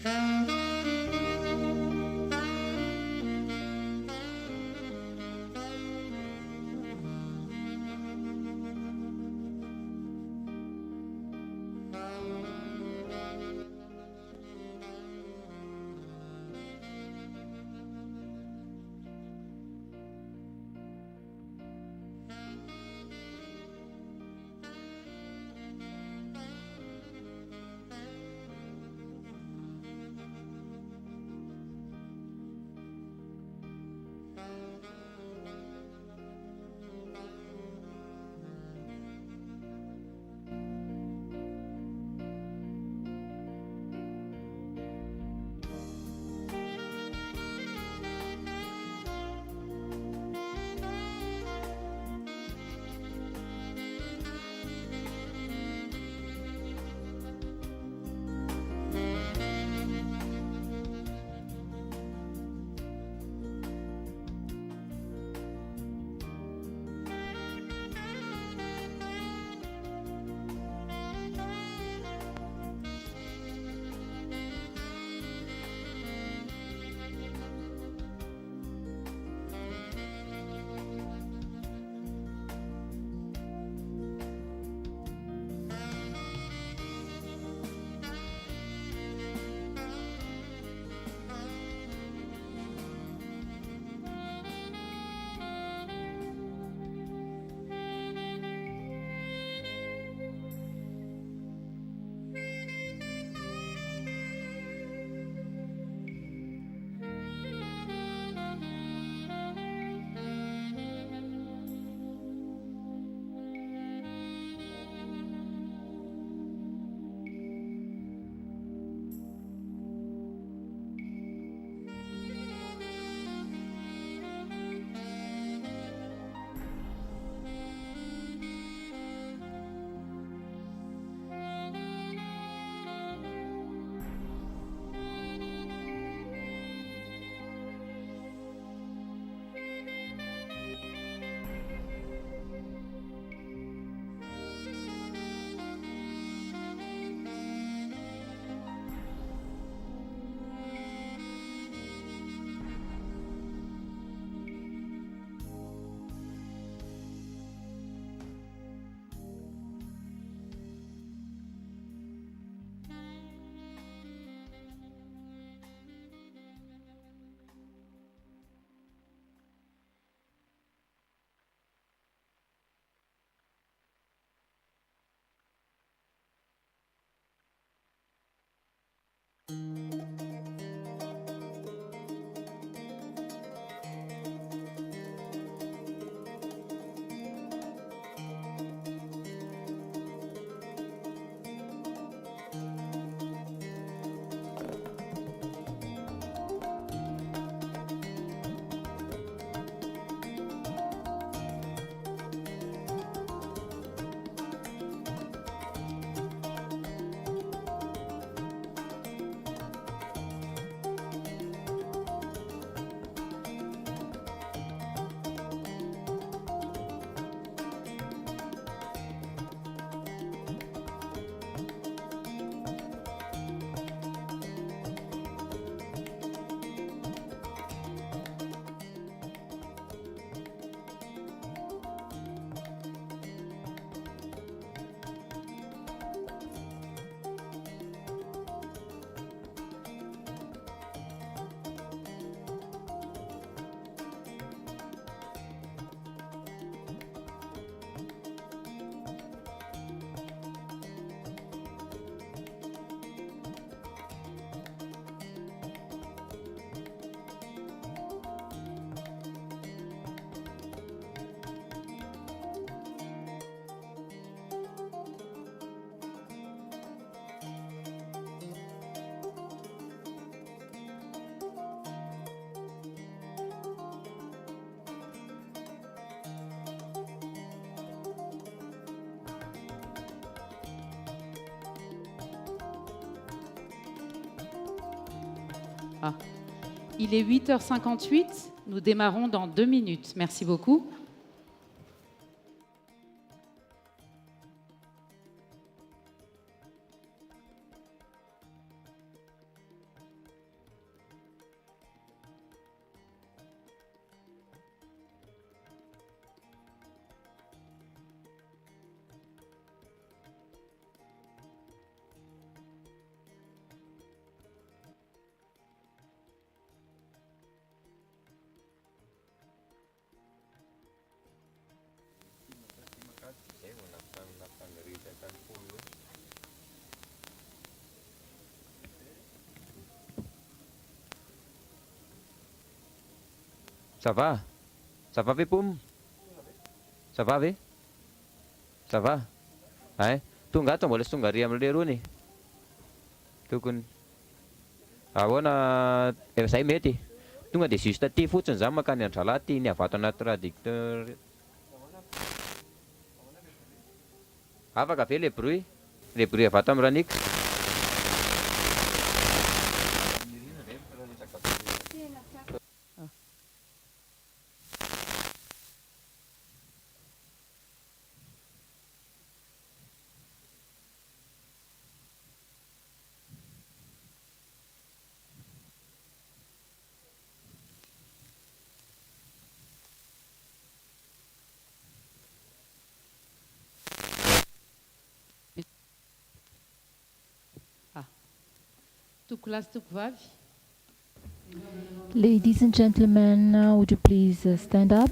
Ah. Il est 8h58, nous démarrons dans 2 minutes. Merci beaucoup. Ça va? Ça va ve Pom? Ça va ve? Ça va? Ay, tonga ato mbola sy tonga ary amin'le rony tokony ahoana zay mety tonga de juste aty fotsiny za makany Andralaty ny avato anaty traducteur afaka ve le bruit avato amin'ny ranika Tuklas tukvavy. Ladies and gentlemen, would you please stand up?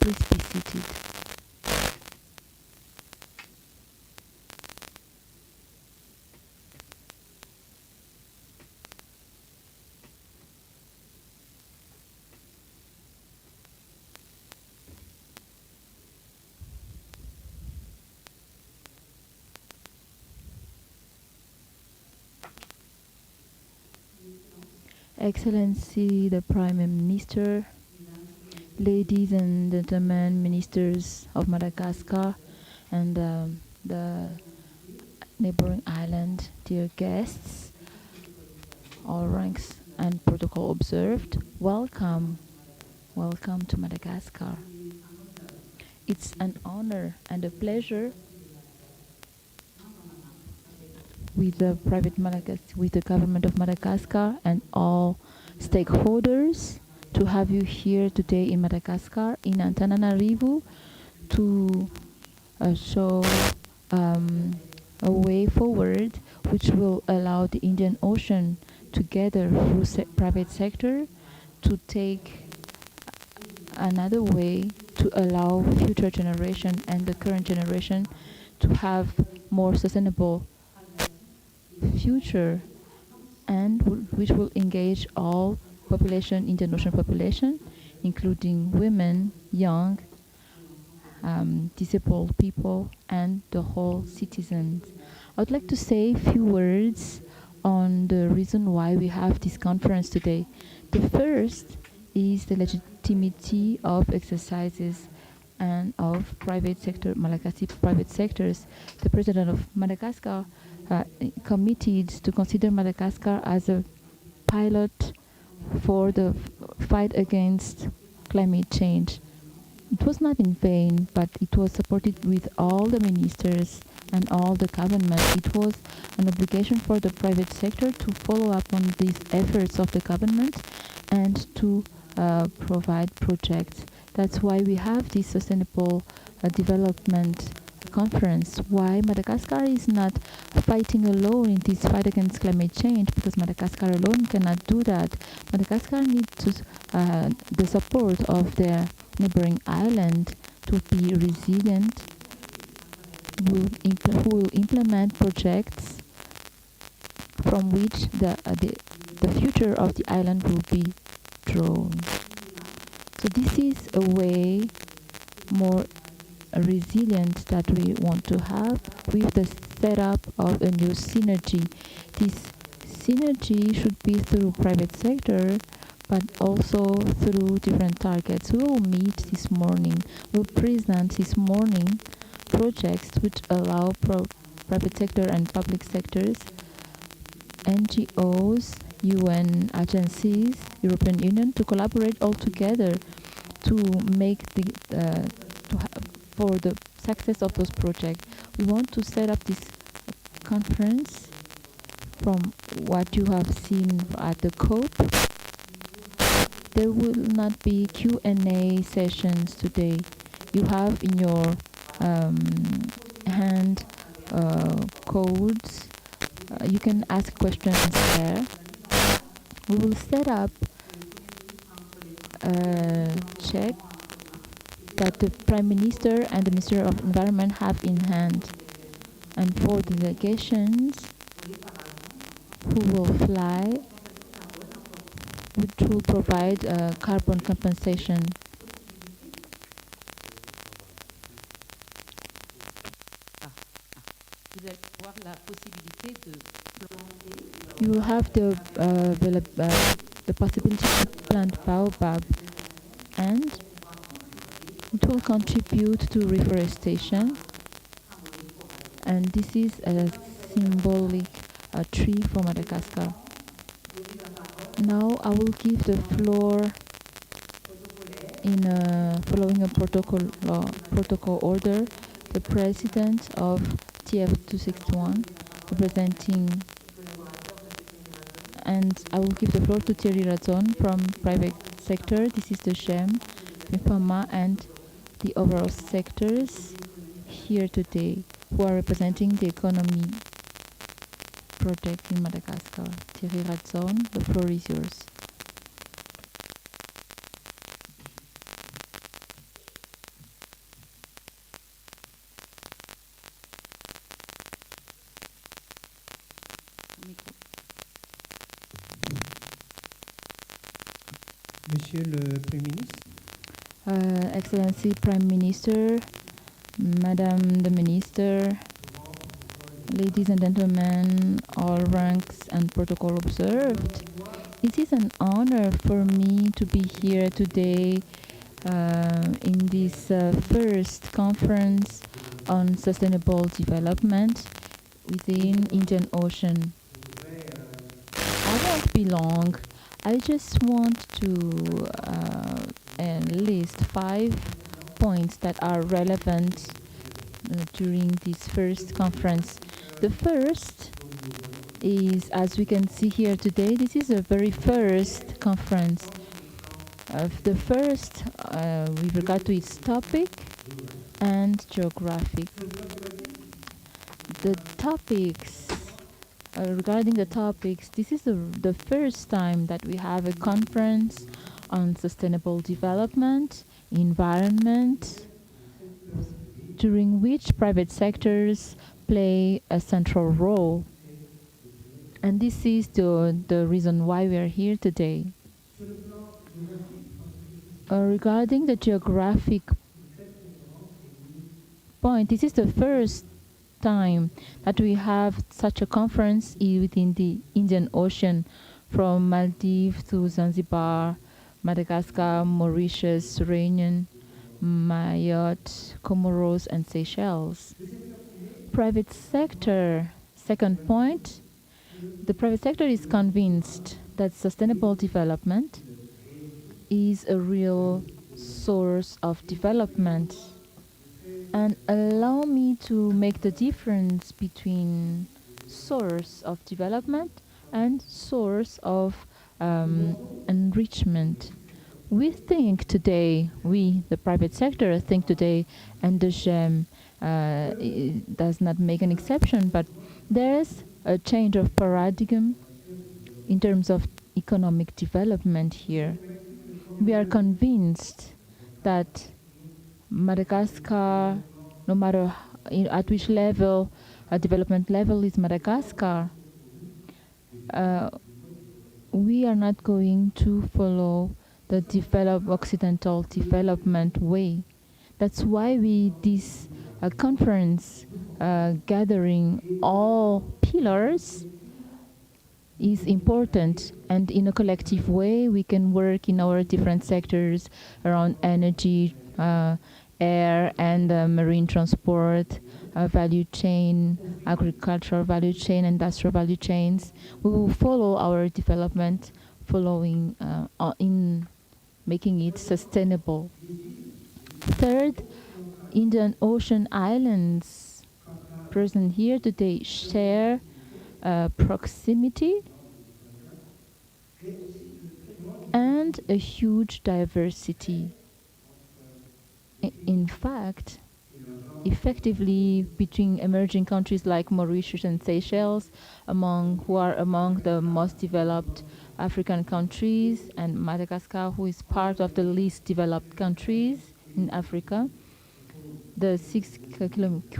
Please be seated. Excellency, the Prime Minister, ladies and gentlemen, ministers of Madagascar and the neighboring island, dear guests, all ranks and protocol observed, welcome to Madagascar. It's an honor and a pleasure with the with the government of Madagascar and all stakeholders to have you here today in Madagascar, in Antananarivo, to show a way forward which will allow the Indian Ocean together through private sector to take another way to allow future generation and the current generation to have more sustainable future, and which will engage all population, Indian Ocean population, including women, young, disabled people, and the whole citizens. I would like to say a few words on the reason why we have this conference today. The first is the legitimacy of exercises and of private sector, Malagasy private sectors. The president of Madagascar committed to consider Madagascar as a pilot for the fight against climate change. It was not in vain, but it was supported with all the ministers and all the government. It was an obligation for the private sector to follow up on these efforts of the government and to provide projects. That's why we have this sustainable development conference. Why Madagascar is not fighting alone in this fight against climate change, because Madagascar alone cannot do that. Madagascar needs the support of their neighboring island to be resilient, who will implement projects from which the future of the island will be drawn. So this is a way more resilient that we want to have with the setup of a new synergy. This synergy should be through private sector, but also through different targets. We will meet this morning, we'll present this morning projects which allow private sector and public sectors, NGOs, UN agencies, European Union, to collaborate all together to make for the success of those projects. We want to set up this conference from what you have seen at the COPE. There will not be Q&A sessions today. You have in your hand codes. You can ask questions there. We will set up a check that the Prime Minister and the Minister of Environment have in hand. And for the delegations who will fly, which will provide carbon compensation. You will have the possibility to plant baobab, and it will contribute to reforestation. And this is a symbolic tree for Madagascar. Now I will give the floor in following a protocol order, the president of TF261 representing, and I will give the floor to Thierry Razon from private sector. This is the SHEM, FEMA, and the overall sectors here today who are representing the economy project in Madagascar. Thierry Razon, the floor is yours. Monsieur le Premier ministre. Excellency Prime Minister, Madame the Minister, ladies and gentlemen, all ranks and protocol observed. It is an honor for me to be here today in this first conference on sustainable development within Indian Ocean. I won't be long. I just want to list 5 points that are relevant during this first conference. The first is, as we can see here today, this is a very first conference. The first with regard to its topic and geographic. The topics, regarding the topics, this is the first time that we have a conference on sustainable development, environment, during which private sectors play a central role. And this is the reason why we are here today. Regarding the geographic point, this is the first time that we have such a conference within the Indian Ocean, from Maldives to Zanzibar, Madagascar, Mauritius, Suriname, Mayotte, Comoros, and Seychelles. Private sector, second point, the private sector is convinced that sustainable development is a real source of development. And allow me to make the difference between source of development and source of enrichment. We think today, the private sector, think today, and the GEM does not make an exception, but there's a change of paradigm in terms of economic development here. We are convinced that Madagascar, no matter at which level, development level is Madagascar, we are not going to follow the Occidental development way. That's why this conference gathering all pillars is important, and in a collective way we can work in our different sectors around energy, air and marine transport, value chain, agricultural value chain, industrial value chains. We will follow our development following in making it sustainable. Third, Indian Ocean islands present here today share proximity and a huge diversity. In fact, effectively between emerging countries like Mauritius and Seychelles, who are among the most developed African countries, and Madagascar, who is part of the least developed countries in Africa, the 6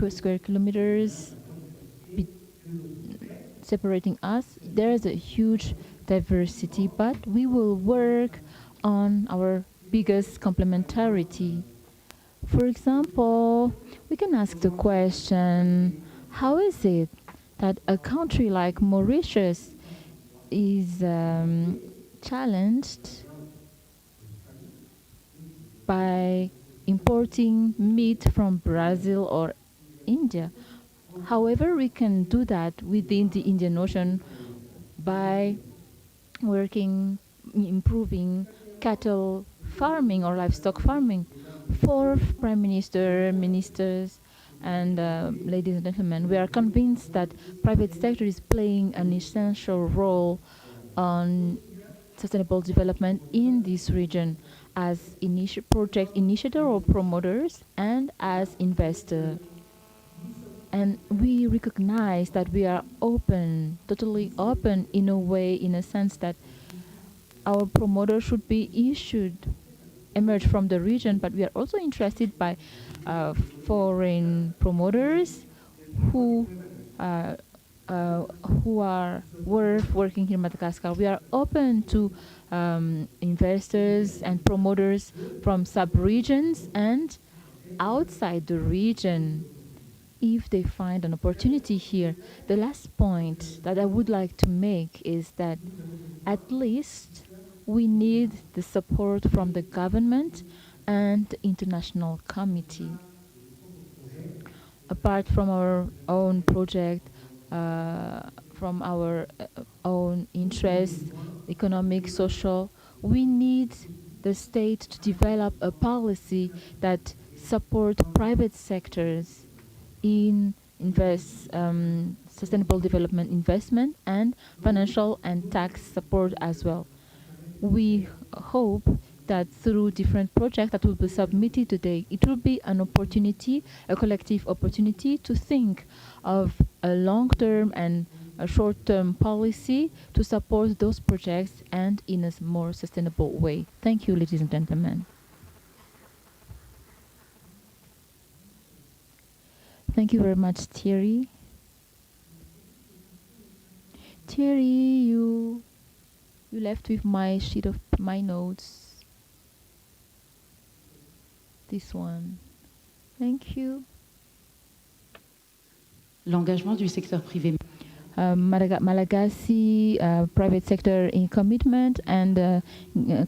square kilometers separating us, there is a huge diversity, but we will work on our biggest complementarity. For example, we can ask the question, how is it that a country like Mauritius is challenged by importing meat from Brazil or India? However, we can do that within the Indian Ocean by improving cattle farming or livestock farming. Fourth, Prime Minister, ministers, and ladies and gentlemen, we are convinced that private sector is playing an essential role on sustainable development in this region as project initiator or promoters and as investor. And we recognize that we are open, totally open in a way, in a sense that our promoter should emerge from the region, but we are also interested by foreign promoters who are working here in Madagascar. We are open to investors and promoters from sub-regions and outside the region if they find an opportunity here. The last point that I would like to make is that at least we need the support from the government and the international committee. Apart from our own project, from our own interests, economic, social, we need the state to develop a policy that support private sectors in sustainable development investment and financial and tax support as well. We hope that through different projects that will be submitted today, it will be an opportunity, a collective opportunity to think of a long-term and a short-term policy to support those projects and in a more sustainable way. Thank you, ladies and gentlemen. Thank you very much, Thierry. Thierry, you left with my sheet of my notes. This one. Thank you. L'engagement du secteur privé. Malagasy private sector in commitment and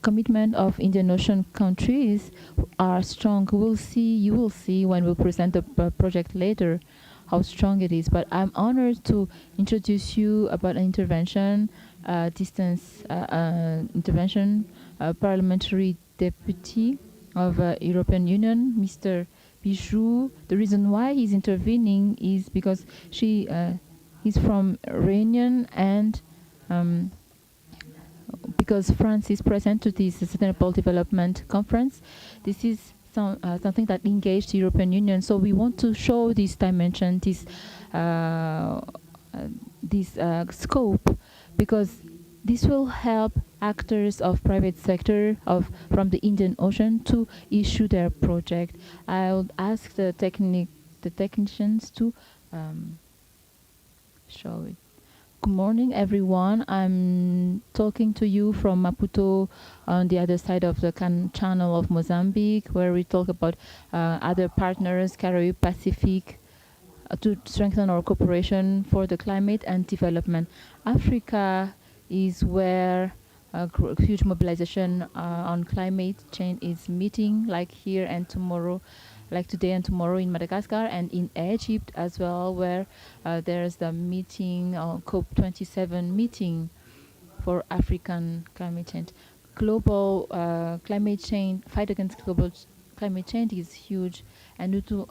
commitment of Indian Ocean countries are strong. You will see when we present the project later how strong it is. But I'm honored to introduce you about an intervention, distance intervention, parliamentary deputy of European Union, Mr. Bijou. The reason why he's intervening is because he's from Réunion and because France is present to this Sustainable Development Conference. This is something that engaged the European Union. So we want to show this dimension, this scope, because this will help actors of private sector from the Indian Ocean to issue their project. I would ask the technicians to show it. Good morning, everyone. I'm talking to you from Maputo on the other side of the channel of Mozambique, where we talk about other partners, Caribbean Pacific, to strengthen our cooperation for the climate and development. Africa is where a huge mobilization on climate change is meeting, like here and tomorrow, like today and tomorrow in Madagascar and in Egypt as well, where there's the meeting, COP27 meeting for African climate change. Global climate change, fight against global climate change is huge, and due to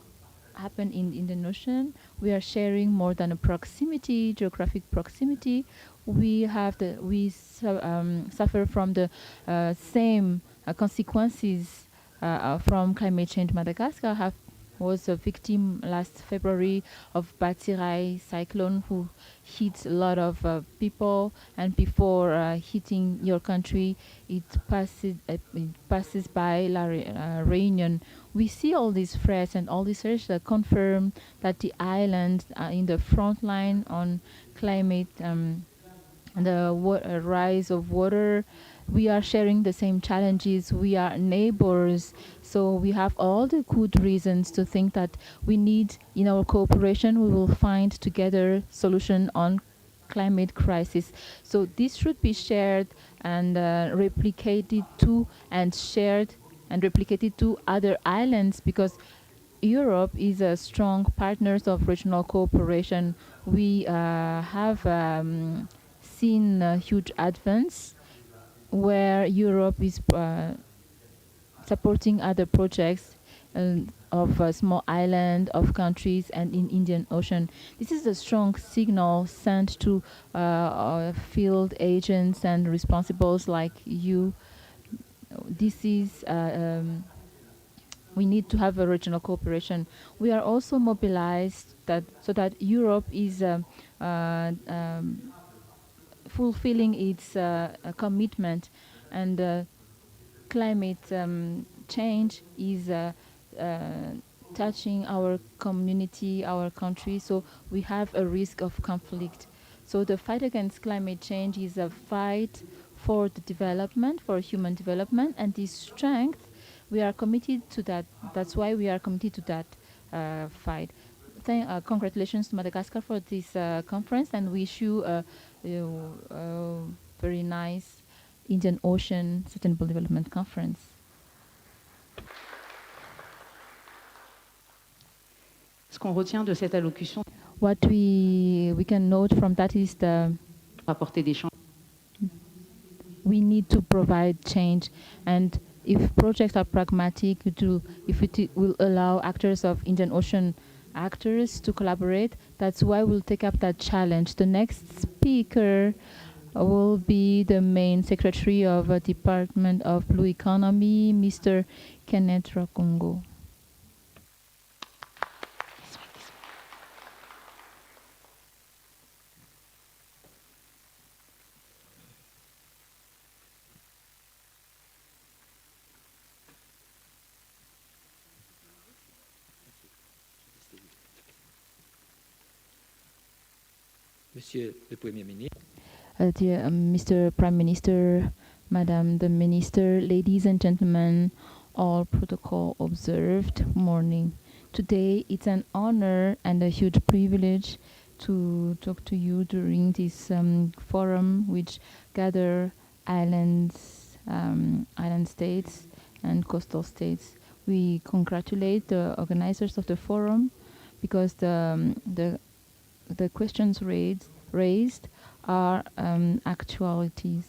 happen in the Indian Ocean, we are sharing more than a proximity, geographic proximity. We suffer from the same consequences from climate change. Madagascar was a victim last February of Batirai cyclone, who hit a lot of people, and before hitting your country, it passes by La Réunion. We see all these threats and all these research that confirm that the islands are in the front line on climate and the rise of water. We are sharing the same challenges. We are neighbors. So we have all the good reasons to think that we need, in our cooperation, we will find together solution on climate crisis. So this should be shared and replicated to and shared and replicated to other islands, because Europe is a strong partner of regional cooperation. We have seen a huge advance where Europe is supporting other projects of a small island, of countries, and in Indian Ocean. This is a strong signal sent to field agents and responsibles like you. This is we need to have a regional cooperation. We are also mobilized so that Europe is fulfilling its commitment, and climate change is touching our community, our country, so we have a risk of conflict. So the fight against climate change is a fight for the development, for human development, and this strength, we are committed to that. That's why we are committed to that fight. Congratulations to Madagascar for this conference, and wish you a very nice Indian Ocean Sustainable Development Conference. Ce qu'on retient de cette allocution, what we can note from that is apporter des changements. We need to provide change, and if projects are pragmatic, if it will allow actors of Indian Ocean actors to collaborate, that's why we'll take up that challenge. The next speaker will be the main secretary of a Department of Blue Economy, Mr. Kenneth Rakongo. Monsieur le Premier ministre, Dear Mr. Prime Minister, Madam the Minister, ladies and gentlemen, all protocol observed, morning. Today it's an honor and a huge privilege to talk to you during this forum which gather islands, island states and coastal states. We congratulate the organizers of the forum because the questions raised are actualities.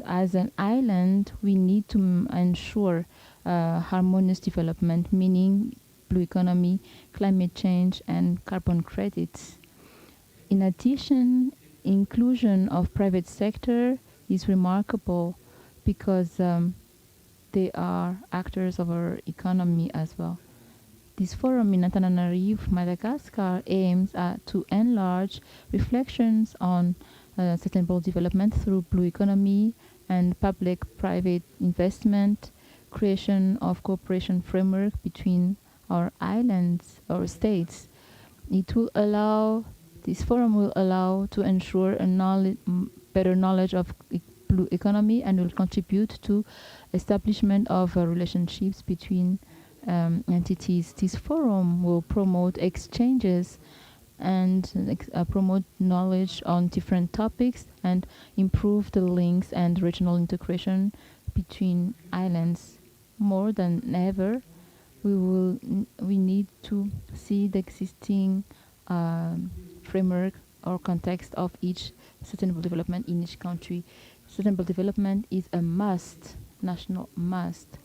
As an island, we need to ensure harmonious development, meaning blue economy, climate change, and carbon credits. In addition, inclusion of private sector is remarkable because they are actors of our economy as well. This forum in Antananarivo, Madagascar, aims to enlarge reflections on sustainable development through blue economy and public-private investment, creation of cooperation framework between our islands, our states. This forum will allow to ensure a better knowledge of blue economy and will contribute to establishment of relationships between entities. This forum will promote exchanges and promote knowledge on different topics and improve the links and regional integration between islands. More than ever, we need to see the existing framework or context of each sustainable development in each country. Sustainable development is a must, national must.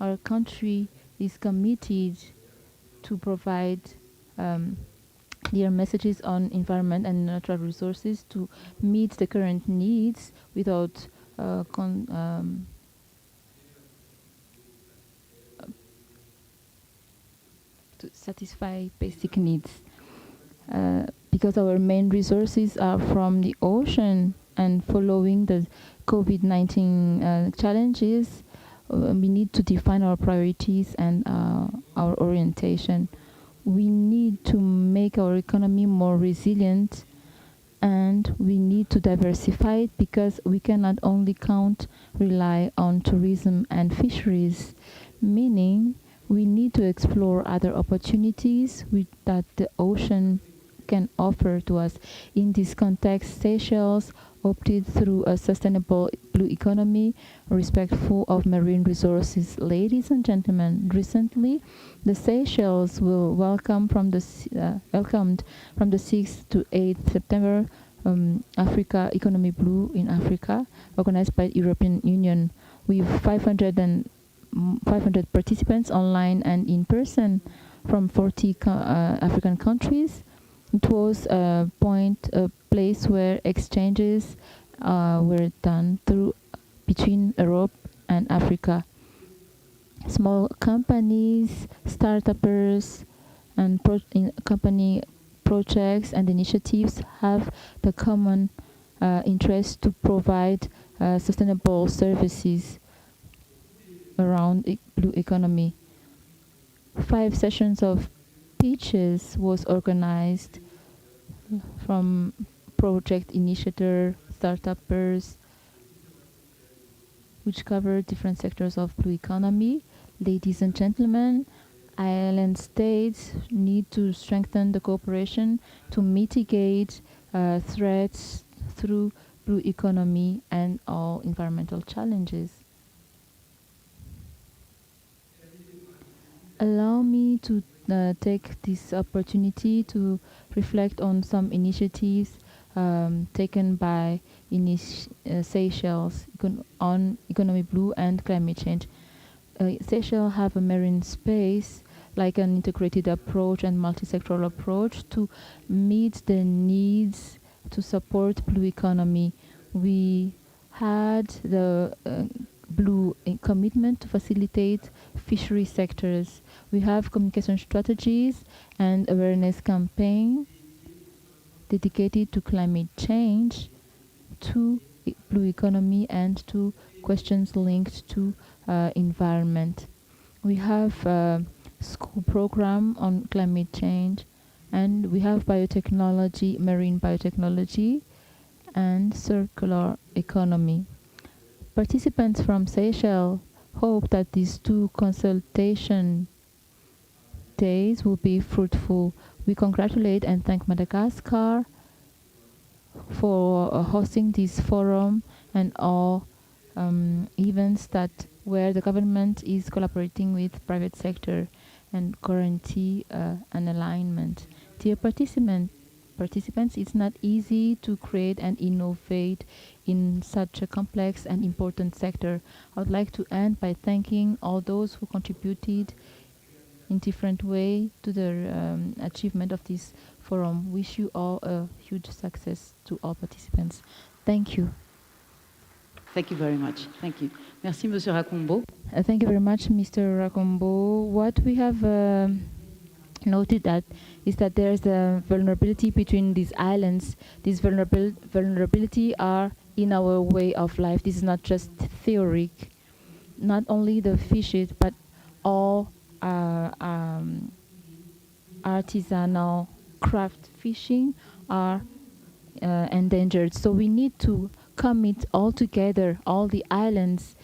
Our country is committed to provide clear messages on environment and natural resources to meet the current needs without to satisfy basic needs. Because our main resources are from the ocean and following the COVID-19 challenges, we need to define our priorities and our orientation. We need to make our economy more resilient and we need to diversify it because we cannot only rely on tourism and fisheries, meaning we need to explore other opportunities that the ocean can offer to us. In this context, Seychelles opted through a sustainable blue economy, respectful of marine resources. Ladies and gentlemen, recently, the Seychelles will welcomed from the 6th to 8th September Africa Economy Blue in Africa, organized by the European Union, with 500 participants online and in person from 40 African countries. It was a place where exchanges were done between Europe and Africa. Small companies, startups, and company projects and initiatives have the common interest to provide sustainable services around blue economy. 5 sessions of pitches was organized from project initiator, startups, which cover different sectors of blue economy. Ladies and gentlemen, island states need to strengthen the cooperation to mitigate threats through blue economy and all environmental challenges. Allow me to take this opportunity to reflect on some initiatives taken by Seychelles on economy blue and climate change. Seychelles have a marine space like an integrated approach and multi-sectoral approach to meet the needs to support blue economy. We had the blue commitment to facilitate fishery sectors. We have communication strategies and awareness campaign dedicated to climate change, to blue economy, and to questions linked to environment. We have a school program on climate change, and we have biotechnology, marine biotechnology, and circular economy. Participants from Seychelles hope that these two consultation days will be fruitful. We congratulate and thank Madagascar for hosting this forum and all events where the government is collaborating with private sector and guarantee an alignment. Dear participants, it's not easy to create and innovate in such a complex and important sector. I would like to end by thanking all those who contributed in different way to the achievement of this forum. Wish you all a huge success to all participants. Thank you. Thank you very much. Thank you. Merci, Monsieur Racombo. Thank you very much, Mr. Racombo. What we have noted is that there's a vulnerability between these islands. These vulnerability are in our way of life. This is not just theoric. Not only the fishes, but all artisanal craft fishing are endangered. So we need to commit all together, all the islands.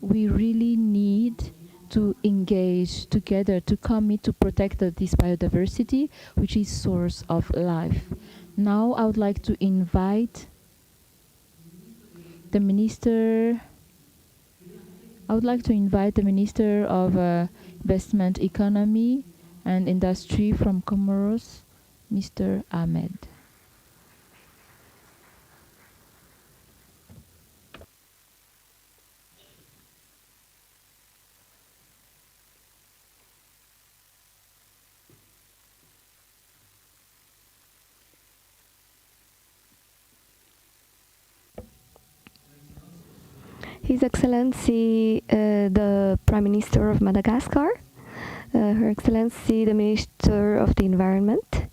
We really need to engage together, to commit to protect this biodiversity, which is source of life. Now I would like to invite the Minister of Investment, Economy and Industry from Comoros, Mr. Ahmed. His Excellency, the Prime Minister of Madagascar, Her Excellency, the Minister of the Environment,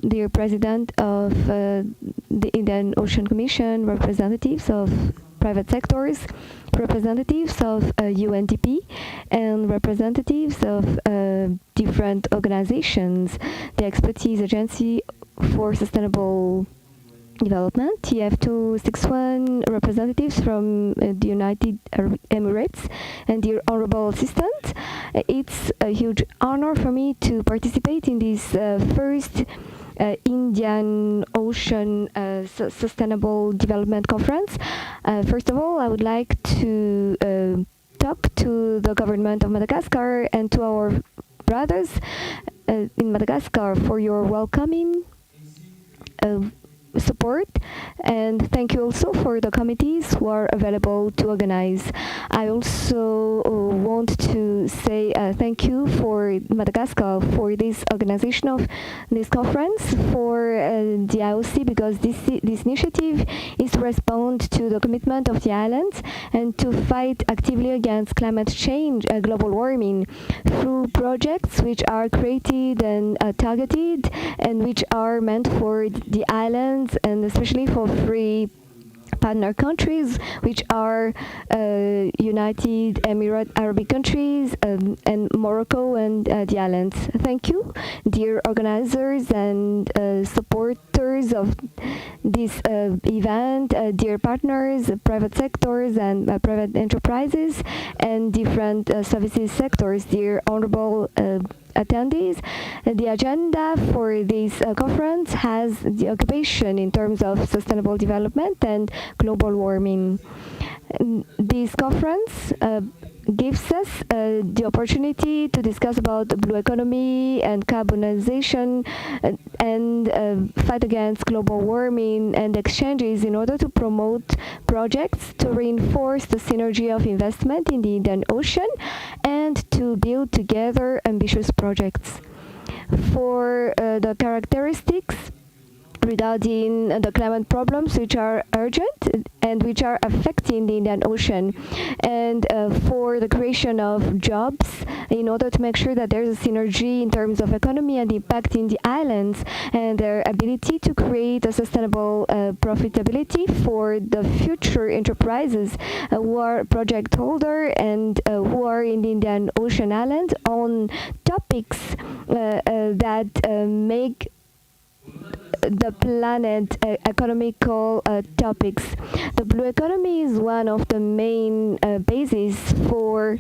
dear President of the Indian Ocean Commission, representatives of private sectors, representatives of UNDP, and representatives of different organizations, the Expertise Agency for Sustainable Development, TF261 representatives from the United Arab Emirates, and dear Honorable Assistant, it's a huge honor for me to participate in this first Indian Ocean Sustainable Development Conference. First of all, I would like to talk to the government of Madagascar and to our brothers in Madagascar for your welcoming support, and thank you also for the committees who are available to organize. I also want to say thank you for Madagascar for this organization of this conference, for the IOC, because this initiative is to respond to the commitment of the islands and to fight actively against climate change, global warming, through projects which are created and targeted and which are meant for the islands, and especially for three partner countries, which are United Arab countries and Morocco and the islands. Thank you, dear organizers and supporters of this event, dear partners, private sectors and private enterprises, and different services sectors, dear honorable attendees. The agenda for this conference has the occupation in terms of sustainable development and global warming. This conference gives us the opportunity to discuss about the blue economy and carbonization and fight against global warming and exchanges in order to promote projects to reinforce the synergy of investment in the Indian Ocean and to build together ambitious projects. For the characteristics regarding the climate problems which are urgent and which are affecting the Indian Ocean, and for the creation of jobs in order to make sure that there's a synergy in terms of economy and impact in the islands and their ability to create a sustainable profitability for the future enterprises who are project holder and who are in the Indian Ocean island on topics that make the planet economical topics. The blue economy is one of the main bases for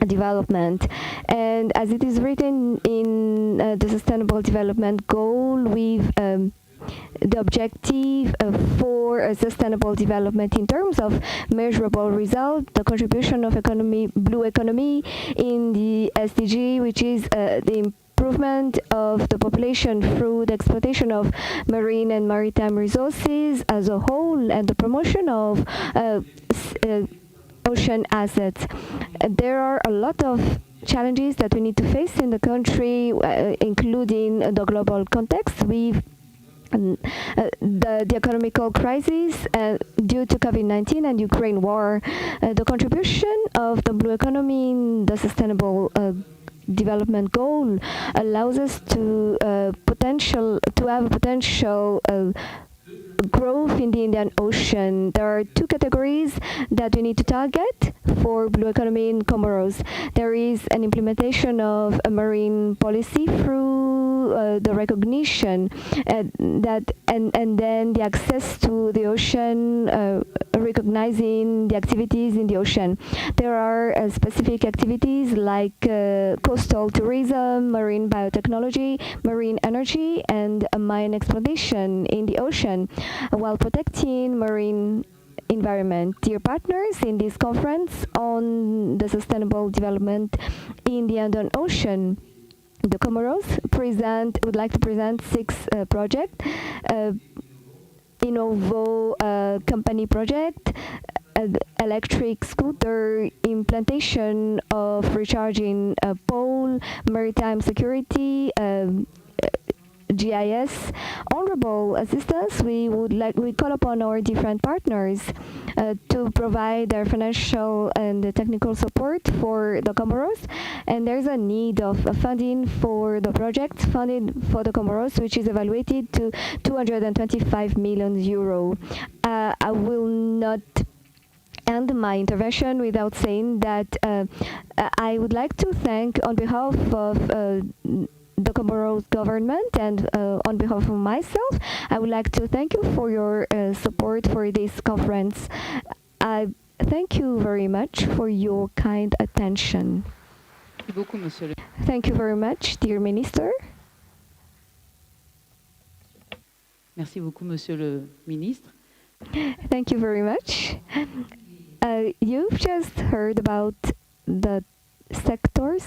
development, and as it is written in the Sustainable Development Goal with the objective for a sustainable development in terms of measurable result, the contribution of blue economy in the SDG, which is the improvement of the population through the exploitation of marine and maritime resources as a whole and the promotion of ocean assets. There are a lot of challenges that we need to face in the country, including the global context with the economical crisis due to COVID-19 and Ukraine war. The contribution of the blue economy in the sustainable development goal allows us to have a potential growth in the Indian Ocean. There are two categories that we need to target for blue economy in Comoros. There is an implementation of a marine policy through the recognition and then the access to the ocean, recognizing the activities in the ocean. There are specific activities like coastal tourism, marine biotechnology, marine energy, and mine exploration in the ocean, while protecting marine environment. Dear partners, in this conference on the sustainable development in the Indian Ocean, the Comoros would like to present 6 projects. Innovo company project, electric scooter implantation of recharging pole, maritime security, GIS. Honorable assistance, we call upon our different partners to provide their financial and technical support for the Comoros, and there's a need of funding for the project funded for the Comoros, which is evaluated to 225 million euro. I will not end my intervention without saying that I would like to thank on behalf of the Comoros government and on behalf of myself, I would like to thank you for your support for this conference. I thank you very much for your kind attention. Thank you very much, dear Minister. Merci beaucoup, Monsieur le Ministre. Thank you very much. You've just heard about the sectors.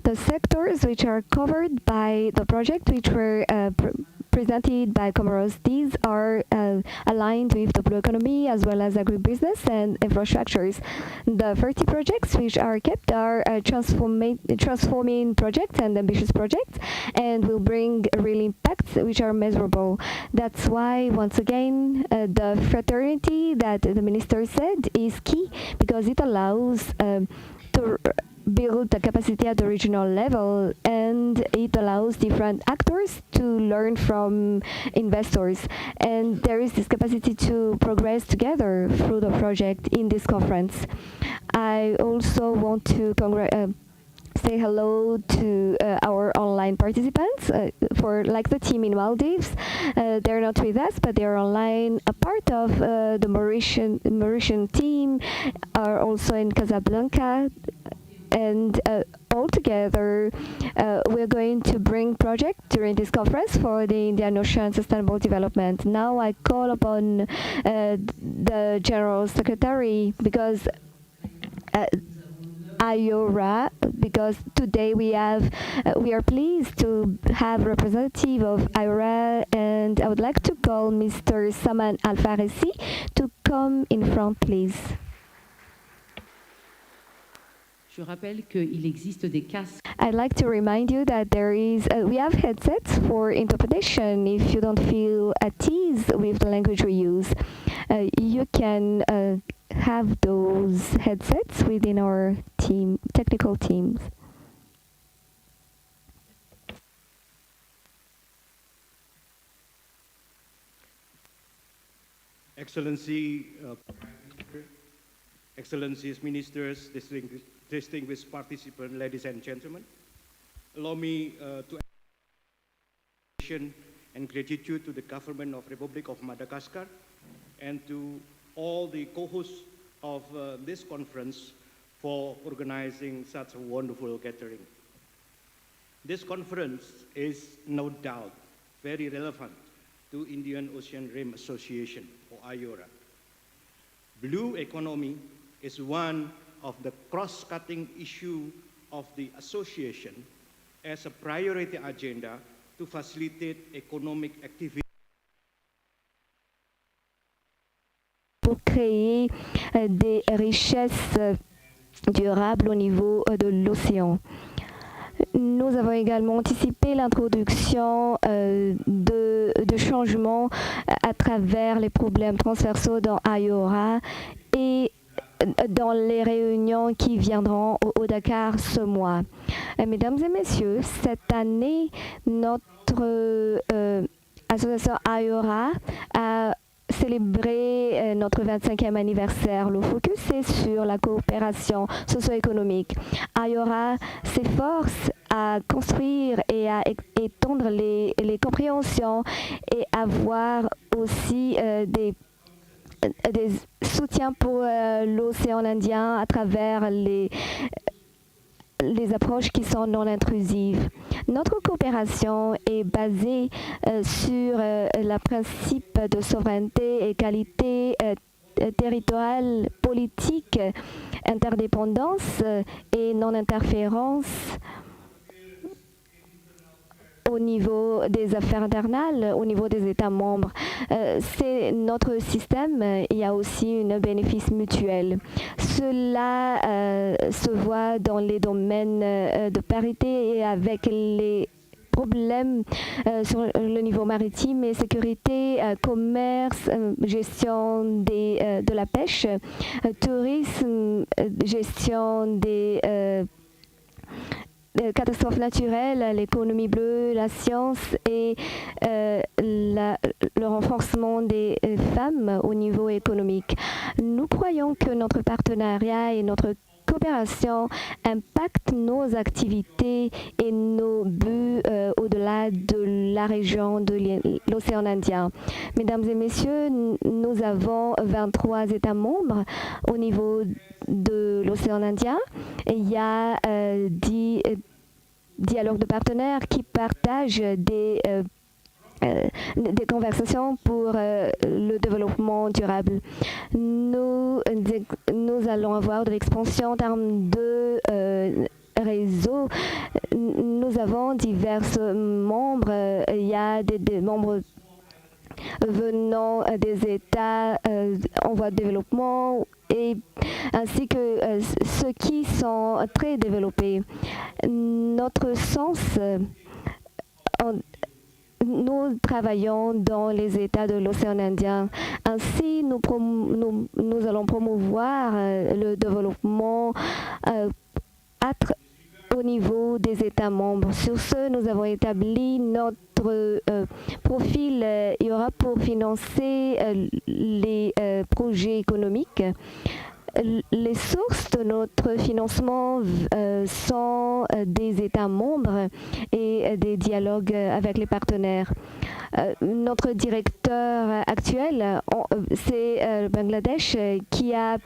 The sectors which are covered by the project, which were presented by Comoros, these are aligned with the blue economy as well as agribusiness and infrastructures. The 30 projects which are kept are transforming projects and ambitious projects and will bring real impacts which are measurable. That's why, once again, the fraternity that the Minister said is key, because it allows to build the capacity at the regional level, and it allows different actors to learn from investors, and there is this capacity to progress together through the project in this conference. I also want to say hello to our online participants, for like the team in Maldives. They're not with us, but they're online. A part of the Mauritian team are also in Casablanca. and all together, we're going to bring project during this conference for the Indian Ocean Sustainable Development. Now I call upon the General Secretary, because IORA, because today we are pleased to have representative of IORA, and I would like to call Mr. Saman Al-Farisi to come in front, please. Je rappelle qu'il existe des casques. I'd like to remind you that we have headsets for interpretation. If you don't feel at ease with the language we use, you can have those headsets within our technical teams. Excellencies, ministers, distinguished participants, ladies and gentlemen, allow me to express and gratitude to the government of Republic of Madagascar and to all the co-hosts of this conference for organizing such a wonderful gathering. This conference is no doubt very relevant to Indian Ocean Rim Association, or IORA. Blue economy is one of the cross-cutting issue of the association as a priority agenda to facilitate economic activity. Pour créer des richesses durables au niveau de l'océan. Nous avons également anticipé l'introduction de changements à travers les problèmes transversaux dans IORA et dans les réunions qui viendront au Dakar ce mois. Mesdames et messieurs, cette année, notre association IORA a célébrer notre 25e anniversaire. Le focus est sur la coopération socio-économique. IORA s'efforce à construire et à étendre les compréhensions et avoir aussi des soutiens pour l'océan Indien à travers les approches qui sont non intrusives. Notre coopération est basée sur le principe de souveraineté, égalité territoriale, politique, interdépendance et non-interférence au niveau des affaires internales, au niveau des États membres. C'est notre système. Il y a aussi un bénéfice mutuel. Cela se voit dans les domaines de parité et avec les problèmes sur le niveau maritime et sécurité, commerce, gestion de la pêche, tourisme, gestion des catastrophes naturelles, l'économie bleue, la science et le renforcement des femmes au niveau économique. Nous croyons que notre partenariat et notre coopération impactent nos activités et nos buts au-delà de la région de l'océan Indien. Mesdames et messieurs, nous avons 23 États membres au niveau de l'océan Indien. Il y a 10 dialogues de partenaires qui partagent des conversations pour le développement durable. Nous allons avoir de l'expansion en termes de réseau. Nous avons divers membres. Il y a des membres venant des États en voie de développement et ainsi que ceux qui sont très développés. Notre sens, nous travaillons dans les États de l'océan Indien. Ainsi, nous allons promouvoir le développement au niveau des États membres. Sur ce, nous avons établi notre profil IORA pour financer les projets économiques. Les sources de notre financement sont des États membres et des dialogues avec les partenaires. Notre directeur actuel, c'est le Bangladesh qui a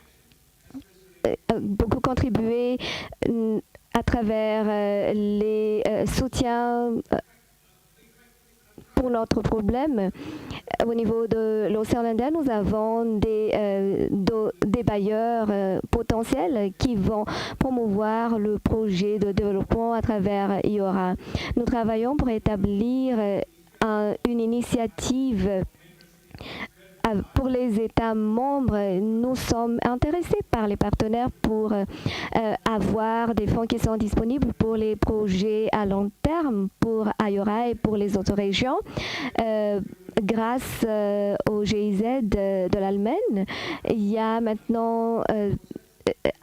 beaucoup contribué à travers les soutiens pour notre problème. Au niveau de l'océan Indien, nous avons des bailleurs potentiels qui vont promouvoir le projet de développement à travers IORA. Nous travaillons pour établir une initiative pour les États membres. Nous sommes intéressés par les partenaires pour avoir des fonds qui sont disponibles pour les projets à long terme pour IORA et pour les autres régions. Grâce au GIZ de l'Allemagne, il y a maintenant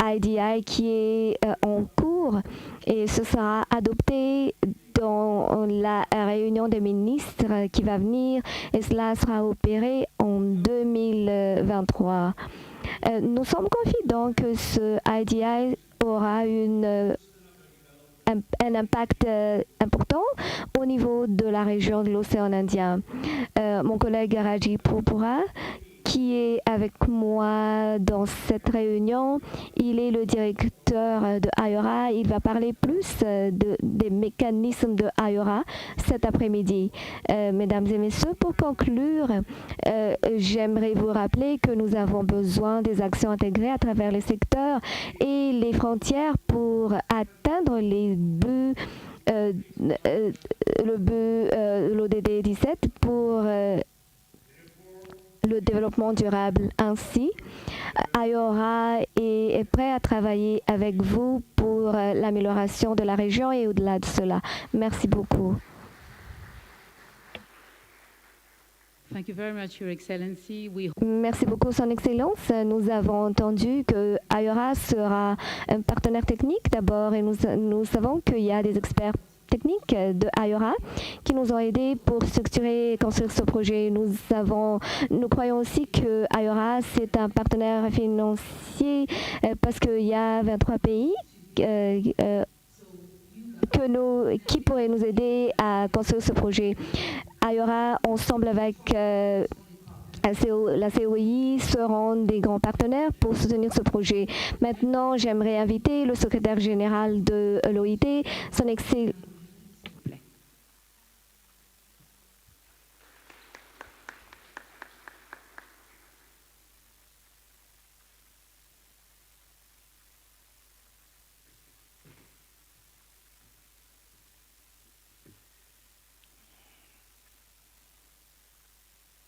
IDI qui est en cours et ce sera adopté dans la réunion des ministres qui va venir et cela sera opéré en 2023. Nous sommes confidents que ce IDI aura un impact important au niveau de la région de l'océan Indien. Mon collègue Raji Purpura, qui est avec moi dans cette réunion, il est le directeur de IORA. Il va parler plus des mécanismes de IORA cet après-midi. Mesdames et messieurs, pour conclure, j'aimerais vous rappeler que nous avons besoin des actions intégrées à travers les secteurs et les frontières pour atteindre les buts l'ODD 17 pour le développement durable. Ainsi, IORA est prêt à travailler avec vous pour l'amélioration de la région et au-delà de cela. Merci beaucoup. Thank you very much, Your Excellency. Merci beaucoup, Son Excellence. Nous avons entendu que IORA sera un partenaire technique d'abord et nous savons qu'il y a des experts techniques de IORA qui nous ont aidés pour structurer et construire ce projet. Nous croyons aussi que IORA c'est un partenaire financier parce qu'il y a 23 pays qui pourraient nous aider à construire ce projet. IORA, ensemble avec la COI, seront des grands partenaires pour soutenir ce projet. Maintenant, j'aimerais inviter le secrétaire général de l'OIT, son Excellence.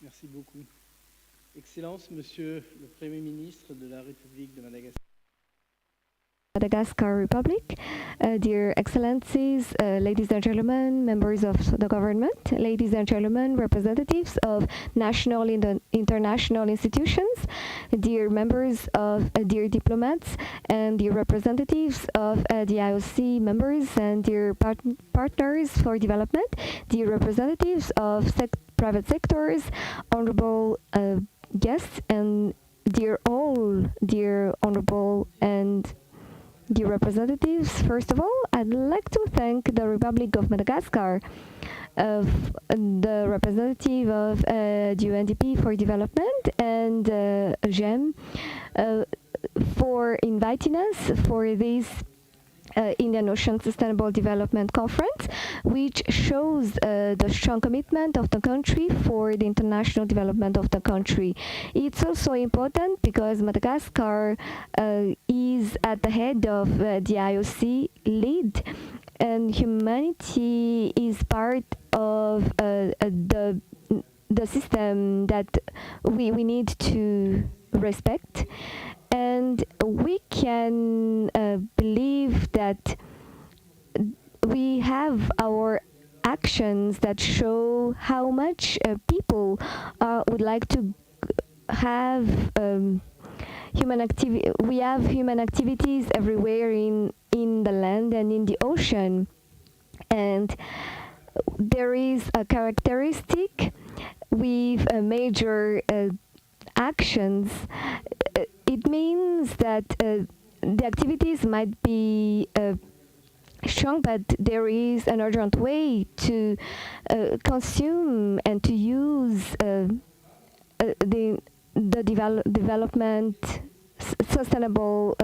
Merci beaucoup. Excellence, Monsieur le Premier ministre de la République de Madagascar. Madagascar Republic, dear Excellencies, ladies and gentlemen, members of the government, ladies and gentlemen, representatives of national and international institutions, dear members of, dear diplomats, and dear representatives of the IOC members and dear partners for development, dear representatives of private sectors, honorable guests, and dear honorable and dear representatives, first of all, I'd like to thank the Republic of Madagascar, the representative of the UNDP for Development and GEM for inviting us for this Indian Ocean Sustainable Development Conference, which shows the strong commitment of the country for the international development of the country. It's also important because Madagascar is at the head of the IOC lead, and humanity is part of the system that we need to respect. And we can believe that we have our actions that show how much people would like to have human activity. We have human activities everywhere in the land and in the ocean. And there is a characteristic with major actions. It means that the activities might be strong, but there is an urgent way to consume and to use the development sustainable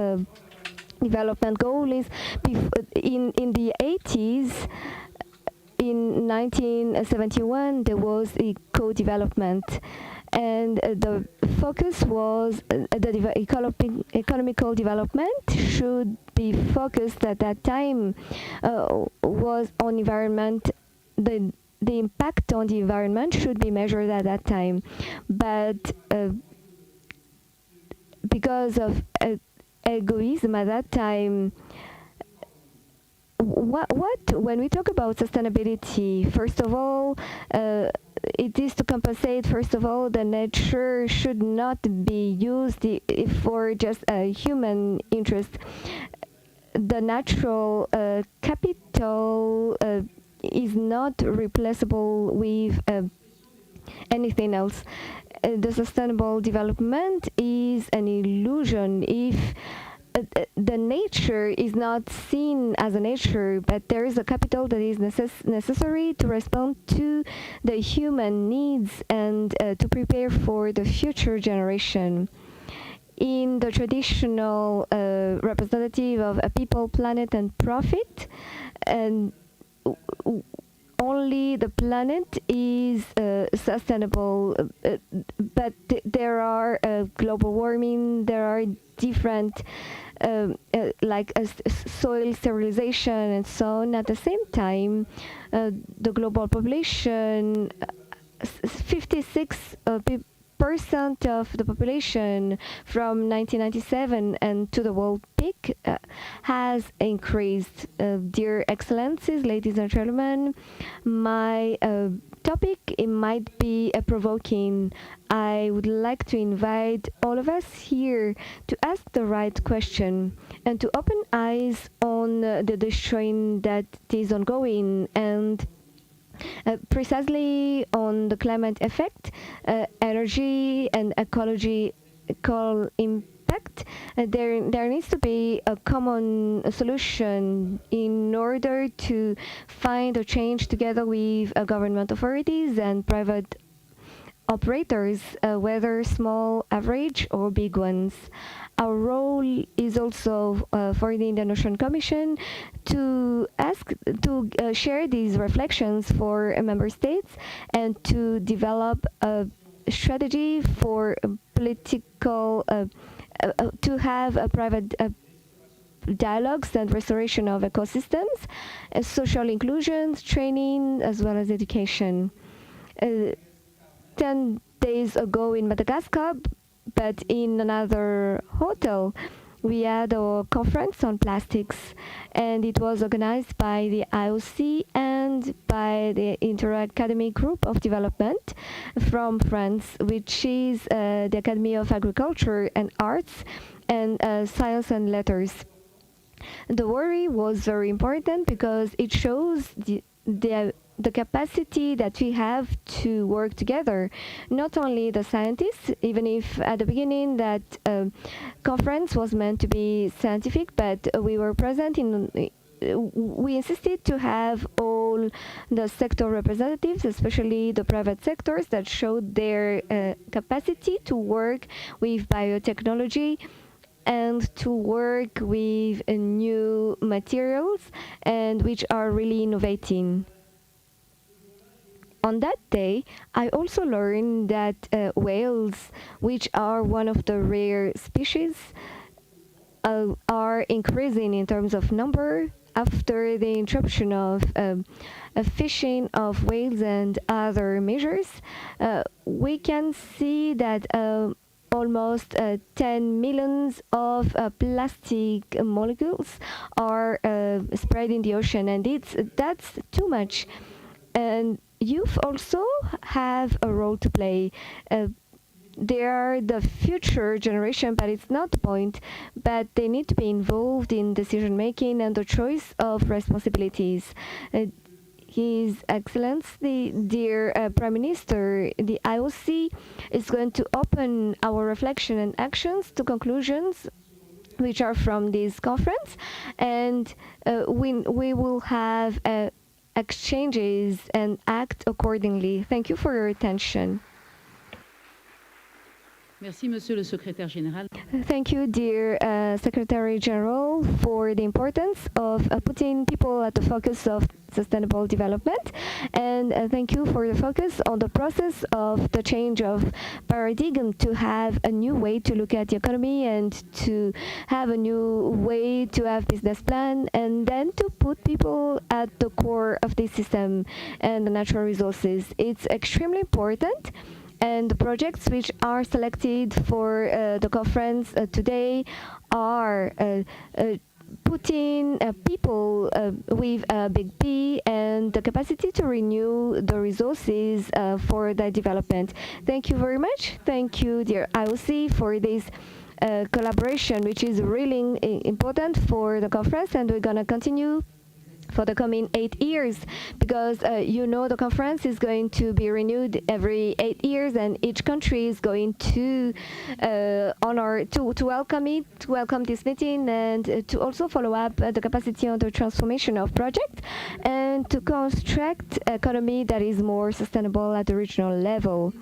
development goal is in the 80s. In 1971, there was a co-development, and the focus was the economical development should be focused at that time was on environment. The impact on the environment should be measured at that time, but because of egoism at that time, what when we talk about sustainability, first of all, it is to compensate. First of all, the nature should not be used for just a human interest. The natural capital is not replaceable with anything else. The sustainable development is an illusion if the nature is not seen as a nature, but there is a capital that is necessary to respond to the human needs and to prepare for the future generation. In the traditional representative of a people, planet, and profit, and only the planet is sustainable, but there are global warming, there are different like soil sterilization and so on. At the same time, the global population, 56% of the population from 1997 and to the world peak has increased. Dear Excellencies, ladies and gentlemen, my topic, it might be provoking. I would like to invite all of us here to ask the right question and to open eyes on the destroying that is ongoing, and precisely on the climate effect, energy and ecological impact. There needs to be a common solution in order to find a change together with government authorities and private operators, whether small, average, or big ones. Our role is also for the Indian Ocean Commission to share these reflections for member states and to develop a strategy for political to have a private dialogues and restoration of ecosystems, social inclusion, training, as well as education. 10 days ago in Madagascar, but in another hotel, we had a conference on plastics, and it was organized by the IOC and by the Inter-Academic Group of Development from France, which is the Academy of Agriculture and Arts and Science and Letters. The worry was very important because it shows the capacity that we have to work together, not only the scientists, even if at the beginning that conference was meant to be scientific, but we were present we insisted to have all the sector representatives, especially the private sectors, that showed their capacity to work with biotechnology and to work with new materials and which are really innovating. On that day, I also learned that whales, which are one of the rare species, are increasing in terms of number after the interruption of fishing of whales and other measures. We can see that almost 10 millions of plastic molecules are spread in the ocean, and that's too much. And youth also have a role to play. They are the future generation, but it's not the point. But they need to be involved in decision making and the choice of responsibilities. His Excellency, the dear Prime Minister, the IOC is going to open our reflection and actions to conclusions which are from this conference, and we will have exchanges and act accordingly. Thank you for your attention. Merci, Monsieur le Secrétaire Général. Thank you, dear Secretary General, for the importance of putting people at the focus of sustainable development. And thank you for the focus on the process of the change of paradigm to have a new way to look at the economy and to have a new way to have business plan and then to put people at the core of this system and the natural resources. It's extremely important. And the projects which are selected for the conference today are putting people with a big P and the capacity to renew the resources for the development. Thank you very much. Thank you, dear IOC, for this collaboration, which is really important for the conference, and we're going to continue for the coming 8 years, because the conference is going to be renewed every 8 years, and each country is going to honor to welcome this meeting, and to also follow up the capacity on the transformation of projects, and to construct economy that is more sustainable at the regional level.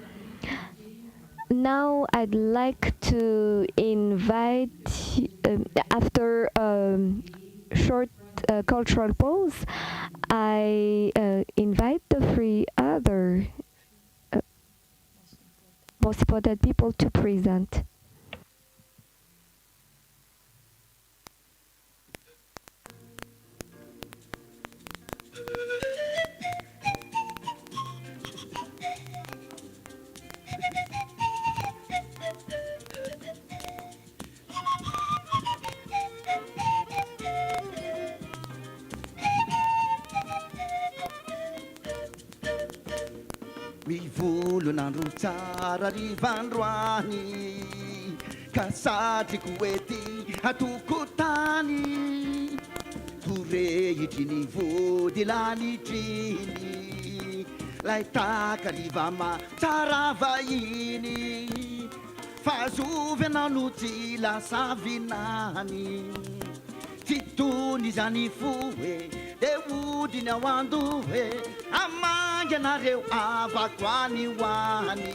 Now I'd like to invite, after short cultural pause, I invite the 3 other most important people to present. Mivolon'andro tsara rivandroany ka satriko ety atokotany torehitry ny vody lanitriny lay taka rivama tsara vahiny fazovy anao tsy lasa vinany tsy tony zany foe de odiny ao andohe amangy anareo avako any hoany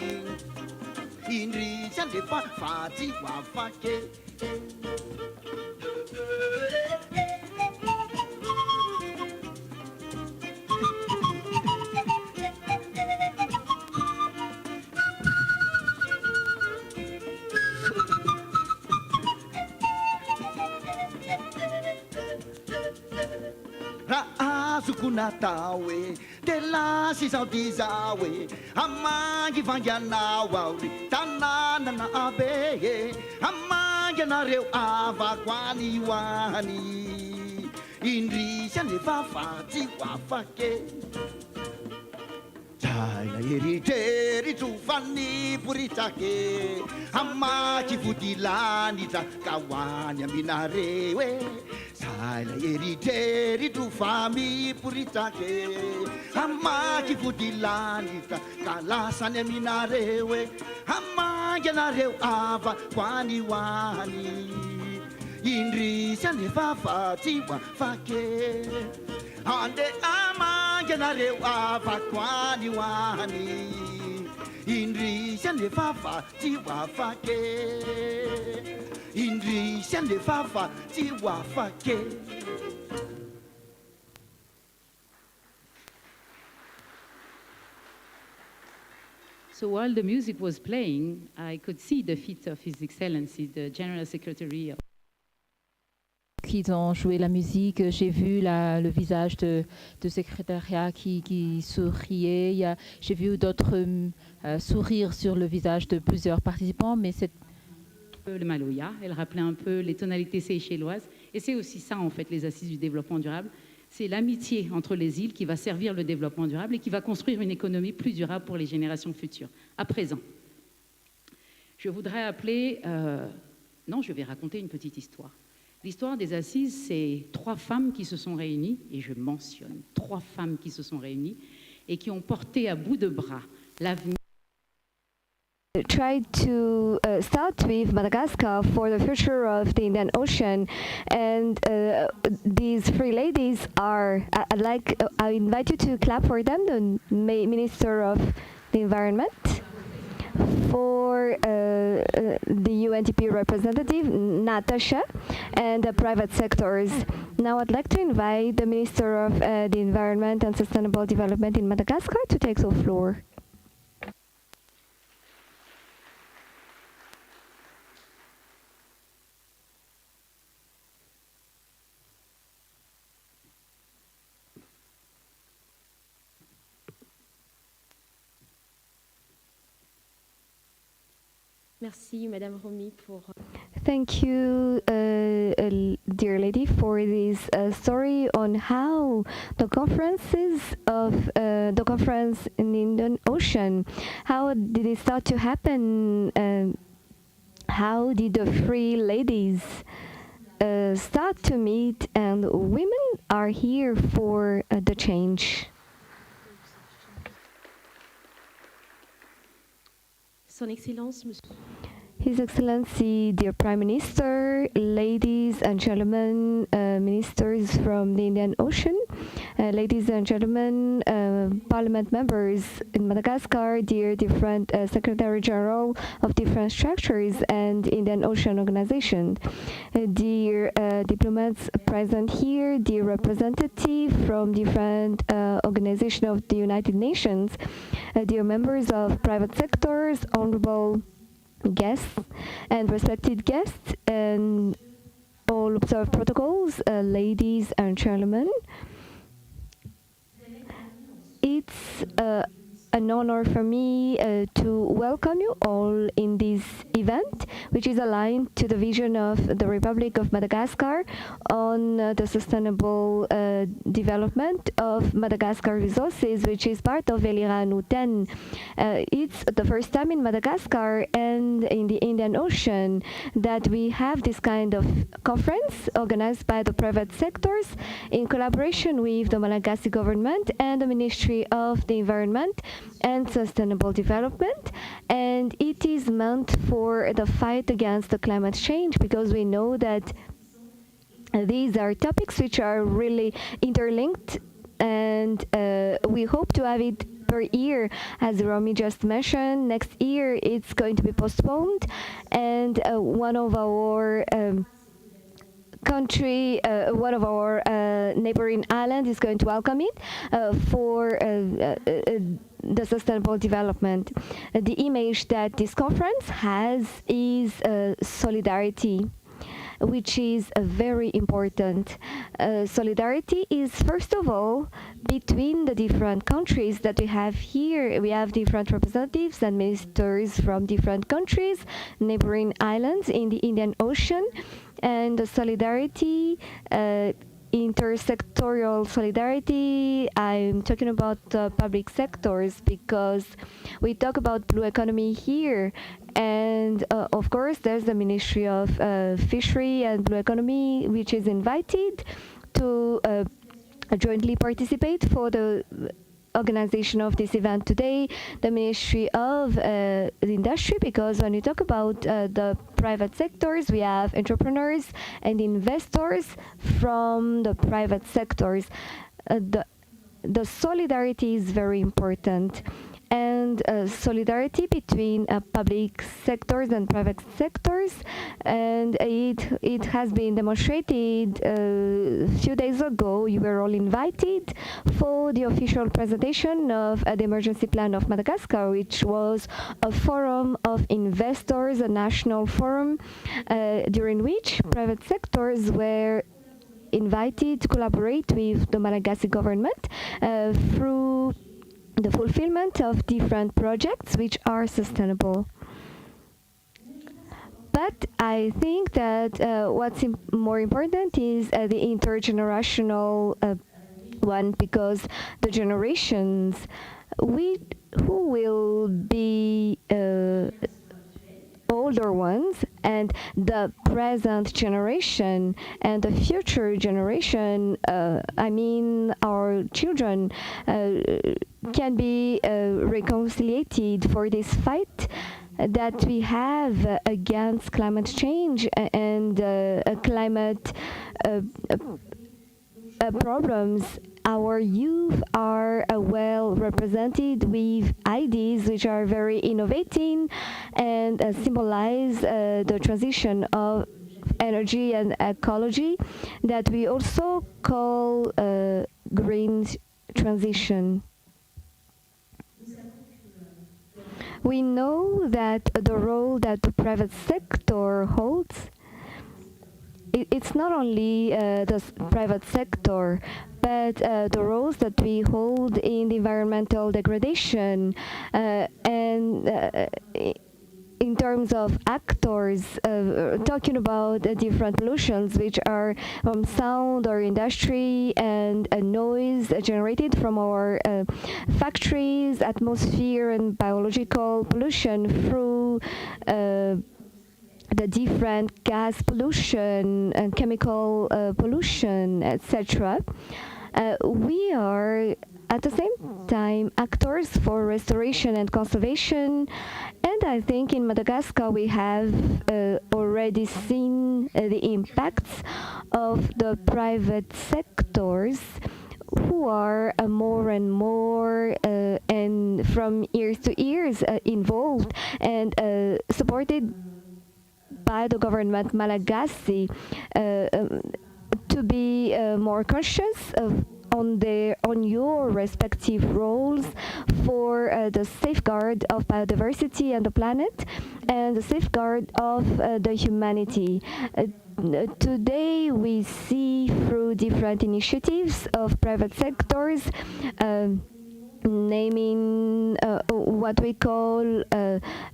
indrisy andefa fatsy ho afake azoko natao e de lasy zao ty zao e amangy vangy anao ao ry tanànana abe e amangy anareo avako any hoany indrisy anefa fatsy ho afake Zaila eritreritro fa niporitsake amaky vodilanytra ka hoany aminareo e Zaila eritreritro fa miporitsake amaky vodilanytra ka lasany aminareo e amangy anareo avako any hoany indrisy anefa fatsy ho afake ande amangy anareo avako any hoany indrisy anefa fatsy ho afake indrisy anefa fatsy ho afake. So while the music was playing, I could see the feet of His Excellency, the General Secretary. Qu'ils ont joué la musique, j'ai vu le visage de secrétariat qui souriait. J'ai vu d'autres sourires sur le visage de plusieurs participants, mais c'est Le Maloya, elle rappelait un peu les tonalités seychelloises. Et c'est aussi ça, en fait, les assises du développement durable. C'est l'amitié entre les îles qui va servir le développement durable et qui va construire une économie plus durable pour les générations futures. À présent, je voudrais appeler... non, je vais raconter une petite histoire. L'histoire des assises, c'est 3 femmes qui se sont réunies, et je mentionne 3 femmes qui se sont réunies, et qui ont porté à bout de bras l'avenir. Tried to start with Madagascar for the future of the Indian Ocean, and these 3 ladies are. I invite you to clap for them. The Minister of the Environment, for the UNDP representative, Natasha, and the private sectors. Now I'd like to invite the Minister of the Environment and Sustainable Development in Madagascar to take the floor. Merci, Madame Romy, pour... Thank you, dear lady, for this story on how the conferences of the conference in the Indian Ocean, how did it start to happen? How did the three ladies start to meet? And women are here for the change. Son Excellence, Monsieur. His Excellency, dear Prime Minister, ladies and gentlemen, ministers from the Indian Ocean, ladies and gentlemen, Parliament members in Madagascar, dear different Secretary General of different structures and Indian Ocean organizations, dear diplomats present here, dear representative from different organizations of the United Nations, dear members of private sectors, honorable guests and respected guests, and all observed protocols, ladies and gentlemen. It's an honor for me to welcome you all in this event, which is aligned to the vision of the Republic of Madagascar on the sustainable development of Madagascar resources, which is part of Eliranu 10. It's the first time in Madagascar and in the Indian Ocean that we have this kind of conference organized by the private sectors in collaboration with the Malagasy government and the Ministry of the Environment and Sustainable Development, and it is meant for the fight against the climate change, because we know that these are topics which are really interlinked, and we hope to have it per year. As Romy just mentioned, next year it's going to be postponed, and one of our one of our neighboring islands is going to welcome it for the sustainable development. The image that this conference has is solidarity, which is very important. Solidarity is, first of all, between the different countries that we have here. We have different representatives and ministers from different countries, neighboring islands in the Indian Ocean, and the solidarity, intersectorial solidarity. I'm talking about public sectors, because we talk about blue economy here, and of course there's the Ministry of Fishery and Blue Economy, which is invited to jointly participate for the organization of this event today, the Ministry of the Industry, because when we talk about the private sectors, we have entrepreneurs and investors from the private sectors. The solidarity is very important, and solidarity between public sectors and private sectors, and it has been demonstrated a few days ago. You were all invited for the official presentation of the emergency plan of Madagascar, which was a forum of investors, a national forum, during which private sectors were invited to collaborate with the Malagasy government through the fulfillment of different projects which are sustainable. But I think that what's more important is the intergenerational one, because the generations who will be older ones, and the present generation and the future generation, I mean our children, can be reconciliated for this fight that we have against climate change and climate problems. our youth are well represented with ideas which are very innovating and symbolize the transition of energy and ecology that we also call green transition. We know that the role that the private sector holds, it's not only the private sector, but the roles that we hold in the environmental degradation and in terms of actors, talking about different pollutions which are from sound or industry and noise generated from our factories, atmosphere and biological pollution through the different gas pollution and chemical pollution, etc. We are at the same time actors for restoration and conservation, and I think in Madagascar we have already seen the impacts of the private sectors who are more and more and from years to years involved and supported by the government Malagasy to be more conscious of on your respective roles for the safeguard of biodiversity and the planet and the safeguard of the humanity. Today we see through different initiatives of private sectors naming what we call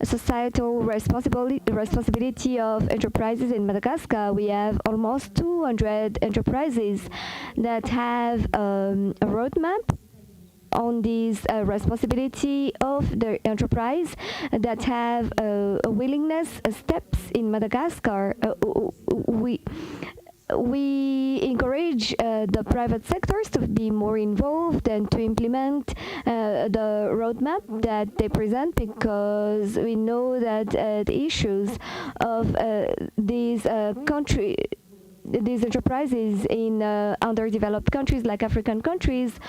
societal responsibility of enterprises in Madagascar. We have almost 200 enterprises that have a roadmap on this responsibility of the enterprise, that have a willingness steps in Madagascar. We encourage the private sectors to be more involved and to implement the roadmap that they present, because we know that the issues of these enterprises in underdeveloped countries like African countries,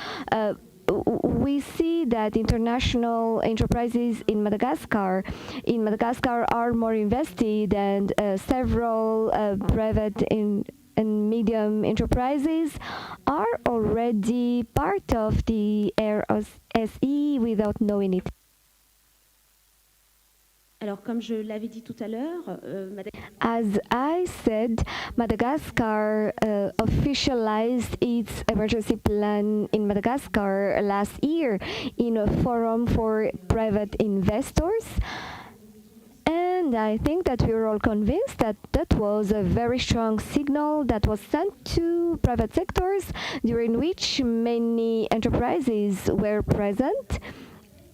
we see that international enterprises in Madagascar are more invested, and several private and medium enterprises are already part of the RSE without knowing it. Alors, comme je l'avais dit tout à l'heure, As I said, Madagascar officialized its emergency plan in Madagascar last year in a forum for private investors. And I think that we were all convinced that that was a very strong signal that was sent to private sectors, during which many enterprises were present.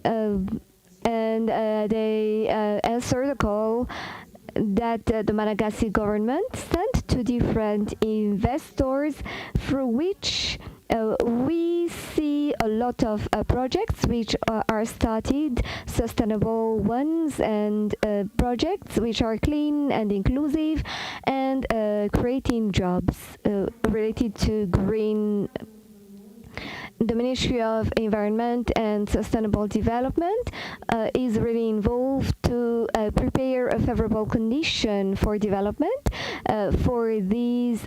And they answered the call that the Malagasy government sent to different investors, through which we see a lot of projects which are started, sustainable ones, and projects which are clean and inclusive, and creating jobs related to green. The Ministry of Environment and Sustainable Development is really involved to prepare a favorable condition for development for these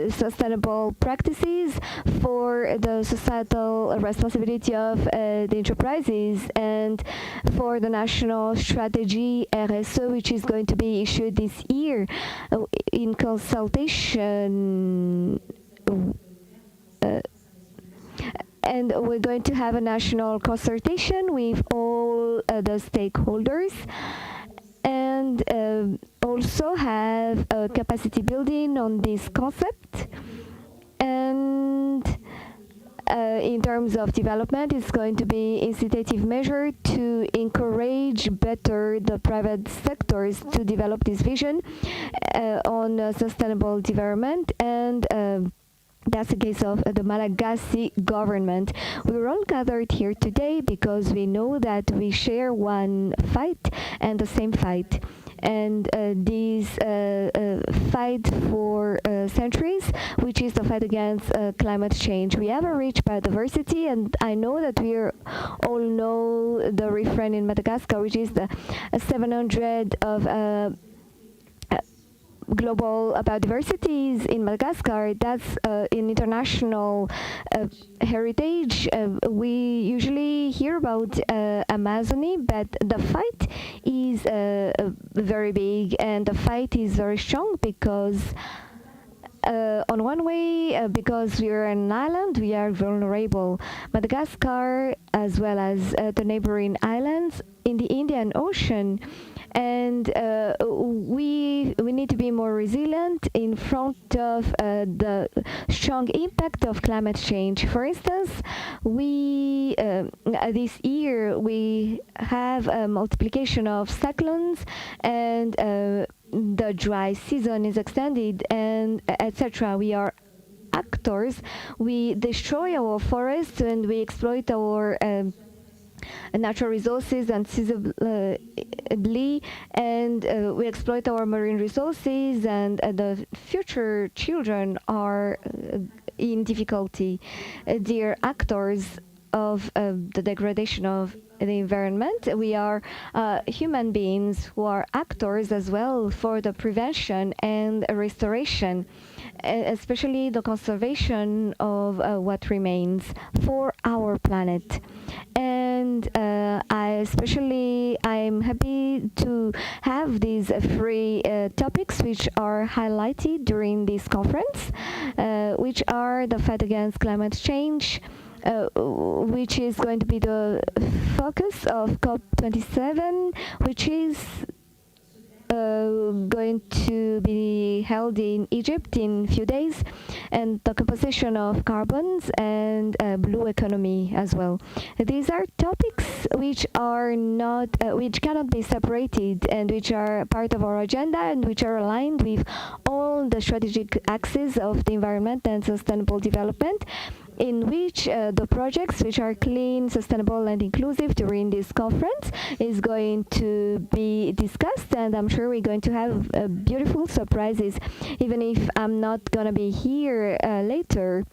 sustainable practices, for the societal responsibility of the enterprises, and for the national strategy RSE, which is going to be issued this year in consultation. And we're going to have a national consultation with all the stakeholders, and also have a capacity building on this concept. And in terms of development, it's going to be incitative measure to encourage better the private sectors to develop this vision on sustainable development. And that's the case of the Malagasy government. We were all gathered here today because we know that we share one fight and the same fight. and this fight for centuries, which is the fight against climate change. We have a rich biodiversity, and I know that we all know the refrain in Madagascar, which is the 700 of global biodiversities in Madagascar. That's in international heritage. We usually hear about Amazonia, but the fight is very big, and the fight is very strong because on one way, because we are an island, we are vulnerable. Madagascar, as well as the neighboring islands in the Indian Ocean, and we need to be more resilient in front of the strong impact of climate change. For instance, we this year we have a multiplication of cyclones, and the dry season is extended, and etc. We are actors. We destroy our forests and we exploit our natural resources unseasonably, and we exploit our marine resources, and the future children are in difficulty. Dear actors of the degradation of the environment, we are human beings who are actors as well for the prevention and restoration, especially the conservation of what remains for our planet. And I'm happy to have these three topics which are highlighted during this conference, which are the fight against climate change, which is going to be the focus of COP27, which is going to be held in Egypt in a few days, and the composition of carbons and blue economy as well. These are topics which are not, which cannot be separated, and which are part of our agenda, and which are aligned with all the strategic axes of the environment and sustainable development, in which the projects which are clean, sustainable, and inclusive during this conference is going to be discussed, and I'm sure we're going to have beautiful surprises. Even if I'm not going to be here later,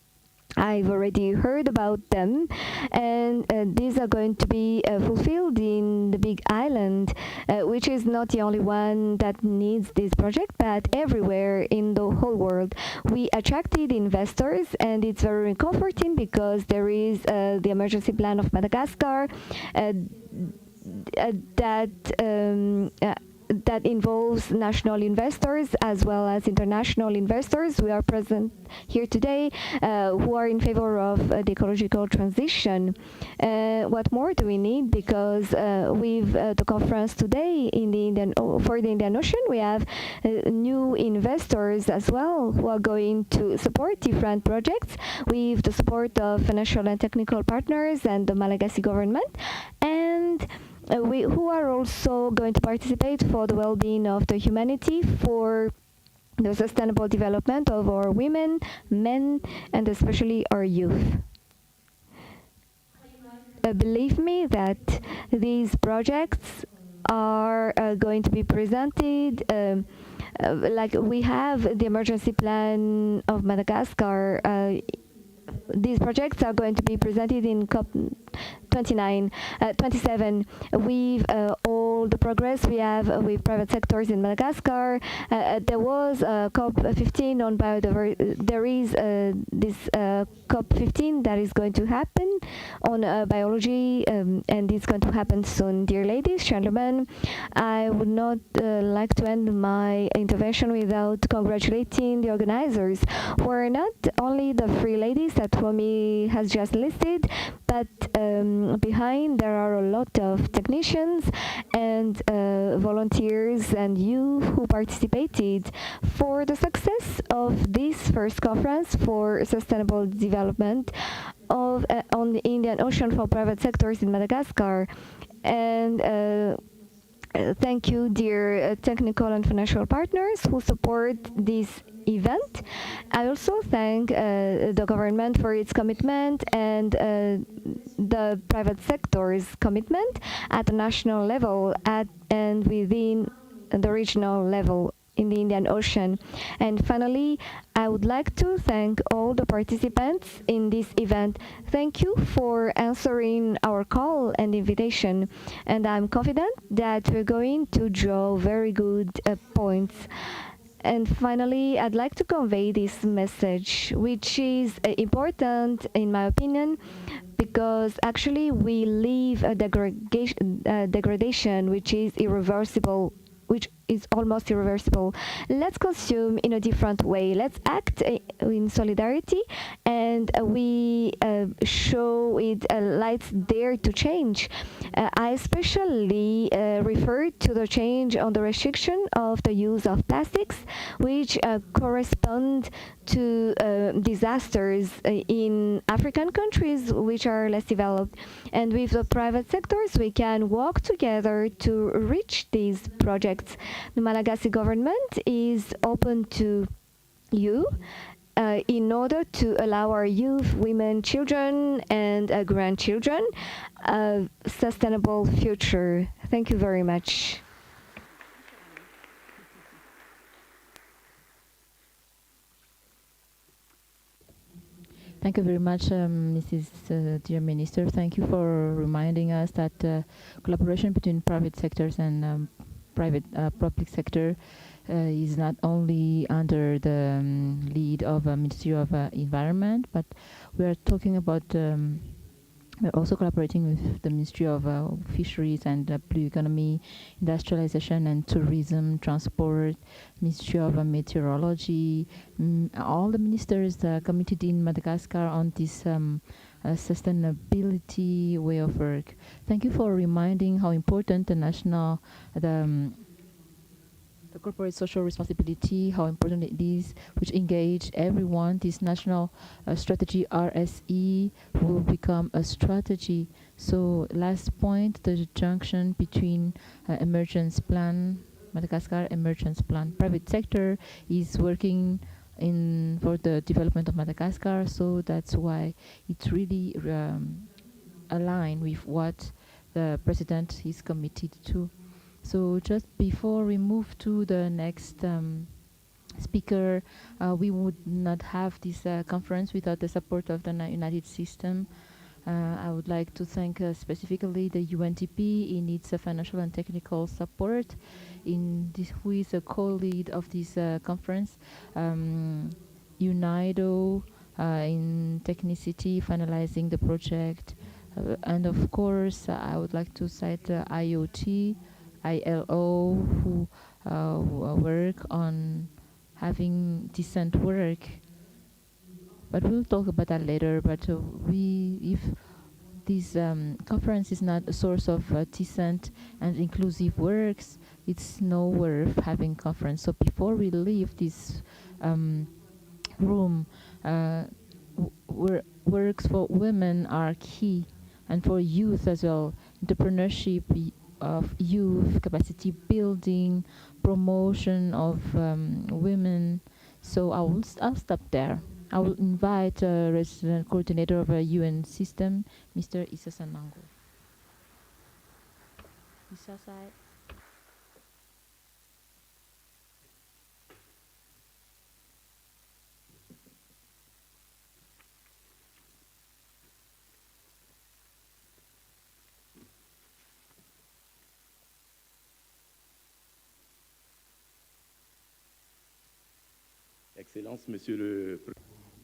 I've already heard about them, and these are going to be fulfilled in the big island, which is not the only one that needs this project, but everywhere in the whole world. We attracted investors, and it's very comforting because there is the emergency plan of Madagascar that involves national investors as well as international investors. We are present here today who are in favor of the ecological transition. What more do we need? Because with the conference today for the Indian Ocean, we have new investors as well who are going to support different projects with the support of financial and technical partners and the Malagasy government, and who are also going to participate for the well-being of the humanity, for the sustainable development of our women, men, and especially our youth. Believe me that these projects are going to be presented like we have the emergency plan of Madagascar. These projects are going to be presented in COP27 with all the progress we have with private sectors in Madagascar. There was COP15 on biodiversity. There is this COP15 that is going to happen on biology, and it's going to happen soon. Dear ladies, gentlemen, I would not like to end my intervention without congratulating the organizers, who are not only the three ladies that Romy has just listed, but behind there are a lot of technicians and volunteers and you who participated for the success of this first conference for sustainable development on the Indian Ocean for private sectors in Madagascar. And thank you, dear technical and financial partners who support this event. I also thank the government for its commitment and the private sector's commitment at the national level and within the regional level in the Indian Ocean. And finally, I would like to thank all the participants in this event. Thank you for answering our call and invitation. And I'm confident that we're going to draw very good points. And finally, I'd like to convey this message, which is important, in my opinion, because actually we live a degradation which is irreversible, which is almost irreversible. Let's consume in a different way. Let's act in solidarity, and we show it lights dare to change. I especially refer to the change on the restriction of the use of plastics, which correspond to disasters in African countries which are less developed. And with the private sectors, we can work together to reach these projects. The Malagasy government is open to you in order to allow our youth, women, children, and grandchildren a sustainable future. Thank you very much. Thank you very much, Mrs. Dear Minister. Thank you for reminding us that collaboration between private sectors and public sector is not only under the lead of Ministry of Environment, but we are talking about we're also collaborating with the Ministry of Fisheries and Blue Economy, Industrialization and Tourism, Transport, Ministry of Meteorology, all the ministers committed in Madagascar on this sustainability way of work. Thank you for reminding how important the national, the corporate social responsibility, how important it is, which engage everyone. This national strategy RSE will become a strategy. So last point, the junction between emergence plan, Madagascar emergence plan. Private sector is working for the development of Madagascar, so that's why it's really aligned with what the president is committed to. So just before we move to the next speaker, we would not have this conference without the support of the United System. I would like to thank specifically the UNDP in its financial and technical support, who is a co-lead of this conference, UNIDO in technicity, finalizing the project, and of course I would like to cite IoT, ILO, who work on having decent work. But we'll talk about that later. But if this conference is not a source of decent and inclusive works, it's no worth having conference. So before we leave this room, works for women are key, and for youth as well. Entrepreneurship of youth, capacity building, promotion of women. So I'll stop there. I will invite resident coordinator of a UN system, Mr. Issa Nango. Issa-sai.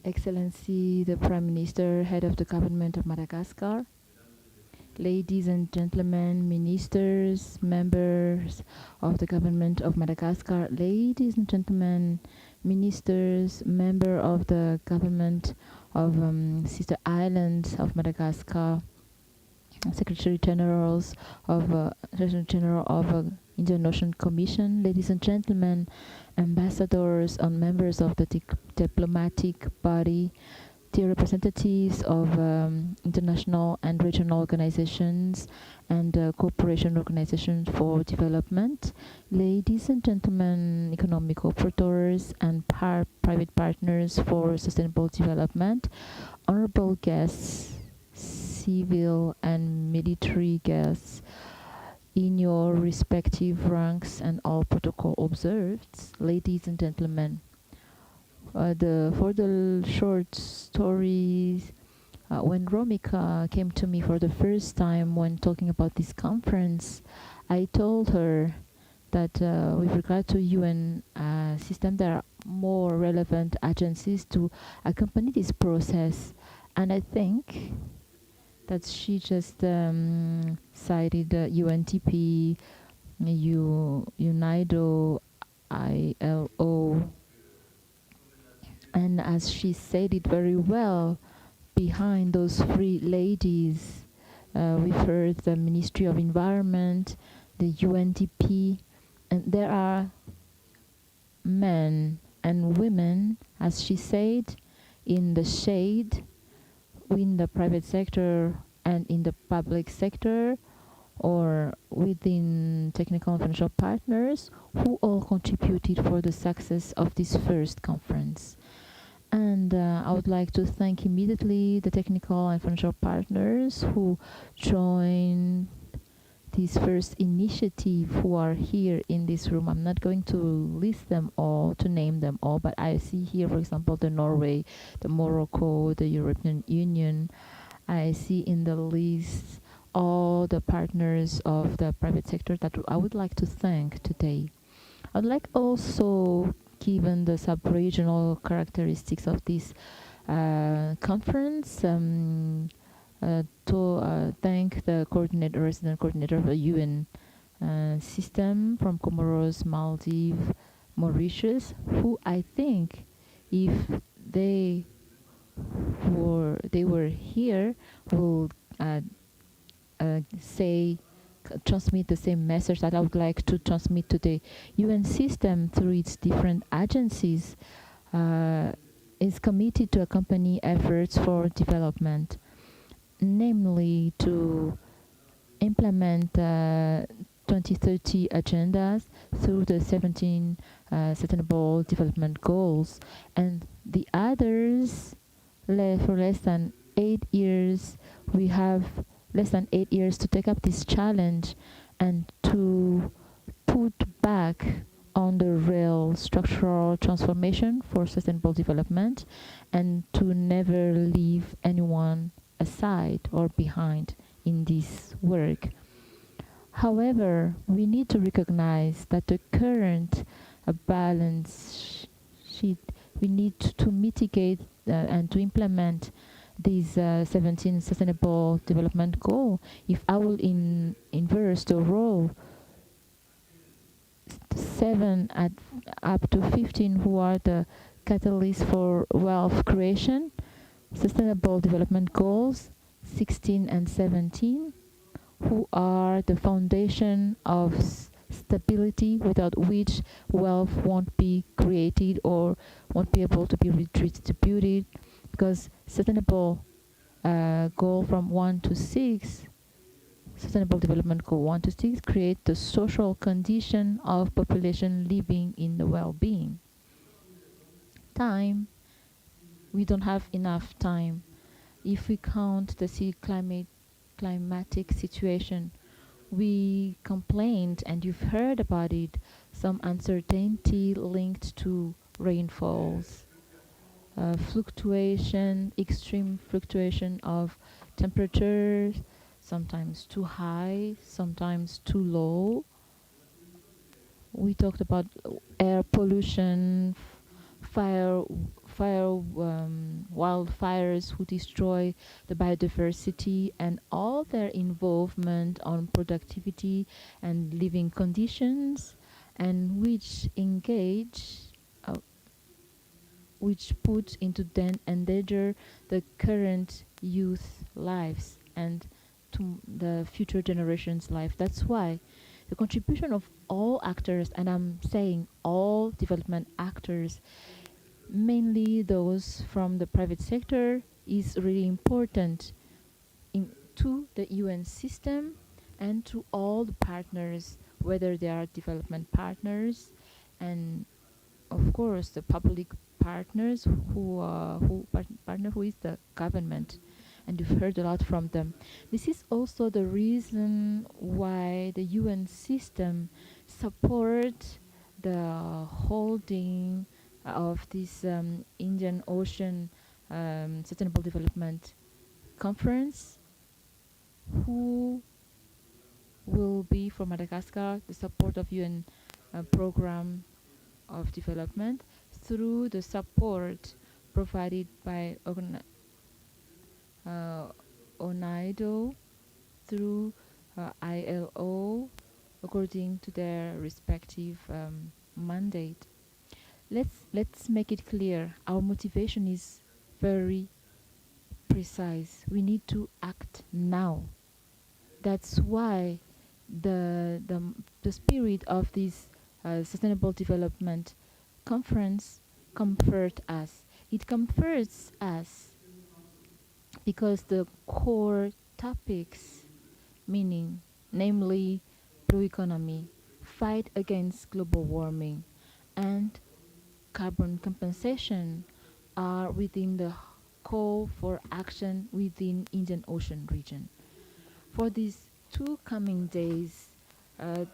Excellency, the Prime Minister, Head of the Government of Madagascar, ladies and gentlemen, ministers, members of the Government of Madagascar, ladies and gentlemen, ministers, member of the Government of Sister Islands of Madagascar, Secretary Generals of Indian Ocean Commission, ladies and gentlemen, ambassadors and members of the diplomatic body, dear representatives of international and regional organizations and cooperation organizations for development, ladies and gentlemen, economic operators and private partners for sustainable development, honorable guests, civil and military guests, in your respective ranks and all protocol observed, ladies and gentlemen. For the short stories, when Romika came to me for the first time when talking about this conference, I told her that with regard to UN system, there are more relevant agencies to accompany this process. And I think that she just cited UNTP, UNIDO, ILO, and as she said it very well, behind those three ladies, we've heard the Ministry of Environment, the UNDP, and there are men and women, as she said, in the shade, in the private sector and in the public sector, or within technical and financial partners, who all contributed for the success of this first conference. And I would like to thank immediately the technical and financial partners who joined this first initiative, who are here in this room. I'm not going to list them all, to name them all, but I see here, for example, the Norway, the Morocco, the European Union. I see in the list all the partners of the private sector that I would like to thank today. I'd like also, given the sub-regional characteristics of this conference, to thank the resident coordinator of the UN system from Comoros, Maldives, Mauritius, who I think, if they were here, will transmit the same message that I would like to transmit to the UN system through its different agencies, is committed to accompany efforts for development, namely to implement 2030 agendas through the 17 Sustainable Development Goals, and the others, for less than 8 years, we have less than 8 years to take up this challenge and to put back on the real structural transformation for sustainable development, and to never leave anyone aside or behind in this work. However, we need to recognize that the current balance sheet, we need to mitigate and to implement these 17 Sustainable Development Goals. If I will inverse the role, 7 up to 15 who are the catalysts for wealth creation, Sustainable Development Goals 16 and 17, who are the foundation of stability, without which wealth won't be created or won't be able to be redistributed, because sustainable goal from 1 to 6, Sustainable Development Goal 1 to 6, create the social condition of population living in the well-being. Time, we don't have enough time. If we count the climatic situation, we complained, and you've heard about it, some uncertainty linked to rainfalls, extreme fluctuation of temperatures, sometimes too high, sometimes too low. We talked about air pollution, wildfires who destroy the biodiversity and all their involvement on productivity and living conditions, and which put into danger the current youth lives and to the future generations' life. That's why the contribution of all actors, and I'm saying all development actors, mainly those from the private sector, is really important to the UN system and to all the partners, whether they are development partners and of course the public partners who is the government. and you've heard a lot from them. This is also the reason why the UN system supports the holding of this Indian Ocean Sustainable Development Conference, who will be for Madagascar the support of UN program of development through the support provided by ONIDO, through ILO, according to their respective mandate. Let's make it clear. Our motivation is very precise. We need to act now. That's why the spirit of this sustainable development conference comforts us. It comforts us because the core topics, namely blue economy, fight against global warming, and carbon compensation, are within the call for action within Indian Ocean region. For these 2 coming days,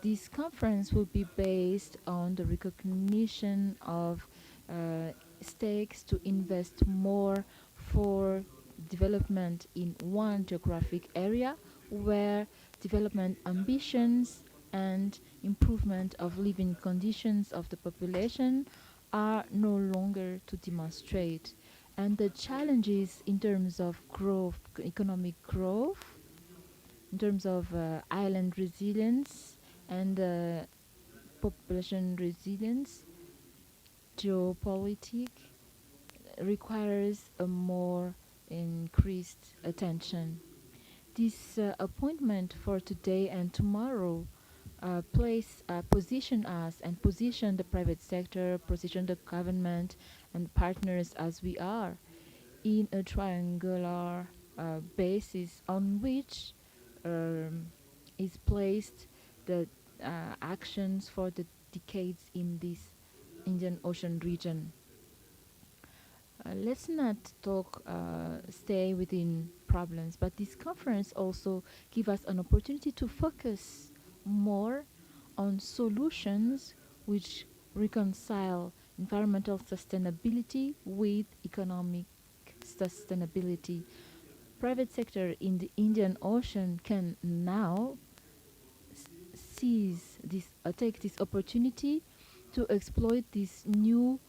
this conference will be based on the recognition of stakes to invest more for development in one geographic area where development ambitions and improvement of living conditions of the population are no longer to demonstrate. And the challenges in terms of growth, economic growth, in terms of island resilience and population resilience, geopolitics, requires a more increased attention. This appointment for today and tomorrow position us and position the private sector, position the government and partners as we are in a triangular basis on which is placed the actions for the decades in this Indian Ocean region. Let's not stay within problems, but this conference also gives us an opportunity to focus more on solutions which reconcile environmental sustainability with economic sustainability. Private sector in the Indian Ocean can now take this opportunity to exploit this new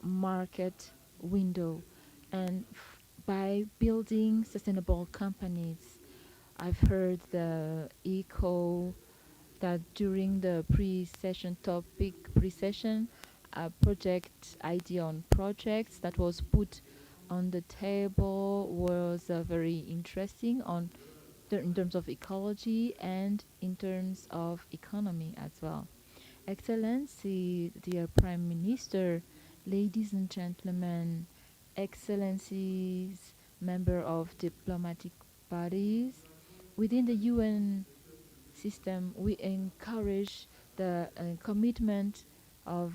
market window, and by building sustainable companies. I've heard the echo that during the pre-session project idea on projects that was put on the table was very interesting in terms of ecology and in terms of economy as well. Excellency, dear Prime Minister, ladies and gentlemen, Excellencies, member of diplomatic bodies, within the UN system, we encourage the commitment of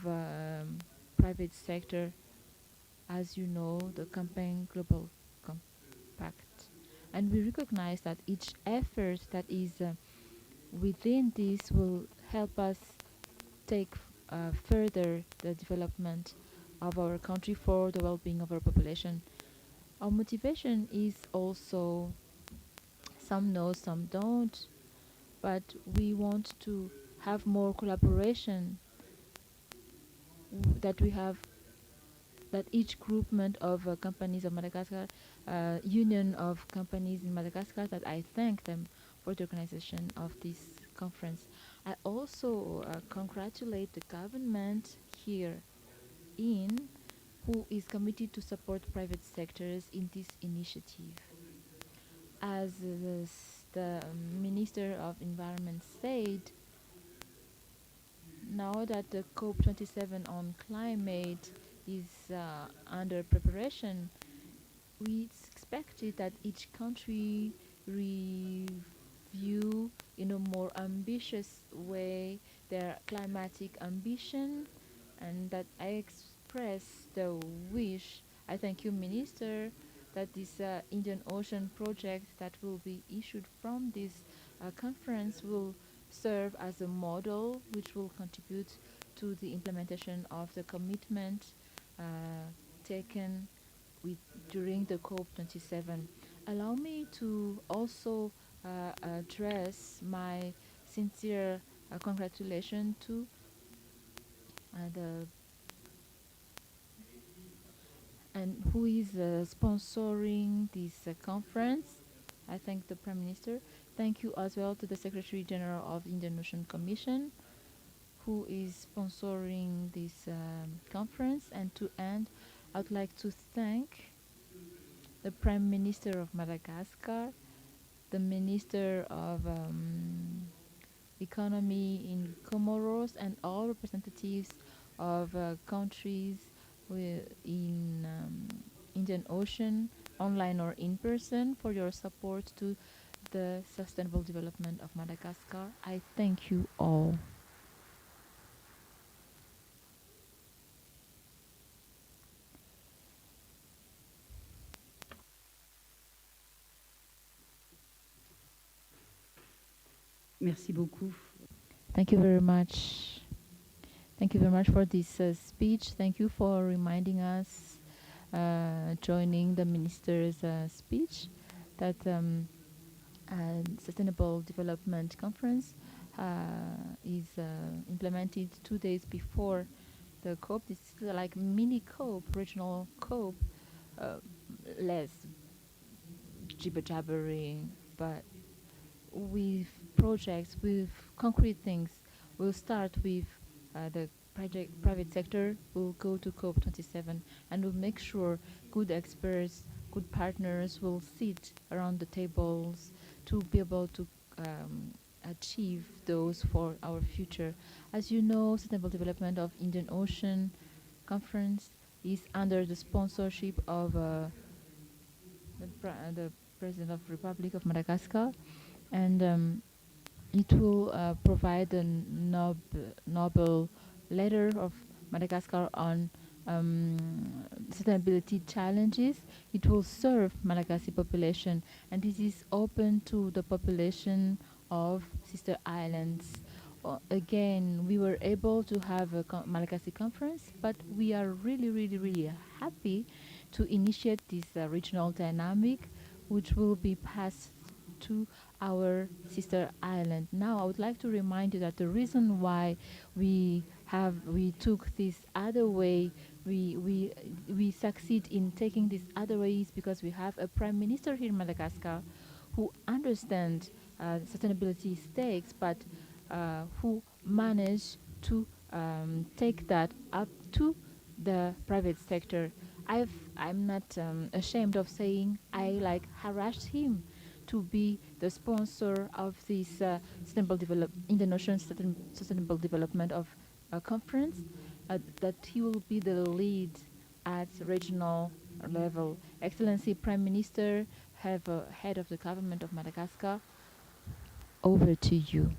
private sector. As you know, the campaign Global Compact, and we recognize that each effort that is within this will help us take further the development of our country for the well-being of our population. Our motivation is also, some know, some don't, but we want to have more collaboration, that each groupment of companies of Madagascar, union of companies in Madagascar, that I thank them for the organization of this conference. I also congratulate the government here who is committed to support private sectors in this initiative. As the Minister of Environment said, now that the COP27 on climate is under preparation, we expected that each country review in a more ambitious way their climatic ambition, and that I express the wish. I thank you, Minister, that this Indian Ocean project that will be issued from this conference will serve as a model which will contribute to the implementation of the commitment taken during the COP27. Allow me to also address my sincere congratulations to the and who is sponsoring this conference. I thank the Prime Minister. Thank you as well to the Secretary General of the Indian Ocean Commission, who is sponsoring this conference. And to end, I would like to thank the Prime Minister of Madagascar, the Minister of Economy in Comoros, and all representatives of countries in Indian Ocean, online or in person, for your support to the sustainable development of Madagascar. I thank you all. Merci beaucoup. Thank you very much. Thank you very much for this speech. Thank you for reminding us, joining the minister's speech, that Sustainable Development Conference is implemented 2 days before the COP. This is like mini COP, regional COP, less jibber-jabbering, but with projects, with concrete things. We'll start with the private sector. We'll go to COP27, and we'll make sure good experts, good partners will sit around the tables to be able to achieve those for our future. As you know, Sustainable Development of Indian Ocean Conference is under the sponsorship of the President of the Republic of Madagascar, and it will provide a Nobel letter of Madagascar on sustainability challenges. It will serve Malagasy population, and this is open to the population of sister islands. Again, we were able to have a Malagasy conference, but we are really happy to initiate this regional dynamic, which will be passed to our sister island. Now, I would like to remind you that the reason why we took this other way, we succeed in taking this other way, is because we have a Prime Minister here in Madagascar who understands sustainability stakes, but who managed to take that up to the private sector. I'm not ashamed of saying I harassed him to be the sponsor of this Indian Ocean Sustainable Development of Conference, that he will be the lead at regional level. Excellency Prime Minister, head of the government of Madagascar, over to you.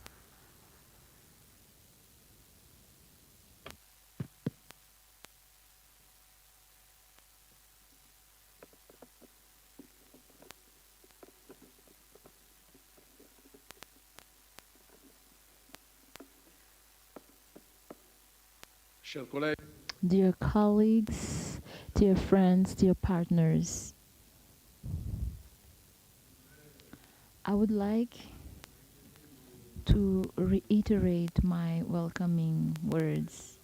Dear colleagues, dear friends, dear partners, I would like to reiterate my welcoming words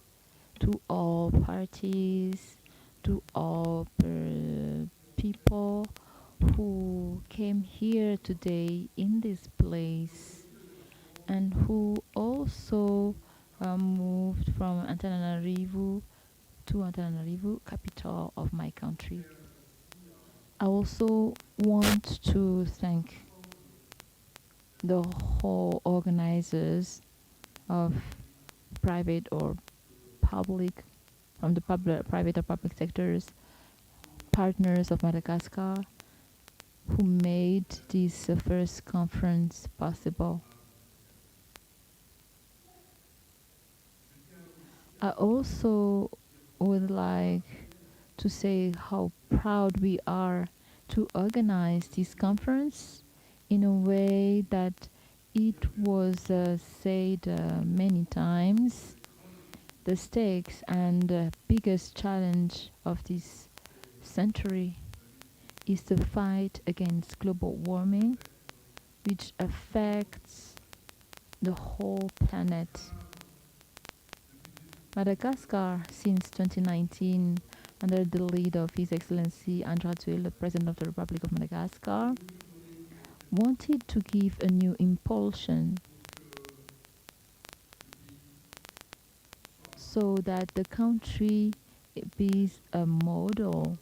to all parties, to all people who came here today in this place, and who also moved from Antananarivo to Antananarivo, capital of my country. I also want to thank the whole organizers of private or public, from the private or public sectors, partners of Madagascar, who made this first conference possible. I also would like to say how proud we are to organize this conference in a way that it was said many times. The stakes and biggest challenge of this century is the fight against global warming, which affects the whole planet. Madagascar, since 2019, under the lead of His Excellency Addoi, the President of the Republic of Madagascar, wanted to give a new impulsion so that the country is a model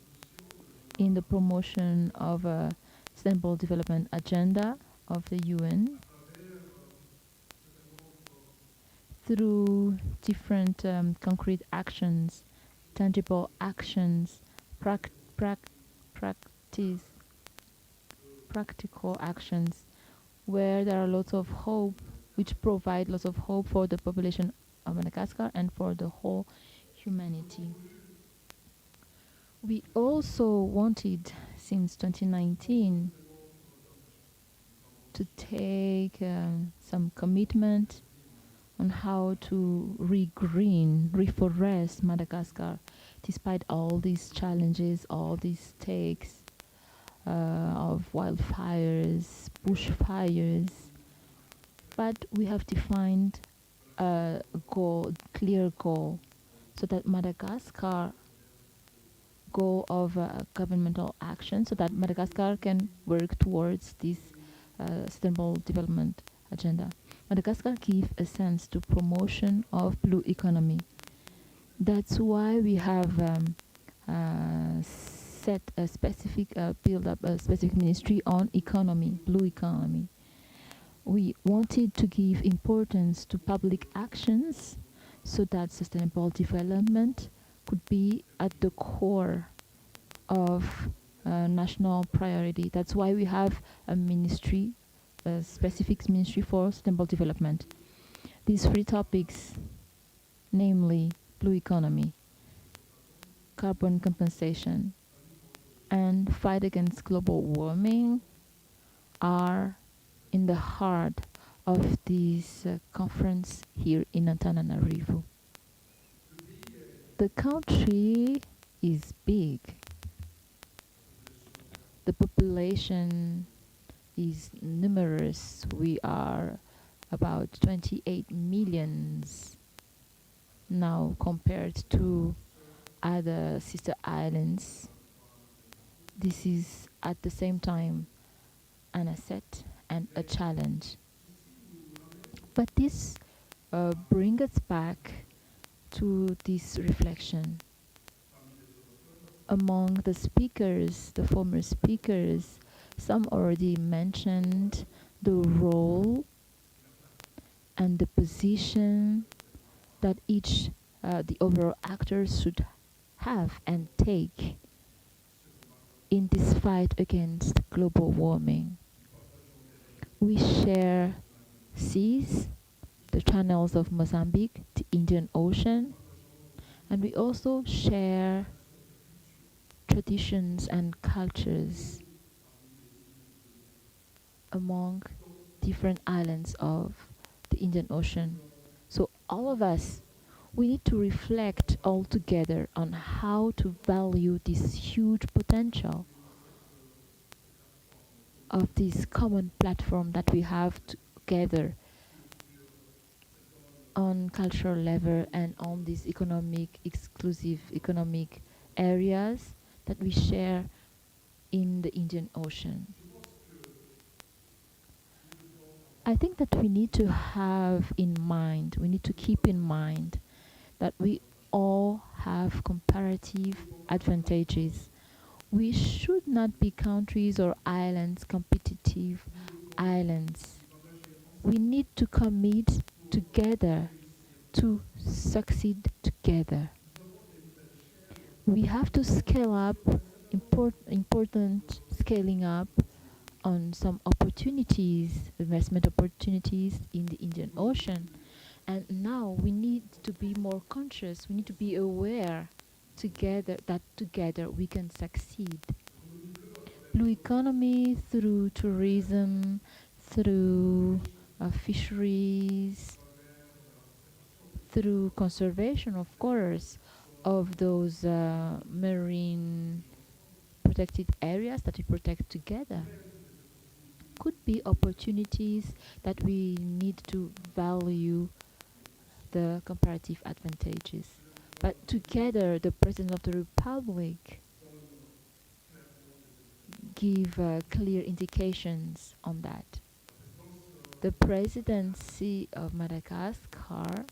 in the promotion of a sustainable development agenda of the UN through different concrete actions, tangible actions, practical actions, where there are lots of hope, which provide lots of hope for the population of Madagascar and for the whole humanity. We also wanted, since 2019, to take some commitment on how to reforest Madagascar, despite all these challenges, all these stakes of wildfires, bushfires. But we have defined a goal, clear goal, so that Madagascar goal of governmental action, so that Madagascar can work towards this sustainable development agenda. Madagascar gives a sense to promotion of blue economy. That's why we have set a specific, build up a specific ministry on economy, blue economy. We wanted to give importance to public actions so that sustainable development could be at the core of national priority. That's why we have a ministry, a specific ministry for sustainable development. These three topics, namely blue economy, carbon compensation, and fight against global warming, are in the heart of this conference here in Antananarivo. The country is big. The population is numerous. We are about 28 millions now compared to other sister islands. This is at the same time an asset and a challenge. But this brings us back to this reflection. Among the speakers, the former speakers, some already mentioned the role and the position that each, the overall actors should have and take in this fight against global warming. We share seas, the channels of Mozambique, the Indian Ocean, and we also share traditions and cultures among different islands of the Indian Ocean. So all of us, we need to reflect all together on how to value this huge potential of this common platform that we have together on cultural level and on these exclusive economic areas that we share in the Indian Ocean. I think that we need to have in mind, we need to keep in mind that we all have comparative advantages. We should not be countries or islands, competitive islands. We need to commit together to succeed together. We have to scale up, important scaling up on some opportunities, investment opportunities in the Indian Ocean. And now we need to be more conscious, we need to be aware together that together we can succeed. blue economy through tourism, through fisheries, through conservation, of course, of those marine protected areas that we protect together. Could be opportunities that we need to value the comparative advantages. But together, the President of the Republic give clear indications on that. The presidency of Madagascar,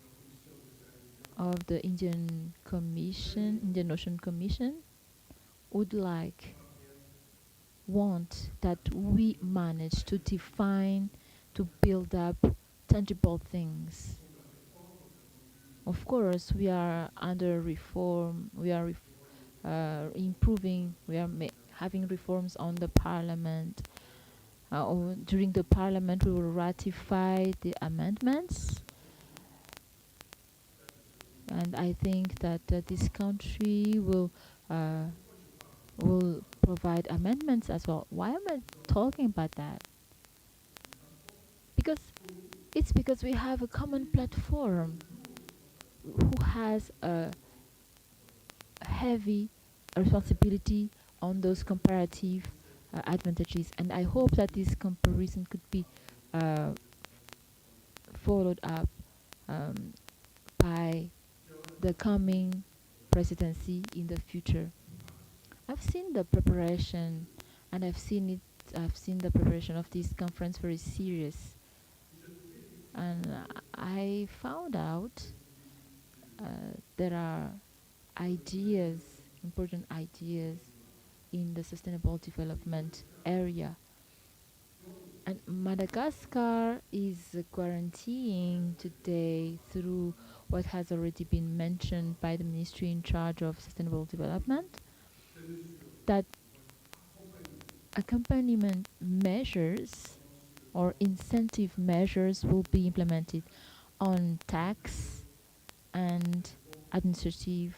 of the Indian Ocean Commission, would want that we manage to define, to build up tangible things. Of course, we are under reform, we are improving, we are having reforms on the parliament. During the parliament, we will ratify the amendments. And I think that this country will provide amendments as well. Why am I talking about that? Because we have a common platform who has a heavy responsibility on those comparative advantages, and I hope that this comparison could be followed up by the coming presidency in the future. I've seen the preparation, and I've seen the preparation of this conference very serious, and I found out there are important ideas in the sustainable development area. And Madagascar is guaranteeing today, through what has already been mentioned by the ministry in charge of sustainable development, that accompaniment measures or incentive measures will be implemented on tax and administrative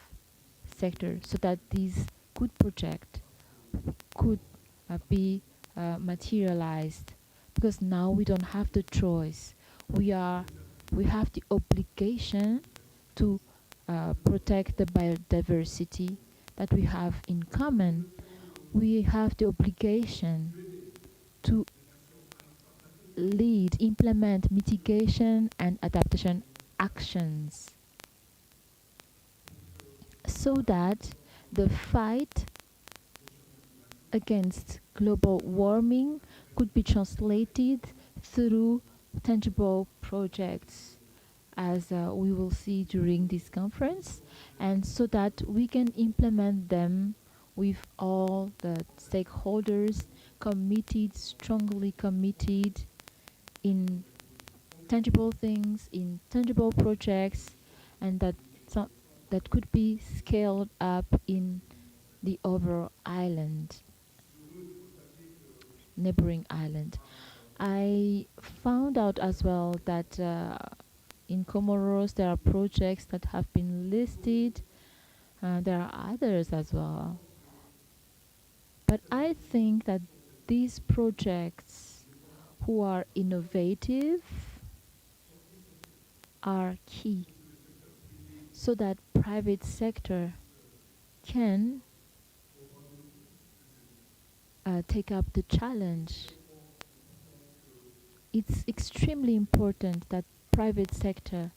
sector, so that these good projects could be materialized. Because now we don't have the choice. We have the obligation to protect the biodiversity that we have in common. We have the obligation to implement mitigation and adaptation actions, so that the fight against global warming could be translated through tangible projects, as we will see during this conference, and so that we can implement them with all the stakeholders strongly committed in tangible things, in tangible projects, and that could be scaled up in the overall neighboring island. I found out as well that in Comoros there are projects that have been listed. There are others as well. But I think that these projects who are innovative are key, so that private sector can take up the challenge. It's extremely important that private sector,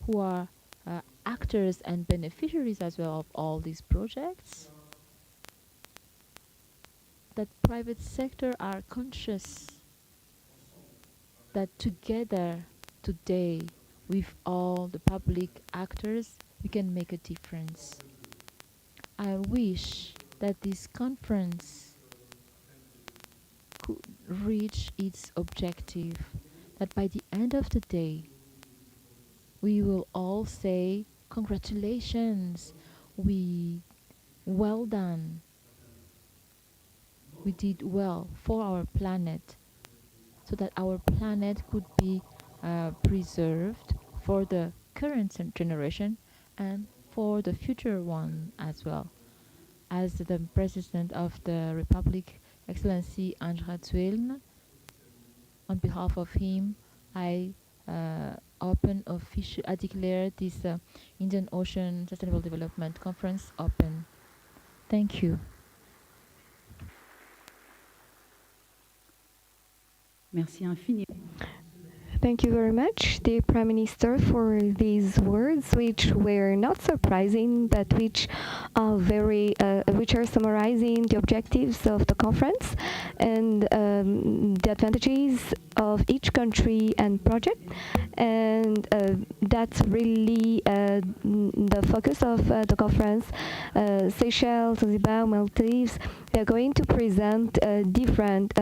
who are actors and beneficiaries as well of all these projects, that private sector are conscious that together today with all the public actors we can make a difference. I wish that this conference could reach its objective, that by the end of the day we will all say congratulations, well done, we did well for our planet, so that our planet could be preserved for the current generation and for the future one as well. as the President of the Republic, Excellency Andra Zwiln, on behalf of him, I I declare this Indian Ocean Sustainable Development Conference open. Thank you. Merci infiniment. Thank you very much, dear Prime Minister, for these words, which were not surprising, but which are which are summarizing the objectives of the conference and the advantages of each country and project. And that's really the focus of the conference. Seychelles, Zanzibar, Maldives, they're going to present different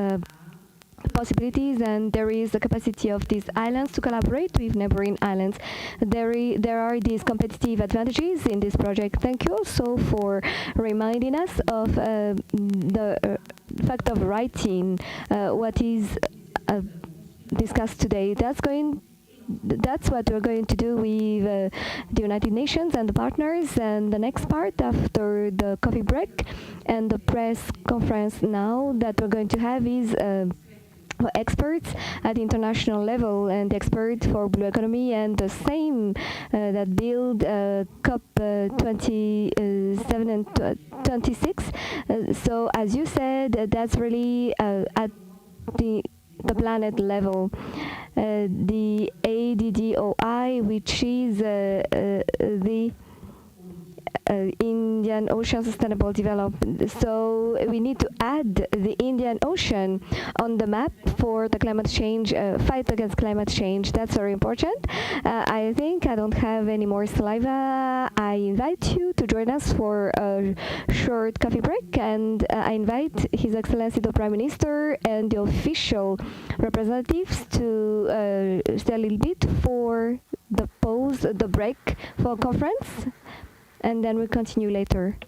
possibilities, and there is the capacity of these islands to collaborate with neighboring islands. There are these competitive advantages in this project. Thank you also for reminding us of the fact of writing what is discussed today. That's what we're going to do with the United Nations and the partners. And the next part, after the coffee break and the press conference now that we're going to have, is experts at the international level and experts for blue economy, and the same that build COP 27 and 26. So as you said, that's really at the planet level. The ADDOI, which is the Indian Ocean Sustainable Development. So we need to add the Indian Ocean on the map for the climate change, fight against climate change. That's very important. I think I don't have any more saliva. I invite you to join us for a short coffee break, and I invite His Excellency the Prime Minister and the official representatives to stay a little bit for the break for conference, and then we'll continue later.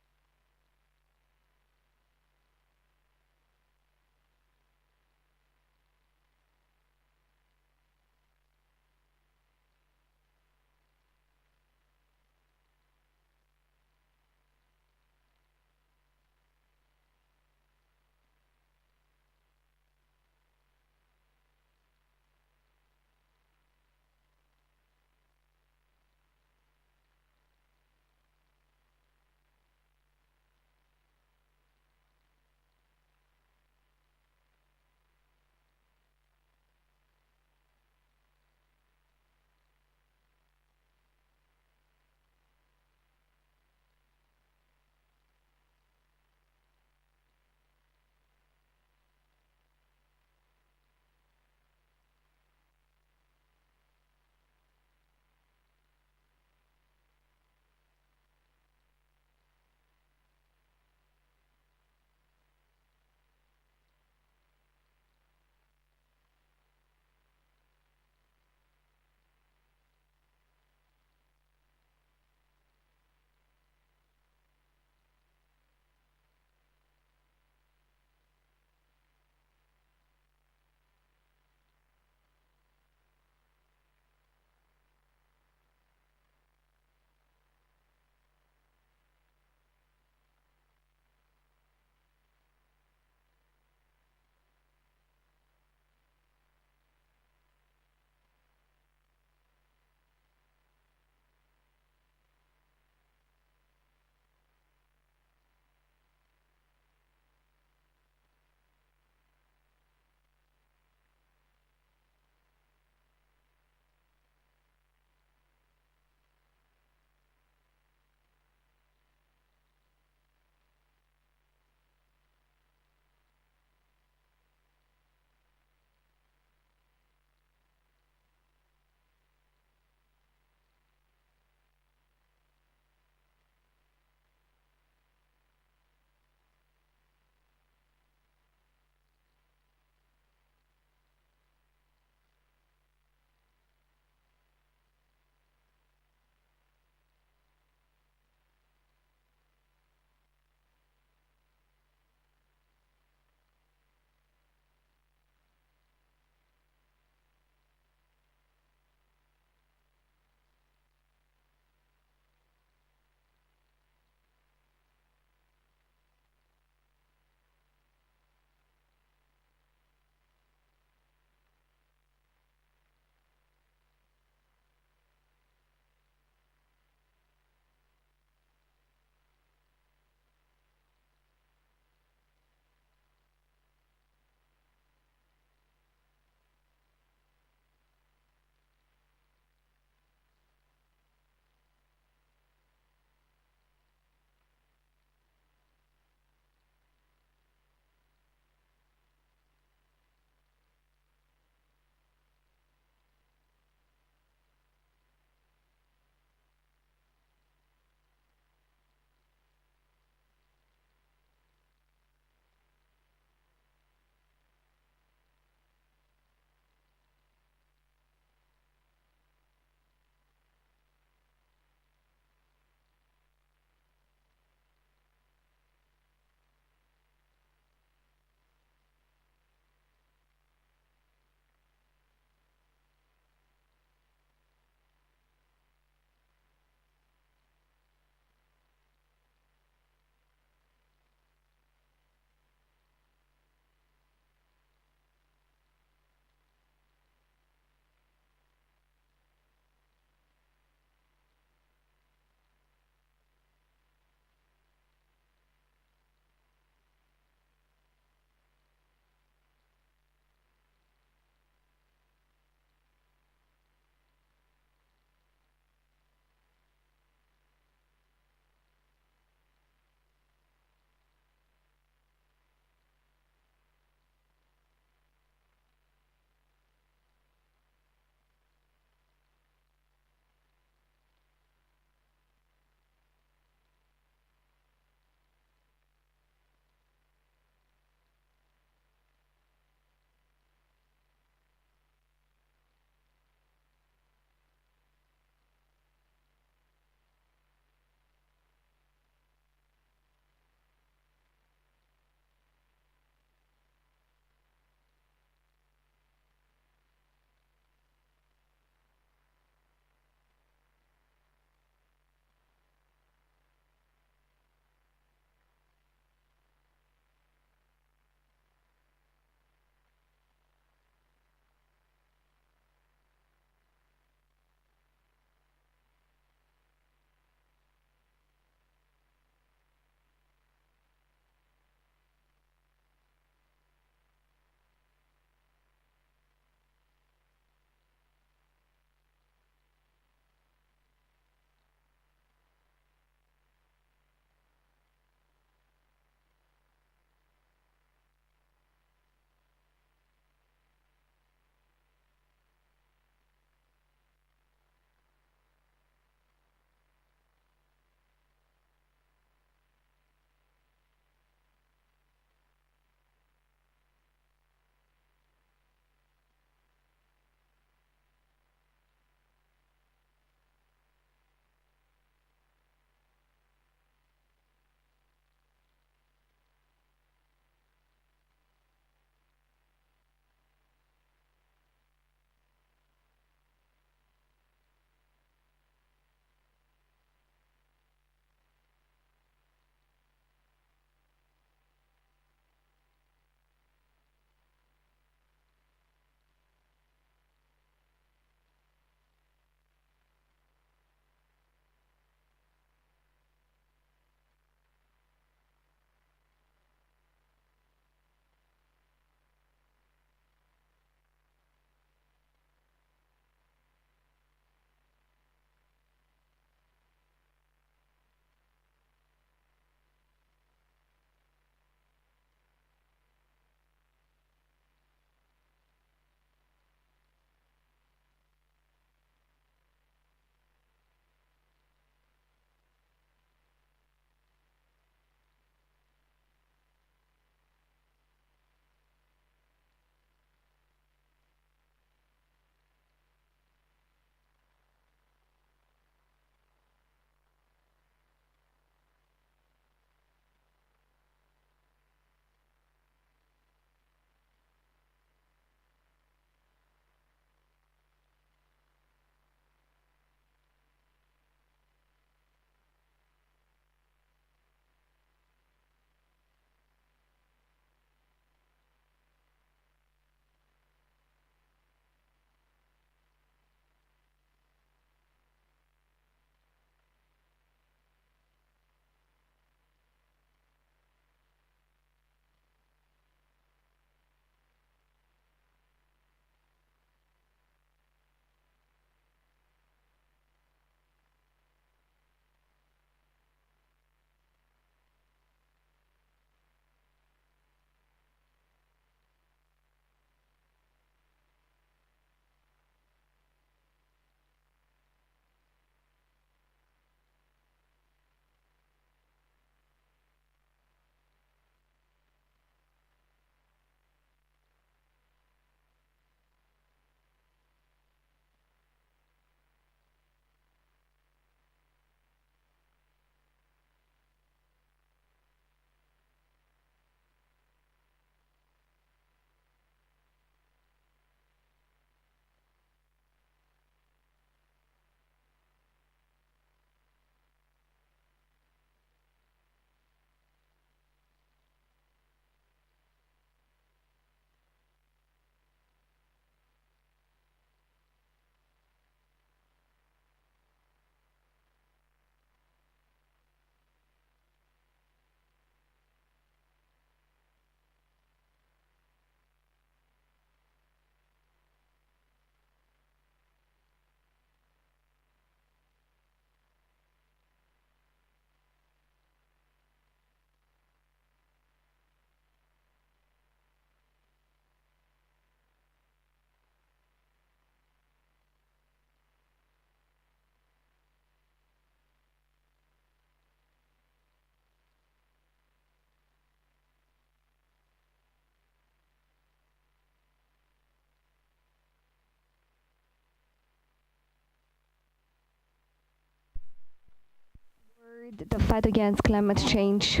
the fight against climate change.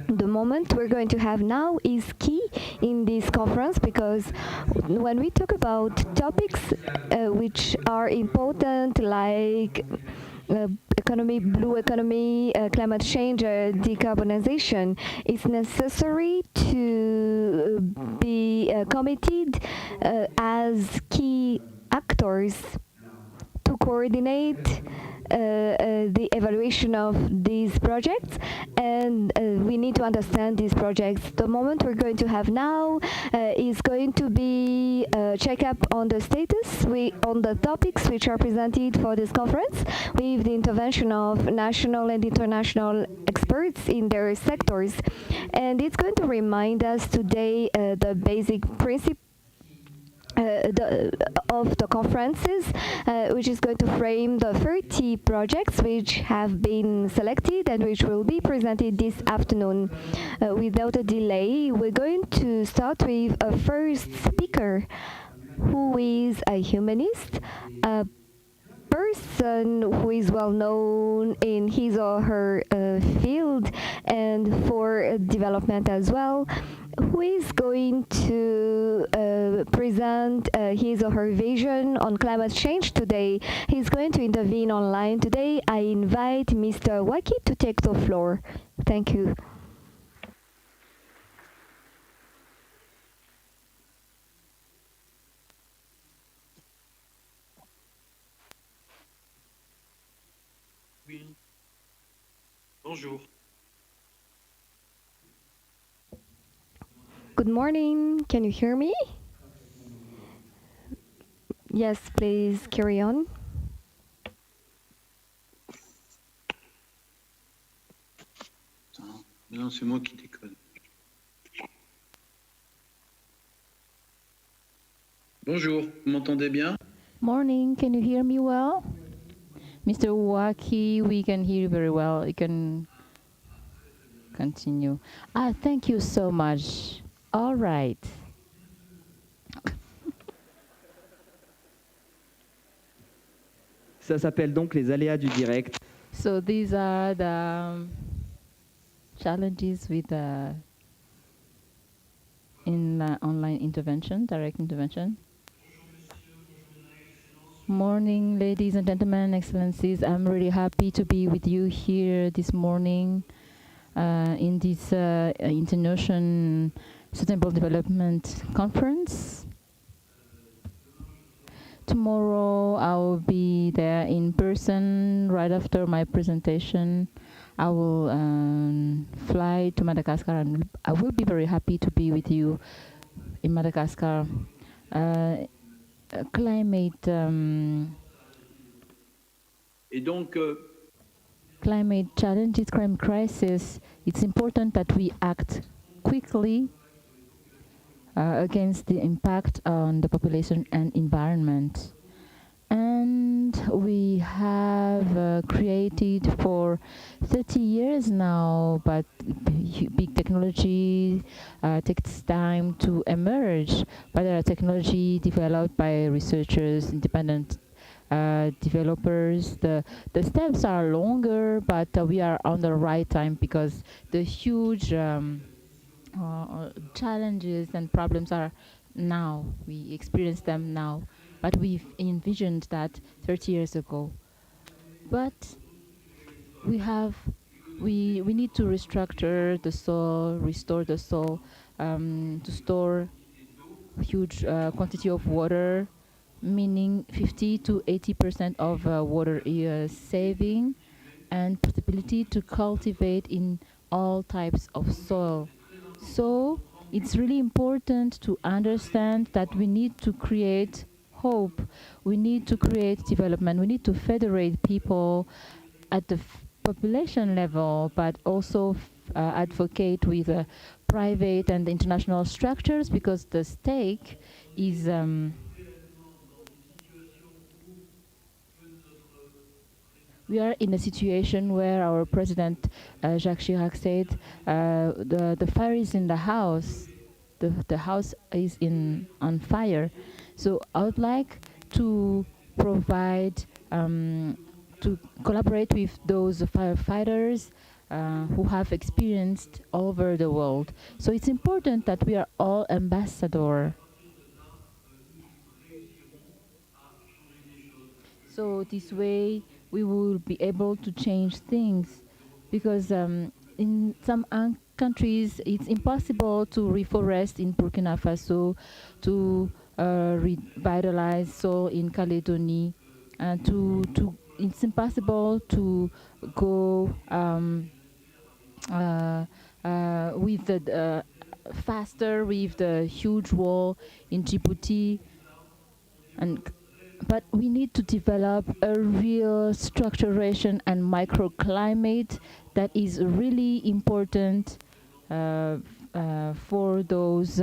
The moment we're going to have now is key in this conference, because when we talk about topics which are important, like economy, blue economy, climate change, decarbonization, it's necessary to be committed as key actors to coordinate the evaluation of these projects, and we need to understand these projects. The moment we're going to have now is going to be a checkup on the status, on the topics which are presented for this conference, with the intervention of national and international experts in their sectors. And it's going to remind us today the basic principle of the conferences, which is going to frame the 30 projects which have been selected and which will be presented this afternoon. Without a delay, we're going to start with a first speaker who is a humanist, a person who is well known in his or her field and for development as well, who is going to present his or her vision on climate change today. He's going to intervene online today. I invite Mr. Waki to take the floor. Thank you. Oui. Bonjour. Good morning. Can you hear me? Yes, please carry on. Non, c'est moi qui déconne. Bonjour, vous m'entendez bien? Morning, can you hear me well? Mr. Waki, we can hear you very well. You can continue. Thank you so much. All right. Ça s'appelle donc les aléas du direct. So these are the challenges with online intervention, direct intervention. Morning, ladies and gentlemen, excellencies. I'm really happy to be with you here this morning in this International Sustainable Development Conference. Tomorrow I will be there in person right after my presentation. I will fly to Madagascar, and I will be very happy to be with you in Madagascar. Climate climate challenges, climate crisis, it's important that we act quickly against the impact on the population and environment. And we have created for 30 years now, but big technology takes time to emerge. But there are technology developed by researchers, independent developers. The steps are longer, but we are on the right time because the huge challenges and problems are now. We experience them now, but we've envisioned that 30 years ago. But we need to restructure the soil, restore the soil, to store huge quantity of water, meaning 50 to 80% of water saving, and possibility to cultivate in all types of soil. So it's really important to understand that we need to create hope, we need to create development, we need to federate people at the population level, but also advocate with private and international structures, because the stake is we are in a situation where our president, Jacques Chirac, said, the fire is in the house. The house is on fire. So I would like to provide, to collaborate with those firefighters who have experienced all over the world. So it's important that we are all ambassadors. So this way we will be able to change things, because in some countries it's impossible to reforest in Burkina Faso, to revitalize soil in Caledoni, and it's impossible to go with the faster with the huge wall in Djibouti, but we need to develop a real structuration and microclimate that is really important for those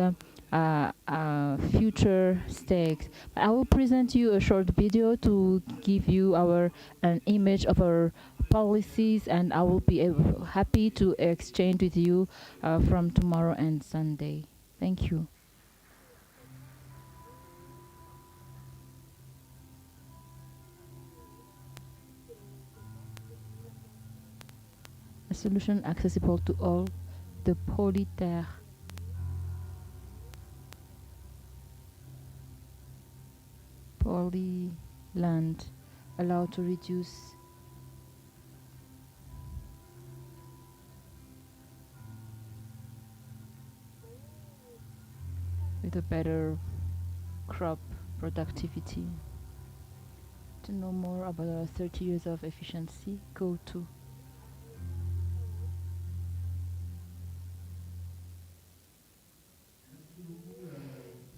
future stakes. I will present you a short video to give you an image of our policies, and I will be happy to exchange with you from tomorrow and Sunday. Thank you. A solution accessible to all, the Polyterre. Polyland, allowed to reduce with a better crop productivity. To know more about our 30 years of efficiency, go to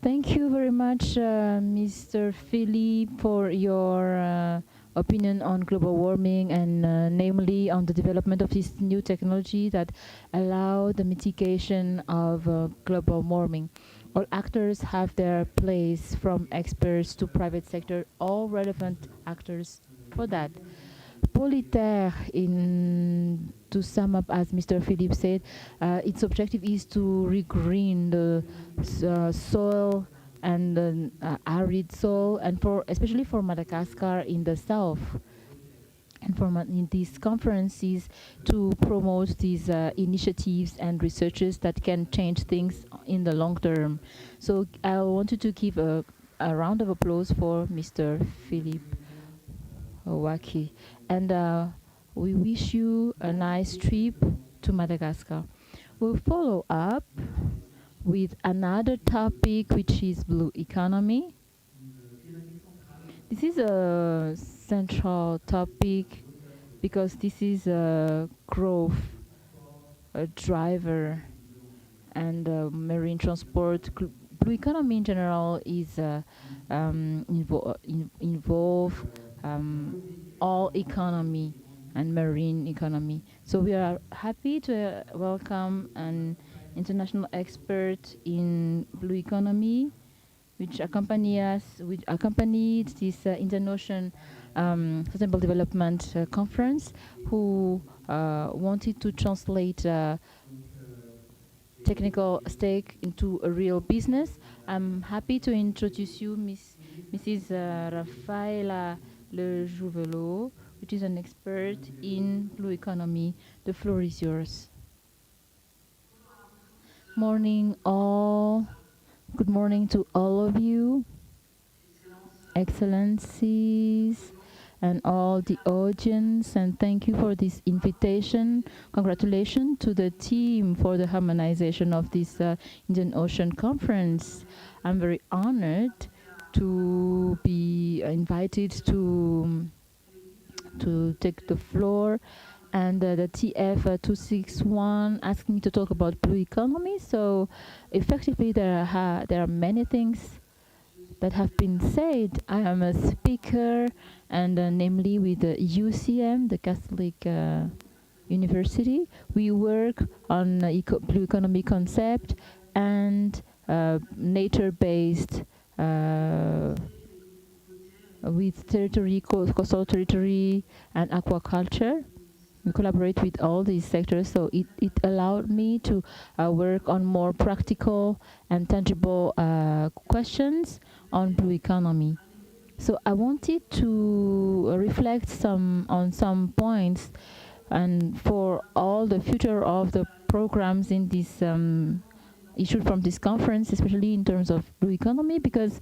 Thank you very much, Mr. Philippe, for your opinion on global warming, and namely on the development of this new technology that allow the mitigation of global warming. All actors have their place, from experts to private sector, all relevant actors for that. Polyterre, to sum up, as Mr. Philippe said, its objective is to regreen the soil and the arid soil, and especially for Madagascar in the south. And in these conferences to promote these initiatives and researches that can change things in the long term. So I wanted to give a round of applause for Mr. Philippe Owaki. And we wish you a nice trip to Madagascar. We'll follow up with another topic, which is blue economy. This is a central topic because this is a growth, a driver, and marine transport. Blue economy in general is involve all economy and marine economy. So we are happy to welcome an international expert in blue economy, which accompanied this Indian Ocean Sustainable Development Conference, who wanted to translate technical stake into a real business. I'm happy to introduce you Mrs. Rafaela Le Jouvelot, which is an expert in blue economy. The floor is yours. Morning all. Good morning to all of you, Excellencies, and all the audience, and thank you for this invitation. Congratulations to the team for the harmonization of this Indian Ocean Conference. I'm very honored to be invited to take the floor, and the TF261 asked me to talk about blue economy. So effectively there are many things that have been said. I am a speaker, and namely with the UCM, the Catholic University. We work on blue economy concept and nature-based with territory, coastal territory, and aquaculture. We collaborate with all these sectors, so it allowed me to work on more practical and tangible questions on blue economy. So I wanted to reflect on some points and for all the future of the programs in this issued from this conference, especially in terms of blue economy, because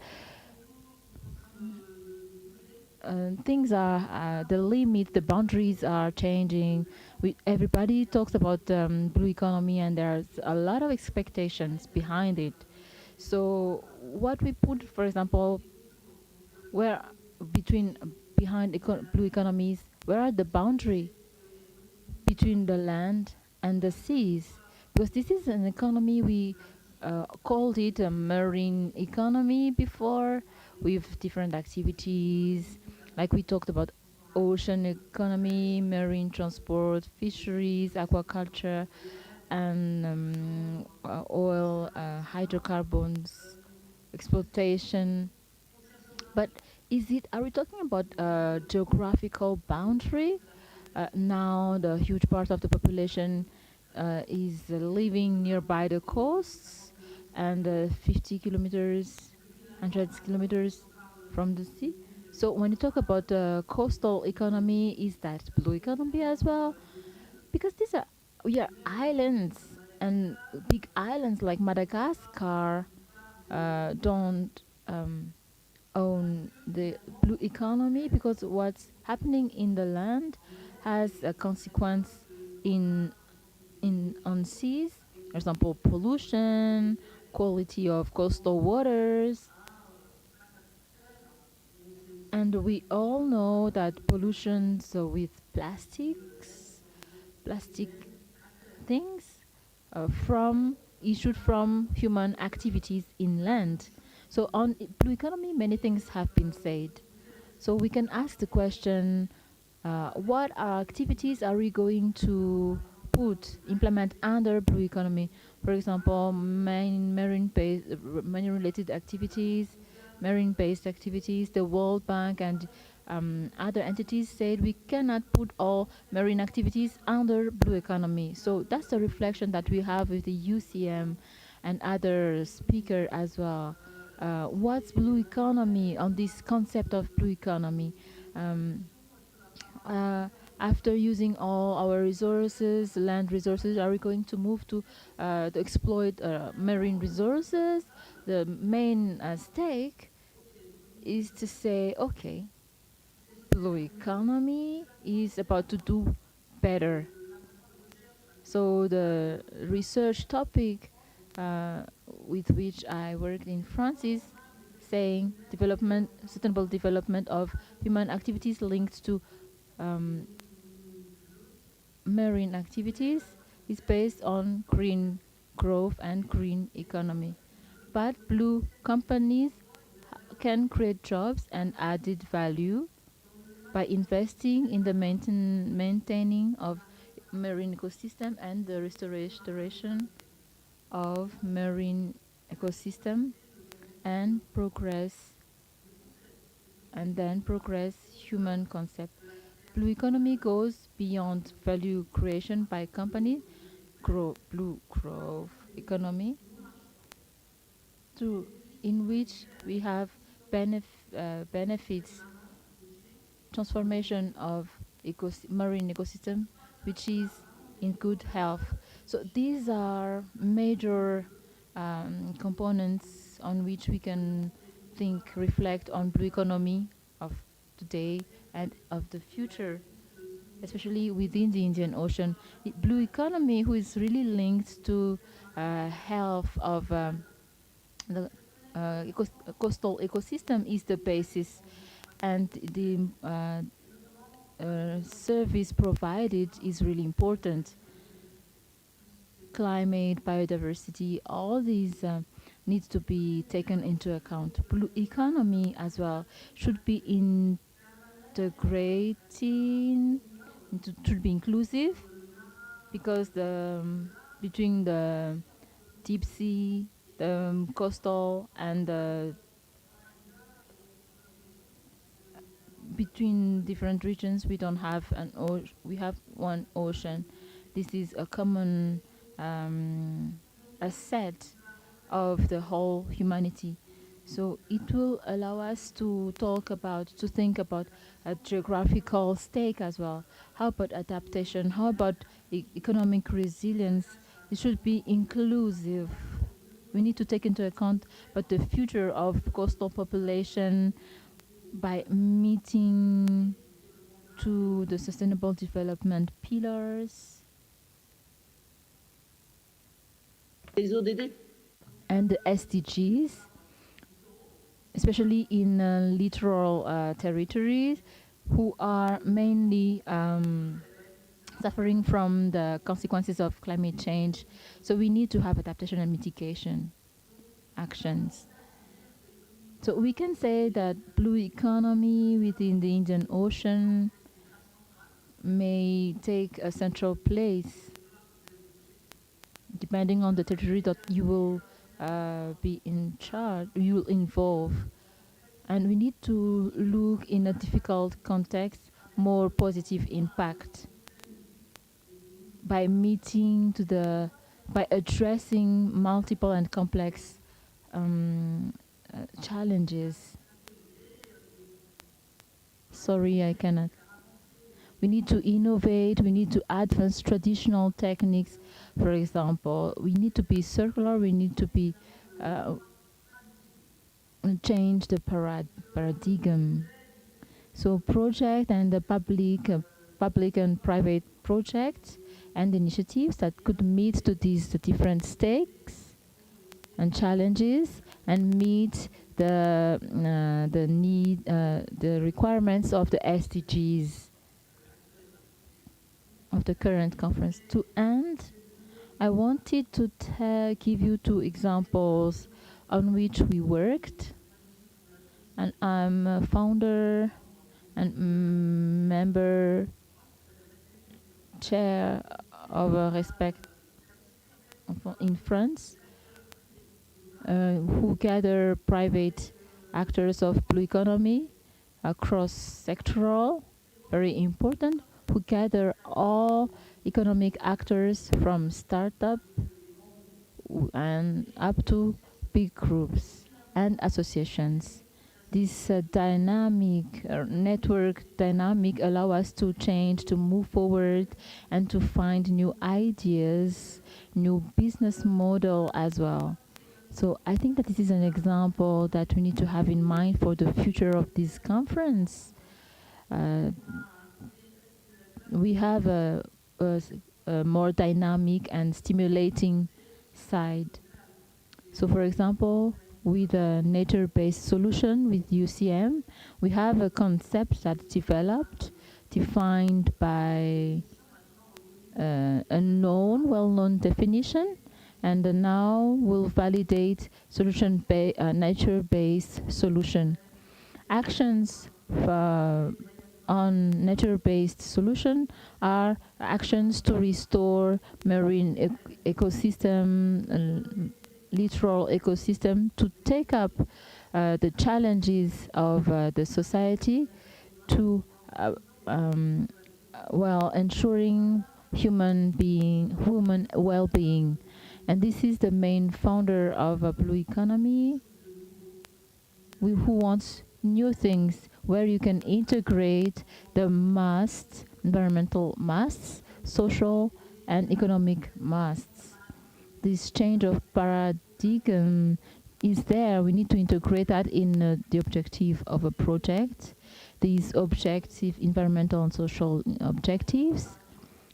things are the limit, the boundaries are changing. Everybody talks about blue economy, and there's a lot of expectations behind it. So what we put, for example, where behind blue economies, where are the boundary between the land and the seas? Because this is an economy, we called it a marine economy before, with different activities, like we talked about ocean economy, marine transport, fisheries, aquaculture, and oil, hydrocarbons, exploitation. But are we talking about geographical boundary? Now the huge part of the population is living nearby the coasts and 50 kilometers, 100 kilometers from the sea. So when you talk about the coastal economy, is that blue economy as well? Because we are islands, and big islands like Madagascar don't own the blue economy, because what's happening in the land has a consequence on seas. For example, pollution, quality of coastal waters. And we all know that pollution, so with plastic things issued from human activities inland. So on blue economy, many things have been said. So we can ask the question, what activities are we going to implement under blue economy? For example, marine-related activities, marine-based activities. The World Bank and other entities said we cannot put all marine activities under blue economy. So that's the reflection that we have with the UCM and other speakers as well. What's blue economy on this concept of blue economy? After using all our resources, land resources, are we going to move to exploit marine resources? The main stake is to say, okay, blue economy is about to do better. So the research topic with which I worked in France is saying sustainable development of human activities linked to marine activities is based on green growth and green economy. But blue companies can create jobs and added value by investing in the maintaining of marine ecosystem and the restoration of marine ecosystem and progress human concept. Blue economy goes beyond value creation by company, blue growth economy, in which we have benefits, transformation of marine ecosystem, which is in good health. So these are major components on which we can reflect on blue economy of today and of the future, especially within the Indian Ocean. Blue economy, who is really linked to health of the coastal ecosystem, is the basis, and the service provided is really important. Climate, biodiversity, all these needs to be taken into account. Blue economy as well should be integrating, should be inclusive, because between the deep sea, the coastal, and between different regions, we don't have we have one ocean. This is a common asset of the whole humanity. So it will allow us to think about a geographical stake as well. How about adaptation? How about economic resilience? It should be inclusive. We need to take into account but the future of coastal population by meeting to the sustainable development pillars and the SDGs, especially in littoral territories who are mainly suffering from the consequences of climate change. So we need to have adaptation and mitigation actions. So we can say that blue economy within the Indian Ocean may take a central place depending on the territory that you will be in charge, you will involve. And we need to look in a difficult context more positive impact by by addressing multiple and complex challenges. Sorry, I cannot. We need to innovate, we need to advance traditional techniques. For example, we need to be circular, we need to be change the paradigm. So project and the public and private projects and initiatives that could meet to these different stakes and challenges and meet the requirements of the SDGs of the current conference. To end, I wanted to give you 2 examples on which we worked, and I'm a founder and member chair of Respect in France, who gather private actors of blue economy across sectoral, very important, who gather all economic actors from startup and up to big groups and associations. This network dynamic allow us to change, to move forward, and to find new ideas, new business model as well. So I think that this is an example that we need to have in mind for the future of this conference. We have a more dynamic and stimulating side. So for example, with a nature-based solution with UCM, we have a concept that's developed, defined by a well-known definition, and now we'll validate nature-based solution. Actions on nature-based solution are actions to restore marine ecosystem, littoral ecosystem, to take up the challenges of the society to ensuring human well-being. And this is the main founder of a blue economy, who wants new things where you can integrate the environmental masts, social and economic masts. This change of paradigm is there. We need to integrate that in the objective of a project, these objective environmental and social objectives,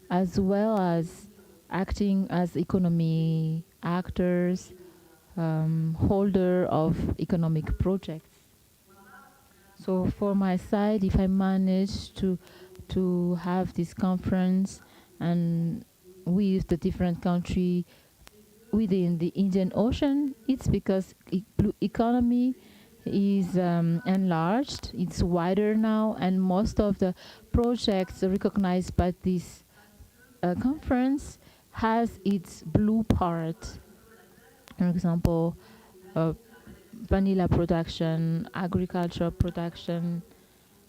as well as acting as economy actors, holder of economic projects. So for my side, if I manage to have this conference and with the different countries within the Indian Ocean, it's because blue economy is enlarged, it's wider now, and most of the projects recognized by this conference has its blue part. For example, vanilla production, agriculture production.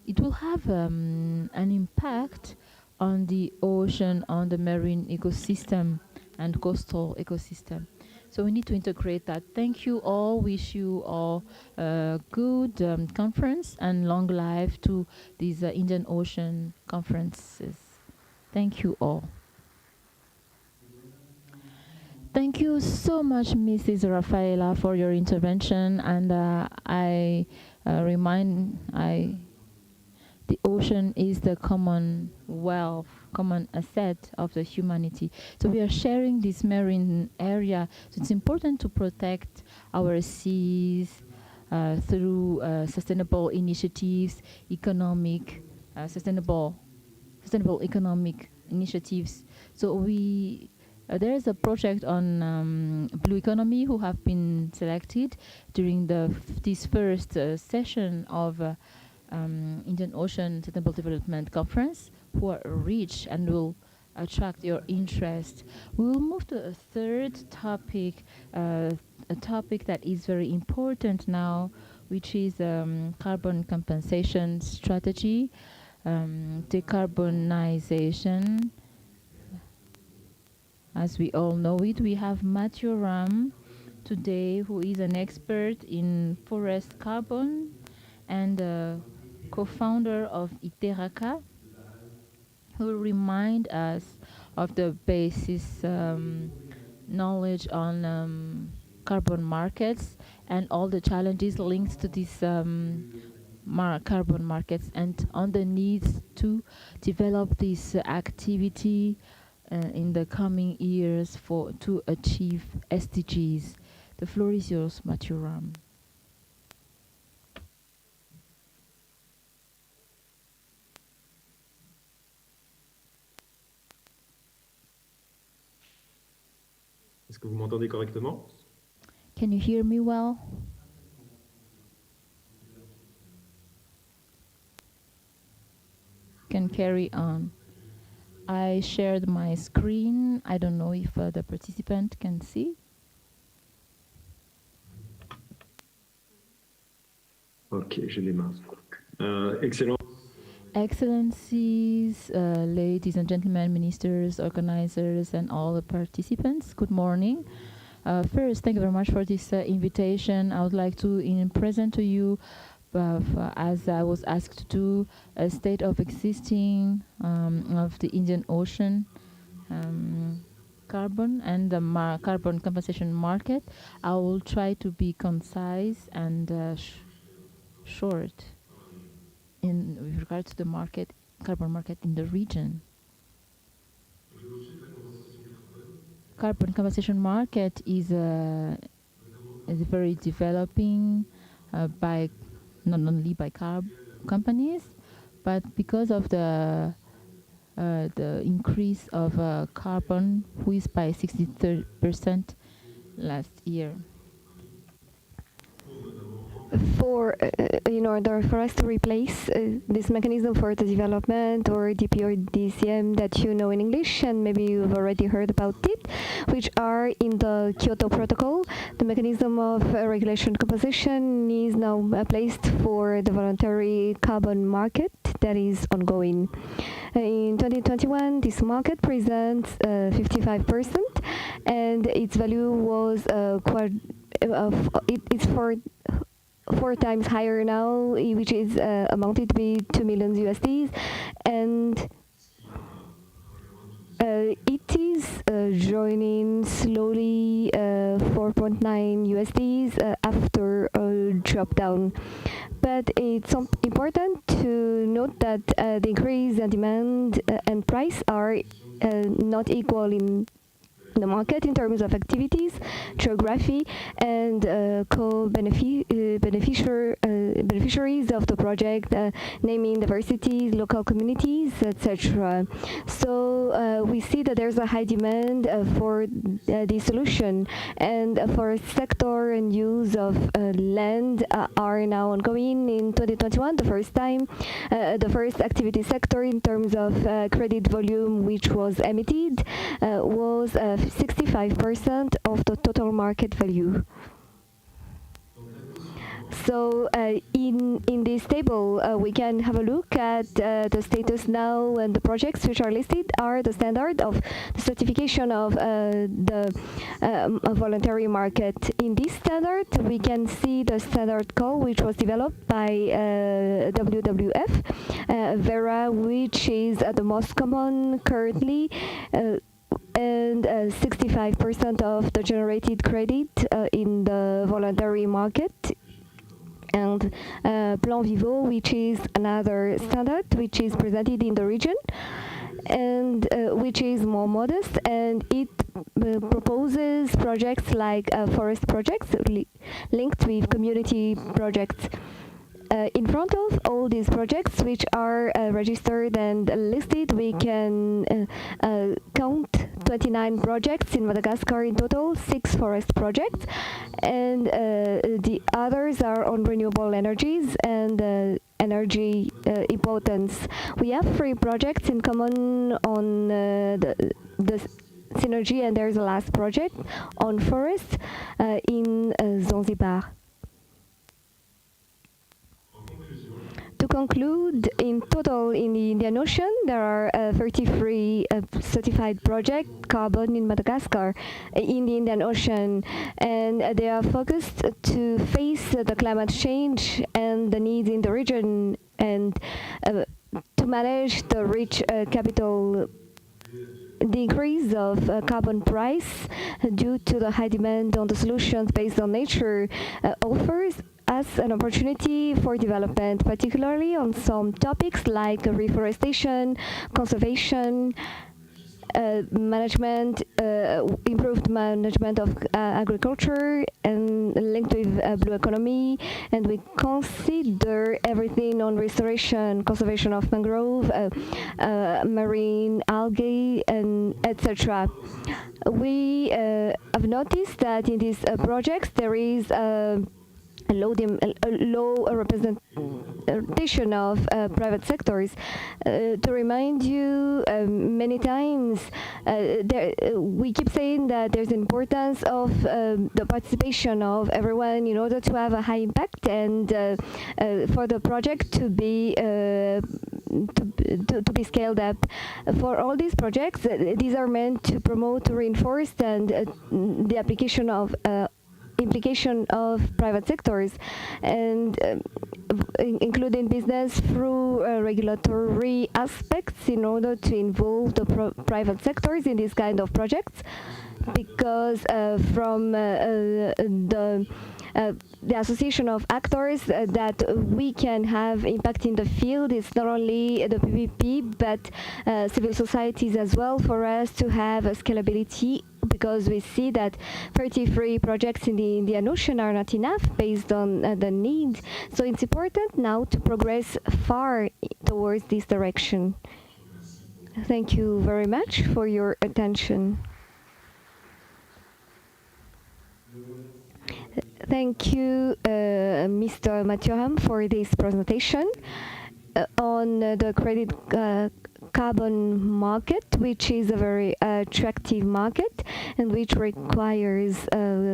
It will have an impact on the ocean, on the marine ecosystem and coastal ecosystem. So we need to integrate that. Thank you all. Wish you all a good conference and long life to these Indian Ocean conferences. Thank you all. Thank you so much, Mrs. Rafaela, for your intervention. And the ocean is the common wealth, common asset of the humanity. So we are sharing this marine area. So it's important to protect our seas through sustainable initiatives, sustainable economic initiatives. So there is a project on blue economy who have been selected during this first session of Indian Ocean Sustainable Development Conference, who are rich and will attract your interest. We will move to a third topic, a topic that is very important now, which is carbon compensation strategy, decarbonization. As we all know it, we have Matthew Ram today, who is an expert in forest carbon and co-founder of Iteraka, who will remind us of the basis knowledge on carbon markets and all the challenges linked to these carbon markets, and on the needs to develop this activity in the coming years to achieve SDGs. The floor is yours, Matthew Ram. Est-ce que vous m'entendez correctement? Can you hear me well? Can carry on. I shared my screen. I don't know if the participant can see. Ok, je démarre. Excellent. Excellencies, ladies and gentlemen, ministers, organizers, and all the participants, good morning. First, thank you very much for this invitation. I would like to present to you, as I was asked to do, a state of existing of the Indian Ocean carbon and the carbon compensation market. I will try to be concise and short with regard to the carbon market in the region. Carbon compensation market is very developing not only by companies, but because of the increase of carbon, which is by 63% last year. In order for us to replace this mechanism for the development, or DP or DCM that you know in English, and maybe you've already heard about it, which are in the Kyoto Protocol, the mechanism of regulation composition is now placed for the voluntary carbon market that is ongoing. In 2021, this market presents 55%, and its value was it's four times higher now, which is amounted to be $2 million USD, and it is joining slowly 4.9 USD after a drop down. But it's important to note that the increase in demand and price are not equal in the market in terms of activities, geography, and beneficiaries of the project, naming universities, local communities, etc. So we see that there's a high demand for the solution, and for sector and use of land are now ongoing in 2021. The first time, the first activity sector in terms of credit volume which was emitted was 65% of the total market value. So in this table, we can have a look at the status now, and the projects which are listed are the standard of the certification of the voluntary market. In this standard, we can see the standard call which was developed by WWF, Vera, which is the most common currently. And 65% of the generated credit in the voluntary market, and Plan Vivo, which is another standard which is presented in the region, and which is more modest, and it proposes projects like forest projects linked with community projects. In front of all these projects which are registered and listed, we can count 29 projects in Madagascar in total, 6 forest projects, and the others are on renewable energies and energy importance. We have 3 projects in common on the synergy, and there's a last project on forest in Zanzibar. To conclude, in total in the Indian Ocean, there are 33 certified projects carbon in Madagascar, in the Indian Ocean, and they are focused to face the climate change and the needs in the region, and to manage the rich capital. The increase of carbon price due to the high demand on the solutions based on nature offers us an opportunity for development, particularly on some topics like reforestation, conservation, management, improved management of agriculture, and linked with blue economy. And we consider everything on restoration, conservation of mangrove, marine algae, and etc. We have noticed that in these projects there is a low representation of private sectors. To remind you, many times we keep saying that there's importance of the participation of everyone in order to have a high impact, and for the project to be scaled up. For all these projects, these are meant to promote, to reinforce, and the application of implication of private sectors, and including business through regulatory aspects in order to involve the private sectors in these kind of projects, because from the association of actors that we can have impact in the field is not only the PPP but civil societies as well, for us to have a scalability, because we see that 33 projects in the Indian Ocean are not enough based on the need. So it's important now to progress far towards this direction. Thank you very much for your attention. Thank you, Mr. Mathuram, for this presentation on the credit carbon market, which is a very attractive market and which requires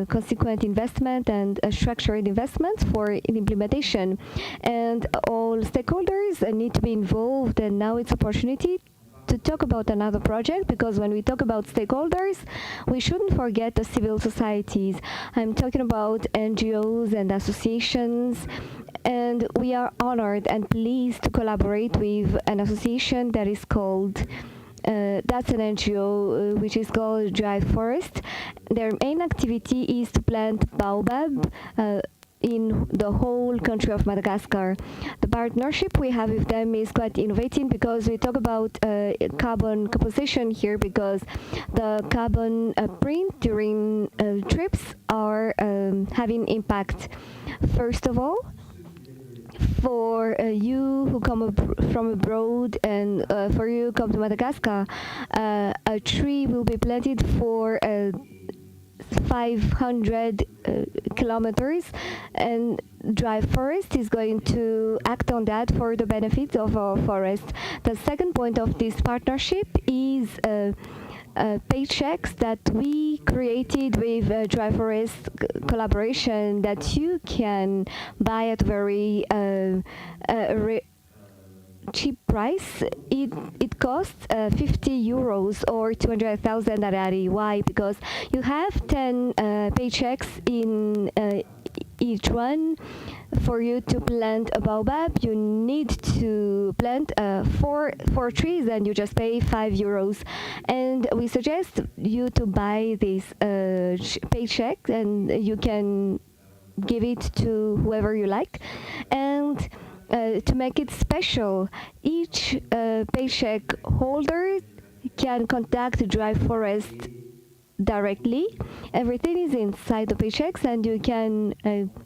consequent investment and structured investments for implementation. And all stakeholders need to be involved, and now it's opportunity to talk about another project, because when we talk about stakeholders, we shouldn't forget the civil societies. I'm talking about NGOs and associations, and we are honored and pleased to collaborate with an association that is called that's an NGO which is called Drive Forest. Their main activity is to plant baobab in the whole country of Madagascar. The partnership we have with them is quite innovative, because we talk about carbon composition here, because the carbon print during trips are having impact. First of all, for you who come from abroad, and for you who come to Madagascar, a tree will be planted for 500 kilometers, and Drive Forest is going to act on that for the benefit of our forest. The second point of this partnership is paychecks that we created with Dry Forest collaboration that you can buy at very cheap price. It costs 50 euros or 200,000 Harari. Why? Because you have 10 paychecks in each one. For you to plant a baobab, you need to plant four trees, and you just pay 5 euros. And we suggest you to buy this paycheck, and you can give it to whoever you like. And to make it special, each paycheck holder can contact Dry Forest directly. Everything is inside the paychecks, and you can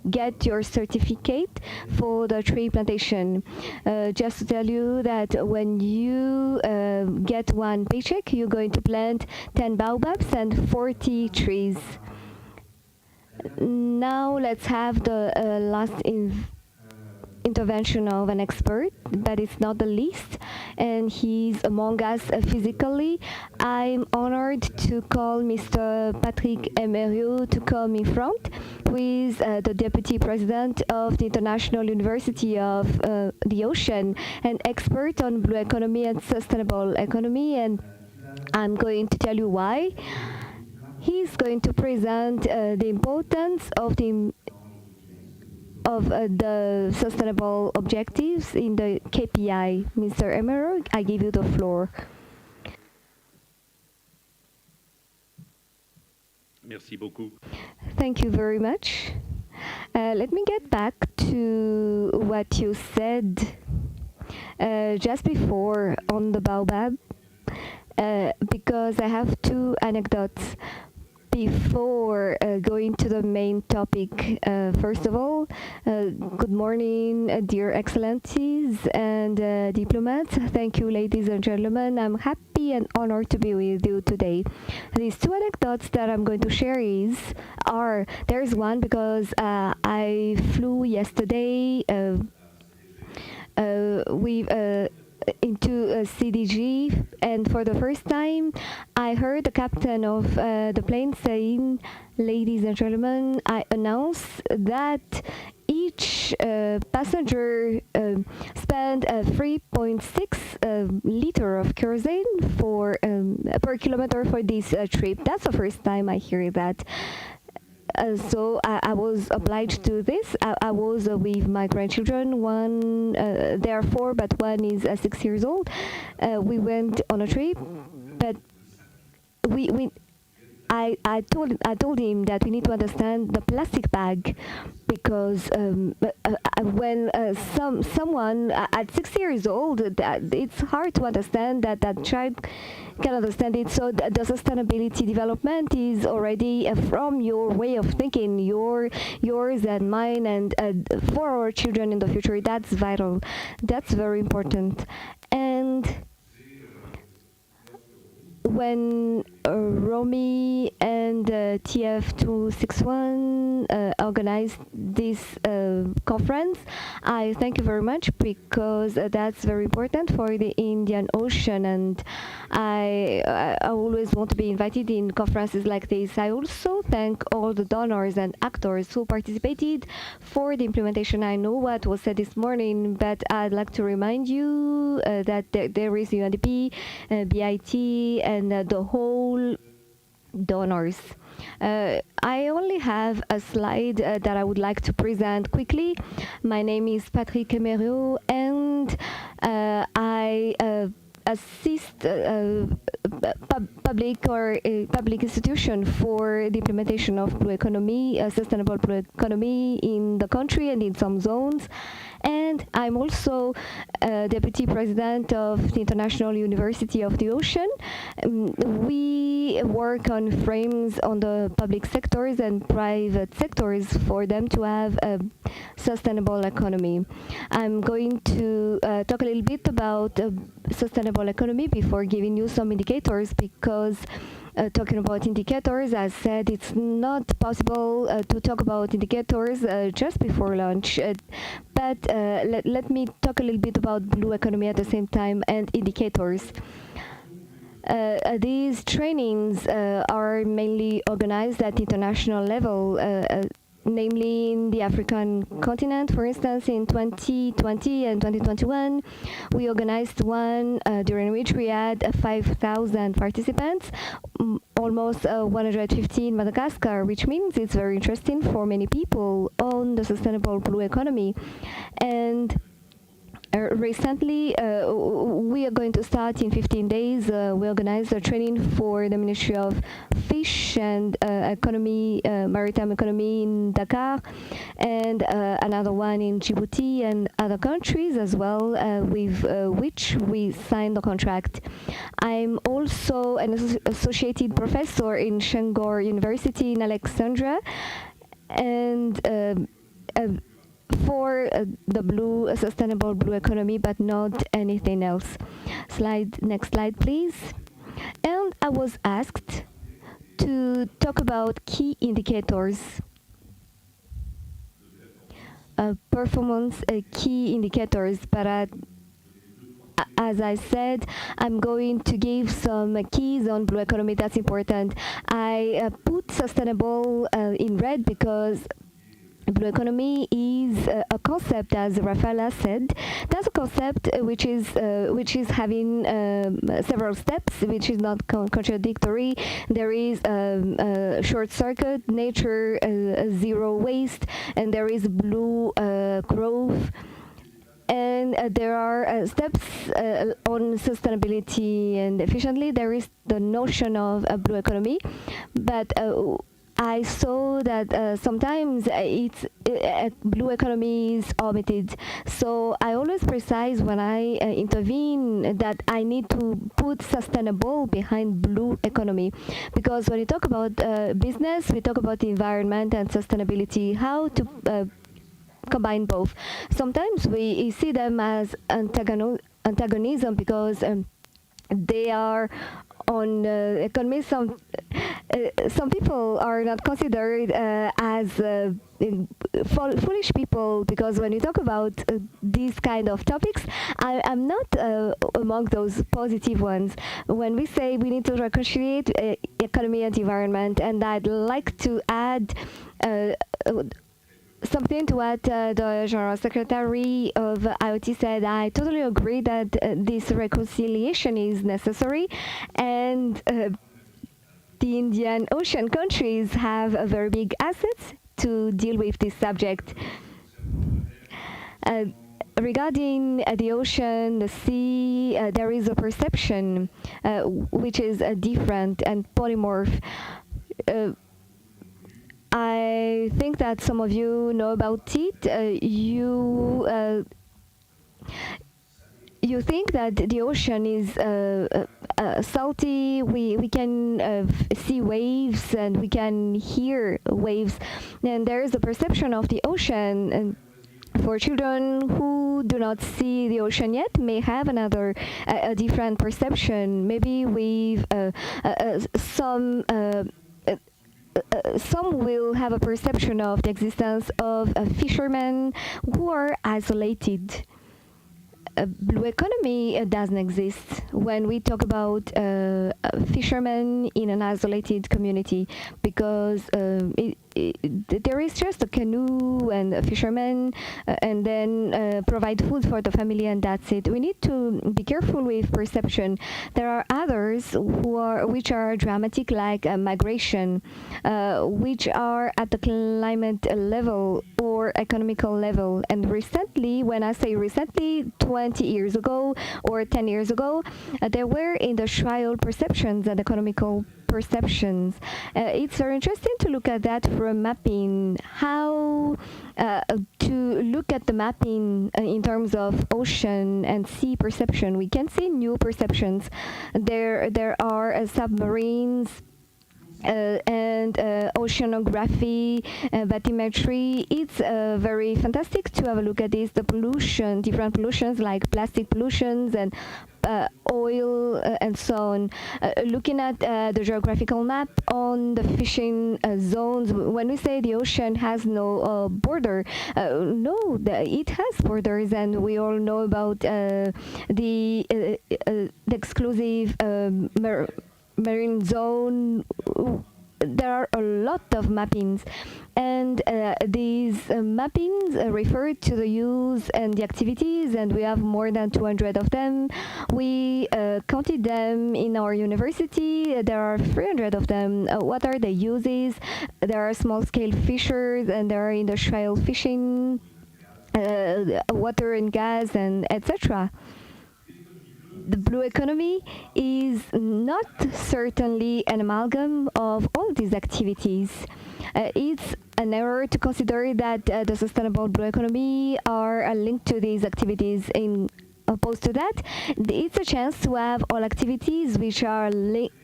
get your certificate for the tree plantation. Just to tell you that when you get one paycheck, you're going to plant 10 baobabs and 40 trees. Now let's have the last intervention of an expert, but it's not the least, and he's among us physically. I'm honored to call Mr. Patrick Emerio to come in front, who is the Deputy President of the International University of the Ocean, an expert on blue economy and sustainable economy, and I'm going to tell you why. He's going to present the importance of the sustainable objectives in the KPI. Mr. Emery, I give you the floor. Merci beaucoup. Thank you very much. Let me get back to what you said just before on the baobab, because I have two anecdotes before going to the main topic. First of all, good morning, dear excellencies and diplomats. Thank you, ladies and gentlemen. I'm happy and honored to be with you today. These two anecdotes that I'm going to share there's one because I flew yesterday into CDG, and for the first time I heard the captain of the plane saying, "Ladies and gentlemen, I announce that each passenger spent 3.6 liter of kerosene per kilometer for this trip." That's the first time I hear that. So I was obliged to this. I was with my grandchildren. One, they are 4, but one is 6 years old. We went on a trip, but I told him that we need to understand the plastic bag, because when someone at 6 years old, it's hard to understand that child can understand it. So the sustainability development is already from your way of thinking, yours and mine, and for our children in the future. That's vital. That's very important. And when Romy and TF261 organized this conference, I thank you very much, because that's very important for the Indian Ocean, and I always want to be invited in conferences like this. I also thank all the donors and actors who participated for the implementation. I know what was said this morning, but I'd like to remind you that there is UNDP, BIT, and the whole donors. I only have a slide that I would like to present quickly. My name is Patrick Emerio, and I assist public institution for the implementation of blue economy, sustainable blue economy in the country and in some zones. And I'm also Deputy President of the International University of the Ocean. We work on frames on the public sectors and private sectors for them to have a sustainable economy. I'm going to talk a little bit about sustainable economy before giving you some indicators, because talking about indicators, as said, it's not possible to talk about indicators just before lunch. But let me talk a little bit about blue economy at the same time and indicators. These trainings are mainly organized at international level, namely in the African continent. For instance, in 2020 and 2021, we organized one during which we had 5,000 participants, almost 150 in Madagascar, which means it's very interesting for many people on the sustainable blue economy. And recently, we are going to start in 15 days. We organized a training for the Ministry of Fish and Economy, Maritime Economy in Dakar, and another one in Djibouti and other countries as well, with which we signed the contract. I'm also an associated professor in Shangor University in Alexandria, and for the sustainable blue economy, but not anything else. Next slide, please. And I was asked to talk about key indicators, performance key indicators, but as I said, I'm going to give some keys on blue economy that's important. I put sustainable in red because blue economy is a concept, as Rafaela said. That's a concept which is having several steps, which is not contradictory. There is short circuit, nature, zero waste, and there is blue growth. And there are steps on sustainability and efficiently. There is the notion of a blue economy, but I saw that sometimes blue economy is omitted. So I always precise when I intervene that I need to put sustainable behind blue economy, because when you talk about business, we talk about the environment and sustainability, how to combine both. Sometimes we see them as antagonism because they are on economy. Some people are not considered as foolish people, because when you talk about these kind of topics, I'm not among those positive ones. When we say we need to reconciliate economy and environment, and I'd like to add something to what the General Secretary of IoT said. I totally agree that this reconciliation is necessary, and the Indian Ocean countries have a very big assets to deal with this subject. Regarding the ocean, the sea, there is a perception which is different and polymorph. I think that some of you know about it. You think that the ocean is salty. We can see waves and we can hear waves. And there is a perception of the ocean. And for children who do not see the ocean yet, may have a different perception. Maybe with some will have a perception of the existence of fishermen who are isolated. Blue economy doesn't exist when we talk about fishermen in an isolated community, because there is just a canoe and a fisherman, and then provide food for the family, and that's it. We need to be careful with perception. There are others which are dramatic, like migration, which are at the climate level or economical level. And recently, when I say recently, 20 years ago or 10 years ago, there were industrial perceptions and economical perceptions. It's very interesting to look at that from mapping, how to look at the mapping in terms of ocean and sea perception. We can see new perceptions. There are submarines and oceanography, bathymetry. It's very fantastic to have a look at this. The pollution, different pollutions like plastic pollutions and oil and so on. Looking at the geographical map on the fishing zones, when we say the ocean has no border, no, it has borders, and we all know about the exclusive marine zone. There are a lot of mappings, and these mappings refer to the use and the activities, and we have more than 200 of them. We counted them in our university. There are 300 of them. What are the uses? There are small-scale fishers, and there are industrial fishing, water and gas, and etc. The blue economy is not certainly an amalgam of all these activities. It's an error to consider that the sustainable blue economy are linked to these activities. In opposed to that, it's a chance to have all activities which are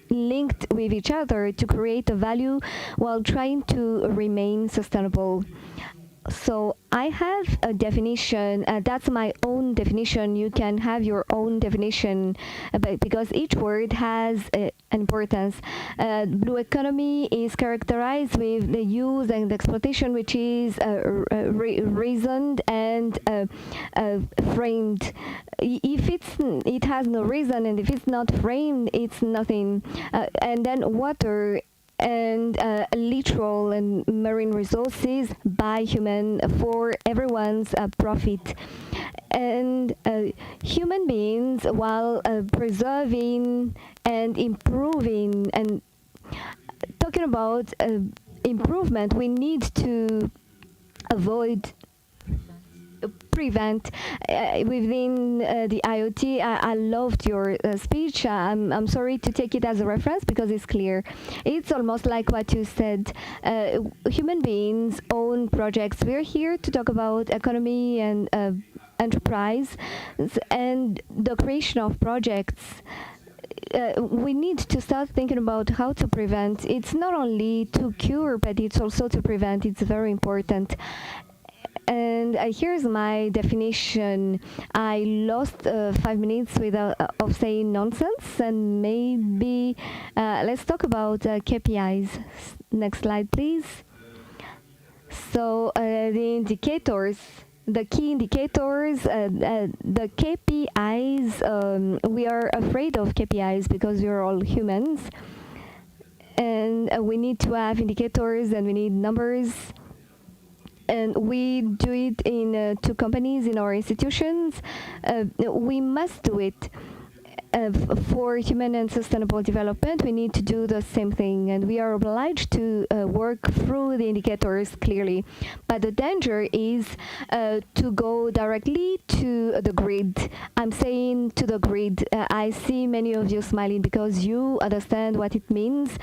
linked with each other to create a value while trying to remain sustainable. So I have a definition. That's my own definition. You can have your own definition, because each word has an importance. Blue economy is characterized with the use and the exploitation which is reasoned and framed. If it has no reason, and if it's not framed, it's nothing. And then water and littoral and marine resources by human for everyone's profit. And human beings, while preserving and improving, and talking about improvement, we need to avoid prevent within the IoT. I loved your speech. I'm sorry to take it as a reference because it's clear. It's almost like what you said. Human beings own projects. We're here to talk about economy and enterprise and the creation of projects. We need to start thinking about how to prevent. It's not only to cure, but it's also to prevent. It's very important. And here's my definition. I lost 5 minutes of saying nonsense, and maybe let's talk about KPIs. Next slide, please. So the indicators, the key indicators, the KPIs, we are afraid of KPIs because we are all humans, and we need to have indicators, and we need numbers. And we do it in 2 companies in our institutions. We must do it. For human and sustainable development, we need to do the same thing, and we are obliged to work through the indicators clearly. But the danger is to go directly to the grid. I'm saying to the grid. I see many of you smiling because you understand what it means.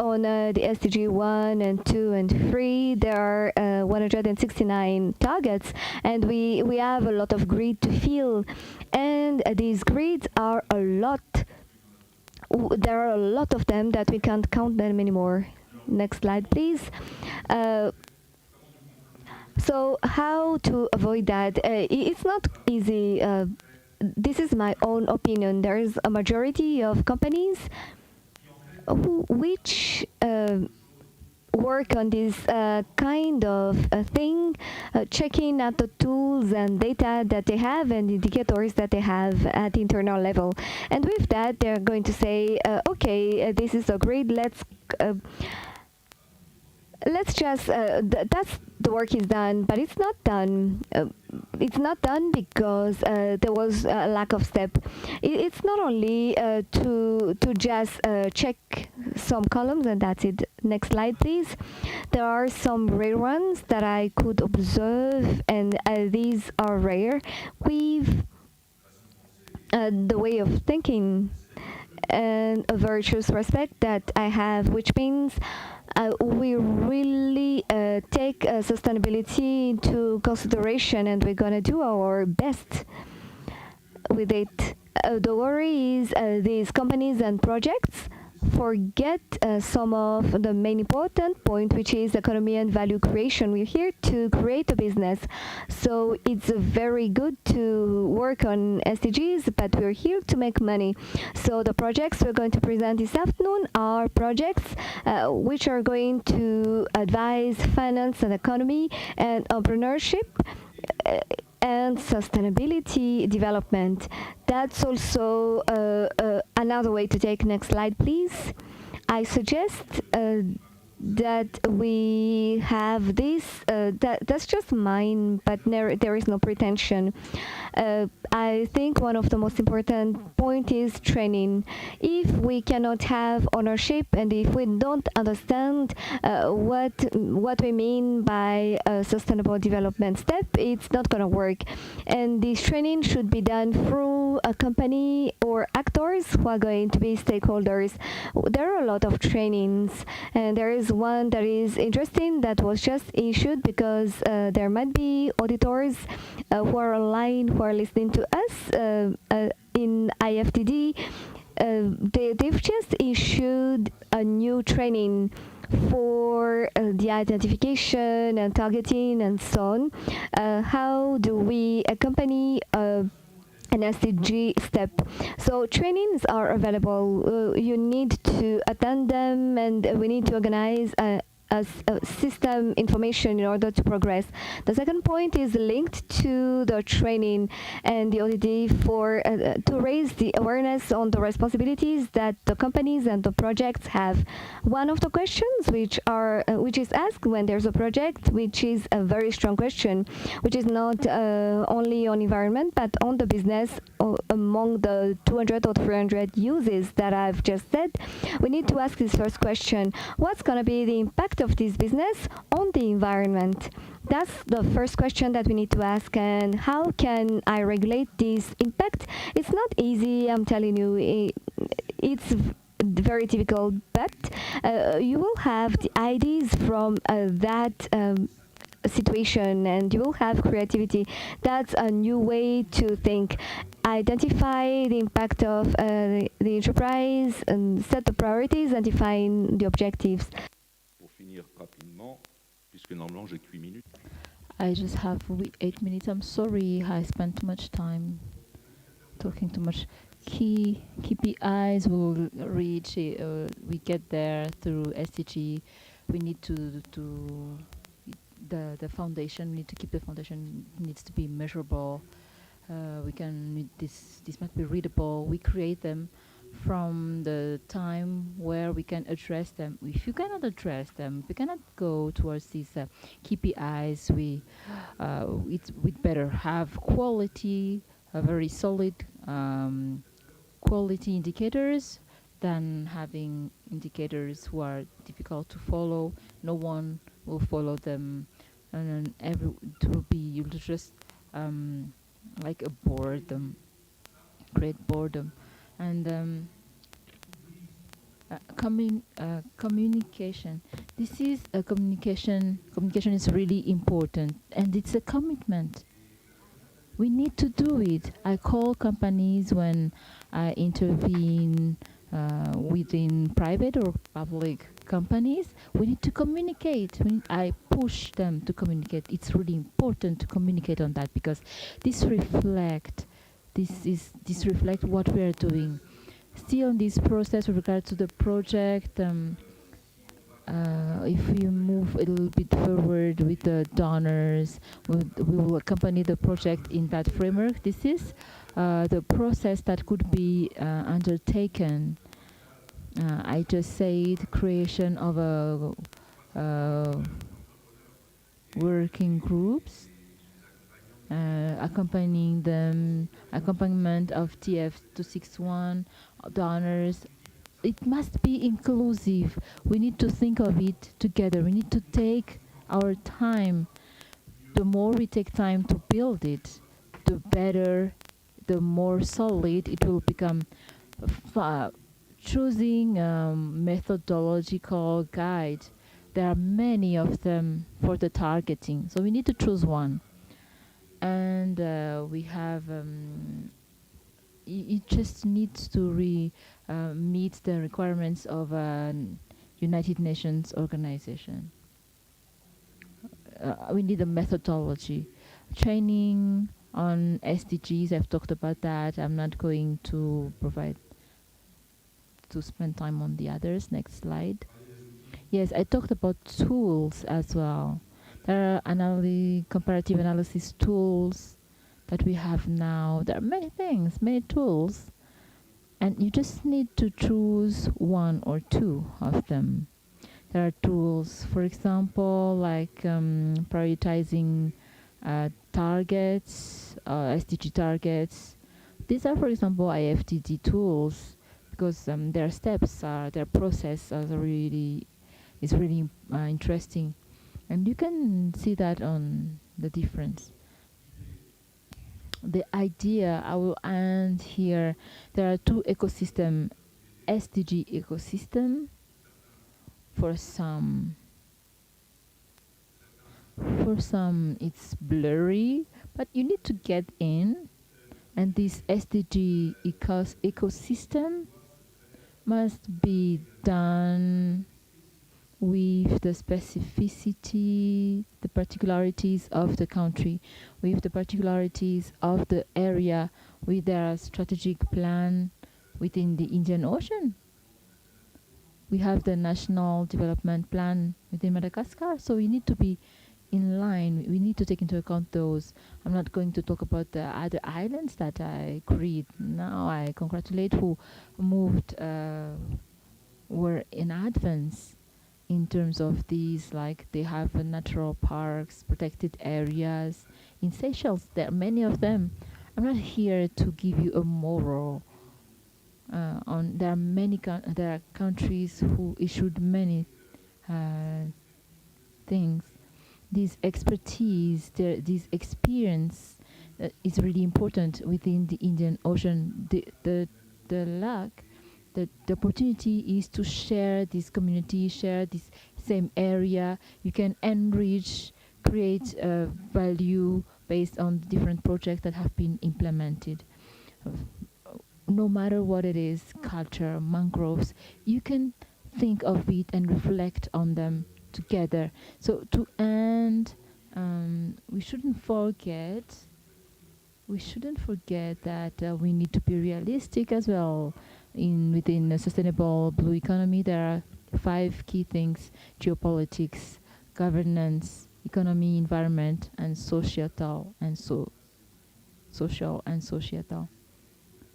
On the SDG 1 and 2 and 3, there are 169 targets, and we have a lot of grid to fill. And these grids are a lot. There are a lot of them that we can't count them anymore. Next slide, please. So how to avoid that? It's not easy. This is my own opinion. There is a majority of companies which work on this kind of thing, checking at the tools and data that they have and indicators that they have at the internal level. And with that, they're going to say, okay, this is a grid, let's just, that's the work is done, but it's not done. It's not done because there was a lack of step. It's not only to just check some columns and that's it. Next slide, please. There are some rare ones that I could observe, and these are rare with the way of thinking and a virtuous respect that I have, which means we really take sustainability into consideration, and we're gonna do our best with it. The worry is these companies and projects forget some of the main important point, which is economy and value creation. We're here to create a business, so it's very good to work on SDGs, but we're here to make money. So the projects we're going to present this afternoon are projects which are going to advise finance and economy and entrepreneurship and sustainability development. That's also another way to take. Next slide, please. I suggest that we have this, that's just mine, but there is no pretension. I think one of the most important point is training. If we cannot have ownership and if we don't understand what we mean by a sustainable development step, it's not going to work. And this training should be done through a company or actors who are going to be stakeholders. There are a lot of trainings, and there is one that is interesting that was just issued because there might be auditors who are online, who are listening to us in IFTD. They've just issued a new training for the identification and targeting and so on. How do we accompany an SDG step? So trainings are available. You need to attend them, and we need to organize system information in order to progress. The second point is linked to the training and the ODD for to raise the awareness on the responsibilities that the companies and the projects have. One of the questions which is asked when there's a project, which is a very strong question, which is not only on environment but on the business. Among the 200 or 300 uses that I've just said, we need to ask this first question: what's going to be the impact of this business on the environment? That's the first question that we need to ask. And how can I regulate this impact? It's not easy, I'm telling you. It's very difficult, but you will have the ideas from that situation, and you will have creativity. That's a new way to think. Identify the impact of the enterprise and set the priorities and define the objectives. I just have 8 minutes. I'm sorry I spent too much time talking too much. KPIs will reach, we get there through SDG. We need to the foundation, we need to keep the foundation, needs to be measurable. This must be readable. We create them from the time where we can address them. If you cannot address them, we cannot go towards these KPIs. We'd better have quality, very solid quality indicators than having indicators who are difficult to follow. No one will follow them, and you'll just like a boredom, great boredom. And communication. This is a communication. Communication is really important, and it's a commitment. We need to do it. I call companies when I intervene within private or public companies. We need to communicate. I push them to communicate. It's really important to communicate on that, because this reflect what we are doing. Still in this process with regard to the project, if you move a little bit forward with the donors, we will accompany the project in that framework. This is the process that could be undertaken. I just said creation of working groups, accompaniment of TF261 donors. It must be inclusive. We need to think of it together. We need to take our time. The more we take time to build it, the better, the more solid it will become. Choosing methodological guide, there are many of them for the targeting. So we need to choose one. And we have, it just needs to meet the requirements of an United Nations organization. We need a methodology. Training on SDGs, I've talked about that. I'm not going to spend time on the others. Next slide. Yes, I talked about tools as well. There are comparative analysis tools that we have now. There are many things, many tools, and you just need to choose one or two of them. There are tools, for example, like prioritizing targets, SDG targets. These are, for example, IFTD tools, because their steps their process is really interesting, and you can see that on the difference. The idea, I will end here. There are two ecosystem, SDG ecosystem. For some it's blurry, but you need to get in, and this SDG ecosystem must be done with the specificity, the particularities of the country, with the particularities of the area, with their strategic plan within the Indian Ocean. We have the National Development Plan within Madagascar, so we need to be in line. We need to take into account those. I'm not going to talk about the other islands that I agreed. Now I congratulate who moved, were in advance in terms of these, like they have natural parks, protected areas. In Seychelles, there are many of them. I'm not here to give you a moral. There are many there are countries who issued many things. This expertise, this experience is really important within the Indian Ocean. The opportunity is to share this community, share this same area. You can enrich, create value based on different projects that have been implemented. No matter what it is, culture, mangroves, you can think of it and reflect on them together. So to end, we shouldn't forget that we need to be realistic as well. Within a sustainable blue economy, there are 5 key things: geopolitics, governance, economy, environment, and social and societal.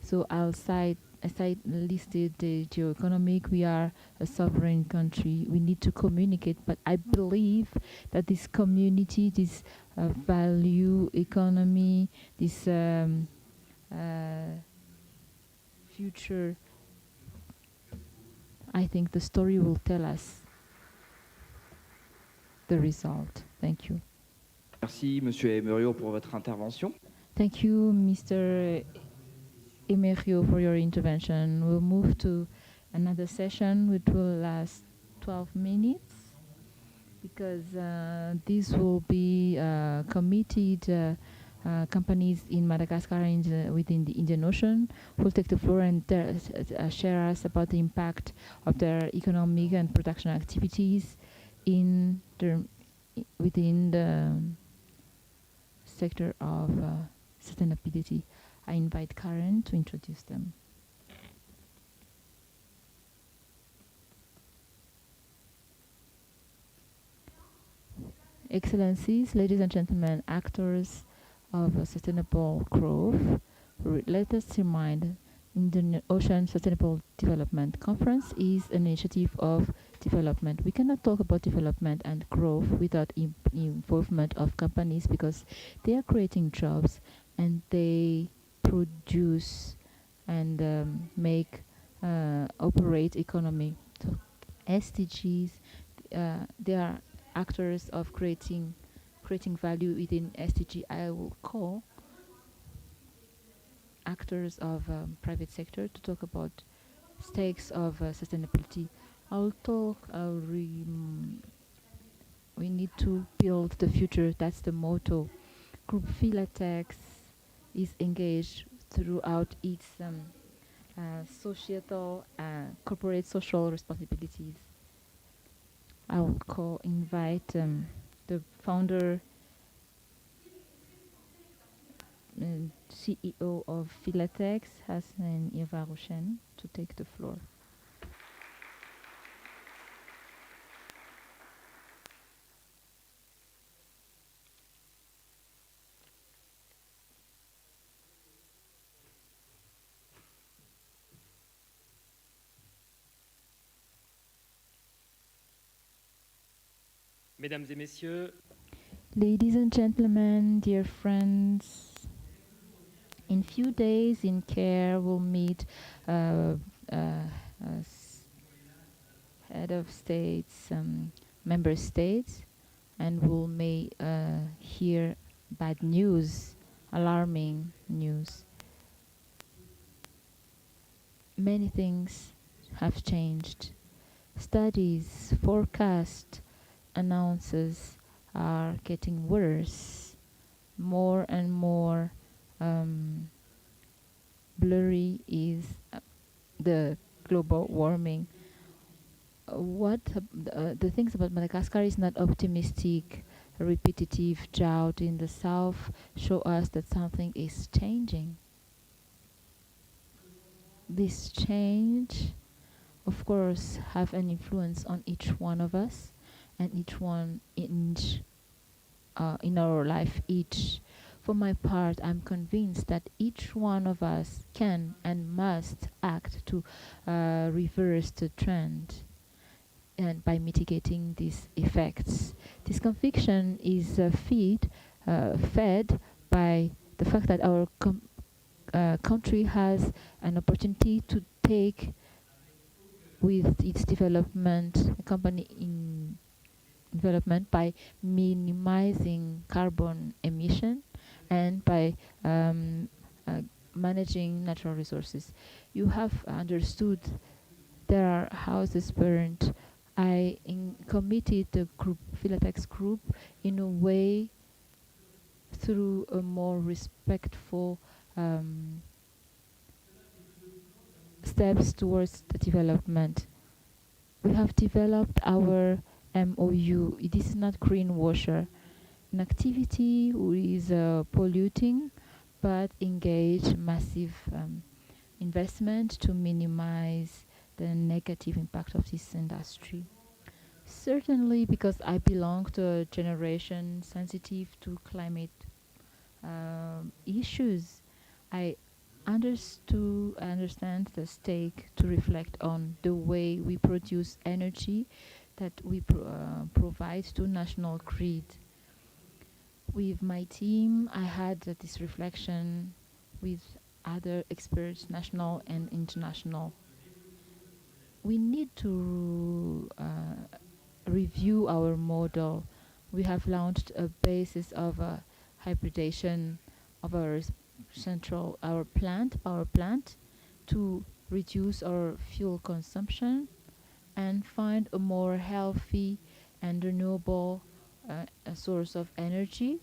So I listed the geoeconomic. We are a sovereign country. We need to communicate, but I believe that this community, this value economy, this future, I think the story will tell us the result. Thank you. Merci, Monsieur Emerio, pour votre intervention. Thank you, Mr. Emerio, for your intervention. We'll move to another session which will last 12 minutes, because this will be committed companies in Madagascar and within the Indian Ocean who will take the floor and share us about the impact of their economic and production activities within the sector of sustainability. I invite Karen to introduce them. Excellencies, ladies and gentlemen, actors of sustainable growth, let us remind Indian Ocean Sustainable Development Conference is an initiative of development. We cannot talk about development and growth without involvement of companies, because they are creating jobs and they produce and operate economy. So SDGs, they are actors of creating value within SDG. I will call actors of private sector to talk about stakes of sustainability. We need to build the future. That's the motto. Group Philatex is engaged throughout its societal and corporate social responsibilities. I will invite the founder and CEO of Philatex, Hassan Yevaroshen, to take the floor. Mesdames et messieurs, ladies and gentlemen, dear friends, in few days in CARE we'll meet head of states, member states, and we'll may hear bad news, alarming news. Many things have changed. Studies, forecast, announces are getting worse. More and more blurry is the global warming. The things about Madagascar is not optimistic. A repetitive drought in the south show us that something is changing. This change, of course, have an influence on each one of us, and each one in our life each. For my part, I'm convinced that each one of us can and must act to reverse the trend, and by mitigating these effects. This conviction is fed by the fact that our country has an opportunity to take with its development, accompany in development by minimizing carbon emission and by managing natural resources. You have understood there are houses burned. I committed the group, Philatex group, in a way through a more respectful steps towards the development. We have developed our MOU. This is not greenwasher. An activity is polluting, but engage massive investment to minimize the negative impact of this industry. Certainly, because I belong to a generation sensitive to climate issues, I understand the stake to reflect on the way we produce energy that we provide to national grid. With my team, I had this reflection with other experts, national and international. We need to review our model. We have launched a basis of hybridization of our power plant, to reduce our fuel consumption and find a more healthy and renewable source of energy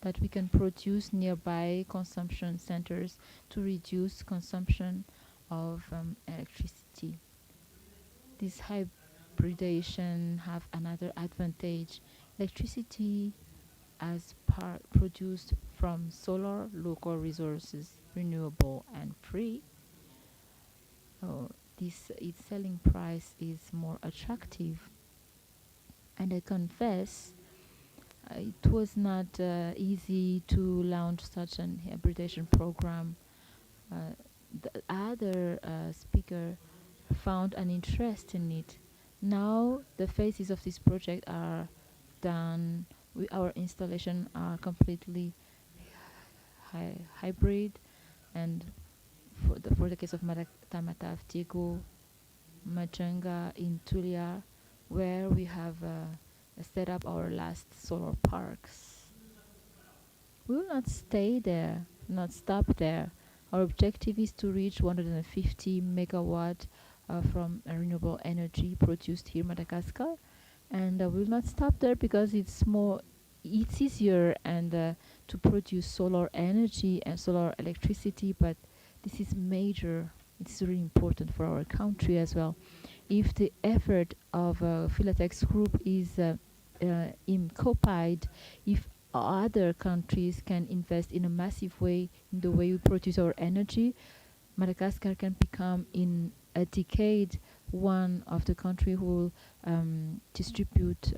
that we can produce nearby consumption centers to reduce consumption of electricity. This hybridization have another advantage. Electricity as produced from solar, local resources, renewable and free. Its selling price is more attractive. And I confess, it was not easy to launch such an hybridization program. The other speaker found an interest in it. Now the phases of this project are done. Our installation are completely hybrid, and for the case of Tamatave, Diego, Majanga in Tulia, where we have set up our last solar parks. We will not stay there, not stop there. Our objective is to reach 150 megawatt from renewable energy produced here in Madagascar, and we will not stop there because it's easier and to produce solar energy and solar electricity, but this is major. It's really important for our country as well. If the effort of Philatex Group is copied, if other countries can invest in a massive way in the way we produce our energy, Madagascar can become in a decade one of the country who will distribute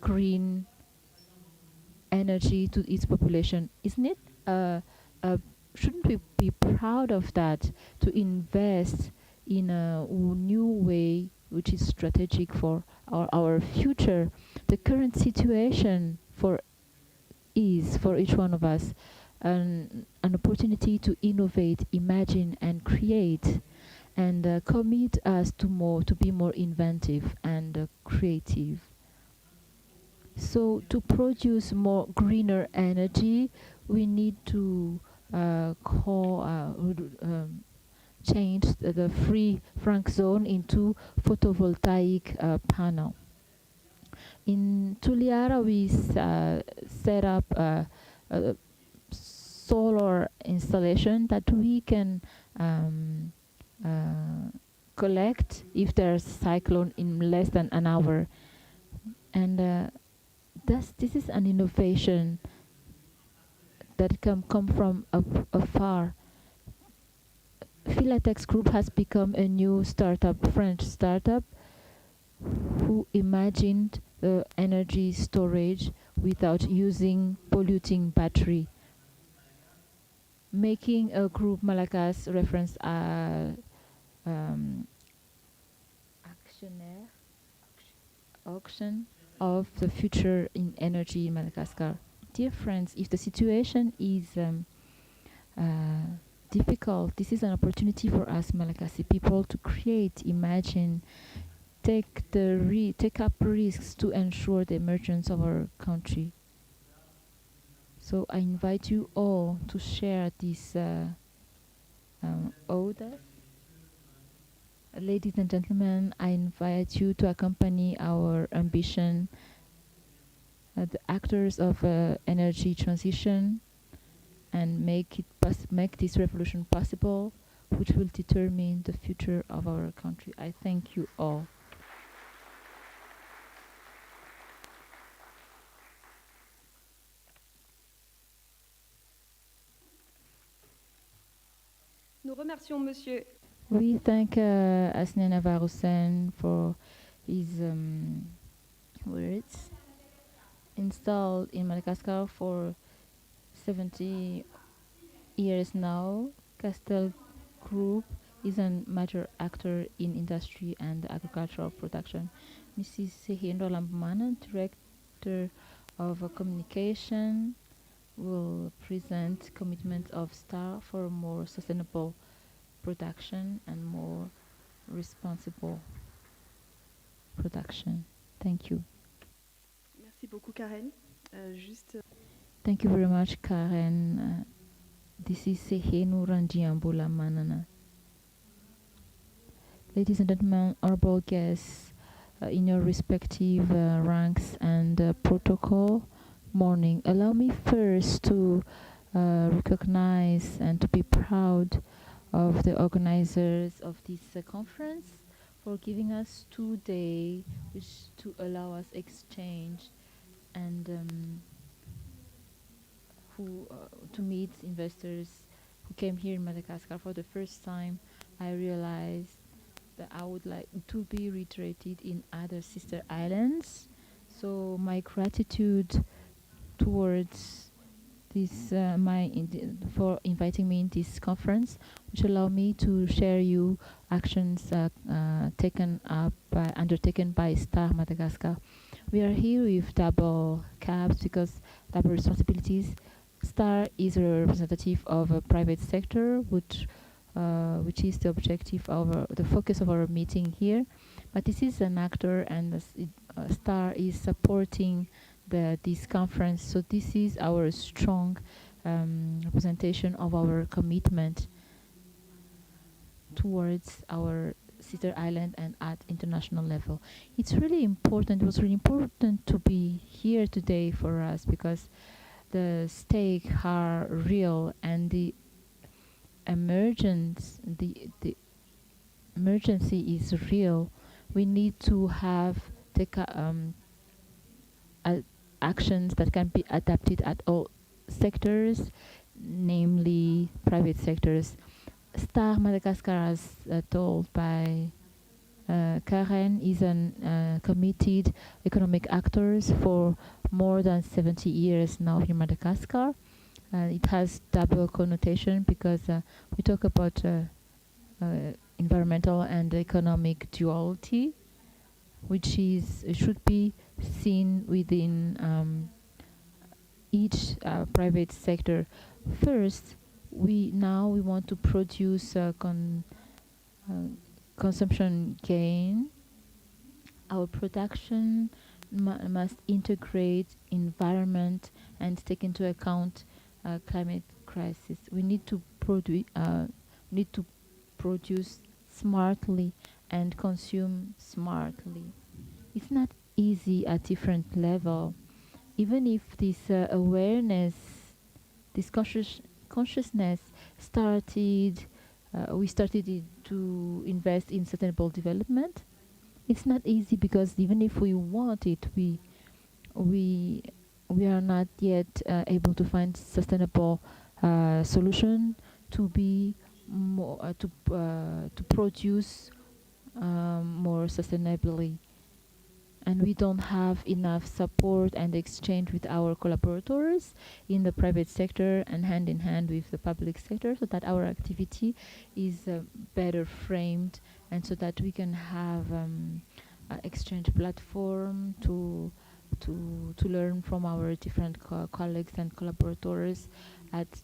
green energy to its population. Isn't it? Shouldn't we be proud of that, to invest in a new way which is strategic for our future? The current situation is for each one of us an opportunity to innovate, imagine and create, and commit us to be more inventive and creative. So to produce more greener energy, we need to change the free franc zone into photovoltaic panel. In Tuliara, we set up a solar installation that we can collect if there's a cyclone in less than an hour. And this is an innovation that can come from afar. Philatex Group has become a new startup, French startup, who imagined the energy storage without using polluting battery. Making a group Malakas reference auction of the future in energy in Madagascar. Dear friends, if the situation is difficult, this is an opportunity for us Malagasy people to create, imagine, take up risks to ensure the emergence of our country. So I invite you all to share this order. Ladies and gentlemen, I invite you to accompany our ambition, the actors of energy transition, and make this revolution possible, which will determine the future of our country. I thank you all. Nous remercions Monsieur. We thank Asne Navarusen for his words. Installed in Madagascar for 70 years now, Castel Group is a major actor in industry and agricultural production. Mrs. Sehindo Lambumana, Director of Communication, will present commitment of STAR for more sustainable production and more responsible production. Thank you. Merci beaucoup, Karen. Thank you very much, Karen. This is Sehenu Ranjiambula Manana. Ladies and gentlemen, honorable guests, in your respective ranks and protocol, morning. Allow me first to recognize and to be proud of the organizers of this conference for giving us 2 days to allow us exchange and to meet investors who came here in Madagascar for the first time. I realized that I would like to be reiterated in other sister islands. So my gratitude towards this for inviting me in this conference, which allow me to share you actions undertaken by STAR Madagascar. We are here with double caps because double responsibilities. STAR is a representative of a private sector, which is the objective of the focus of our meeting here. But this is an actor, and STAR is supporting this conference. So this is our strong representation of our commitment towards our sister island and at international level. It's really important. It was really important to be here today for us because the stakes are real, and the the emergency is real. We need to take actions that can be adapted at all sectors, namely private sectors. Star Madagascar, as told by Karen, is an committed economic actors for more than 70 years now in Madagascar. It has double connotation because we talk about environmental and economic duality, which should be seen within each private sector. First, we want to produce consumption gain. Our production must integrate environment and take into account climate crisis. We need to produce smartly and consume smartly. It's not easy at different level. Even if this awareness, this consciousness started, we started to invest in sustainable development. It's not easy because even if we want it, we are not yet able to find sustainable solution to be more to produce more sustainably. And we don't have enough support and exchange with our collaborators in the private sector and hand in hand with the public sector, so that our activity is better framed, and so that we can have an exchange platform to learn from our different colleagues and collaborators at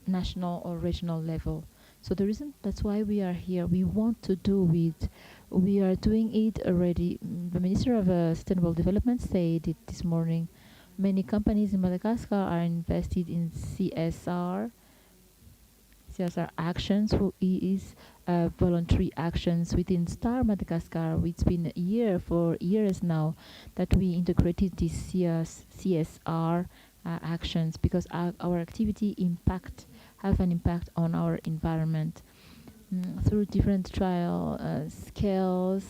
national or regional level. So the reason, that's why we are here. We want to do it. We are doing it already. The Minister of Sustainable Development said it this morning. Many companies in Madagascar are invested in CSR actions, who is voluntary actions within Star Madagascar. It's been a year, for years now, that we integrated these CSR actions, because our activity have an impact on our environment through different trial scales,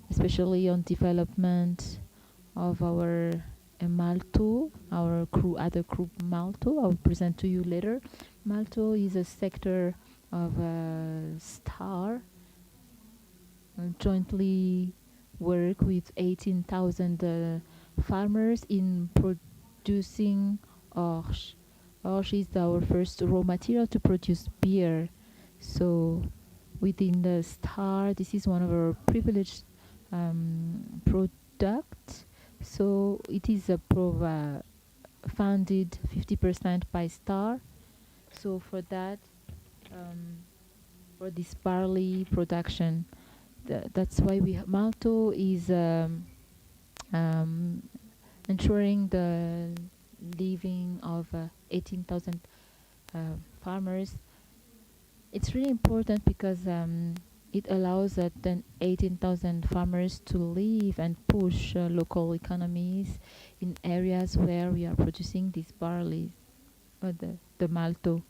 especially on development of our Malto, our other group Malto. I will present to you later. Malto is a sector of Star, jointly work with 18,000 farmers in producing orge. Orge is our first raw material to produce beer. So within the Star, this is one of our privileged products. So it is funded 50% by Star. So for that, for this barley production, that's why Malto is ensuring the living of 18,000 farmers. It's really important because it allows then 18,000 farmers to live and push local economies in areas where we are producing this barley, the Malto.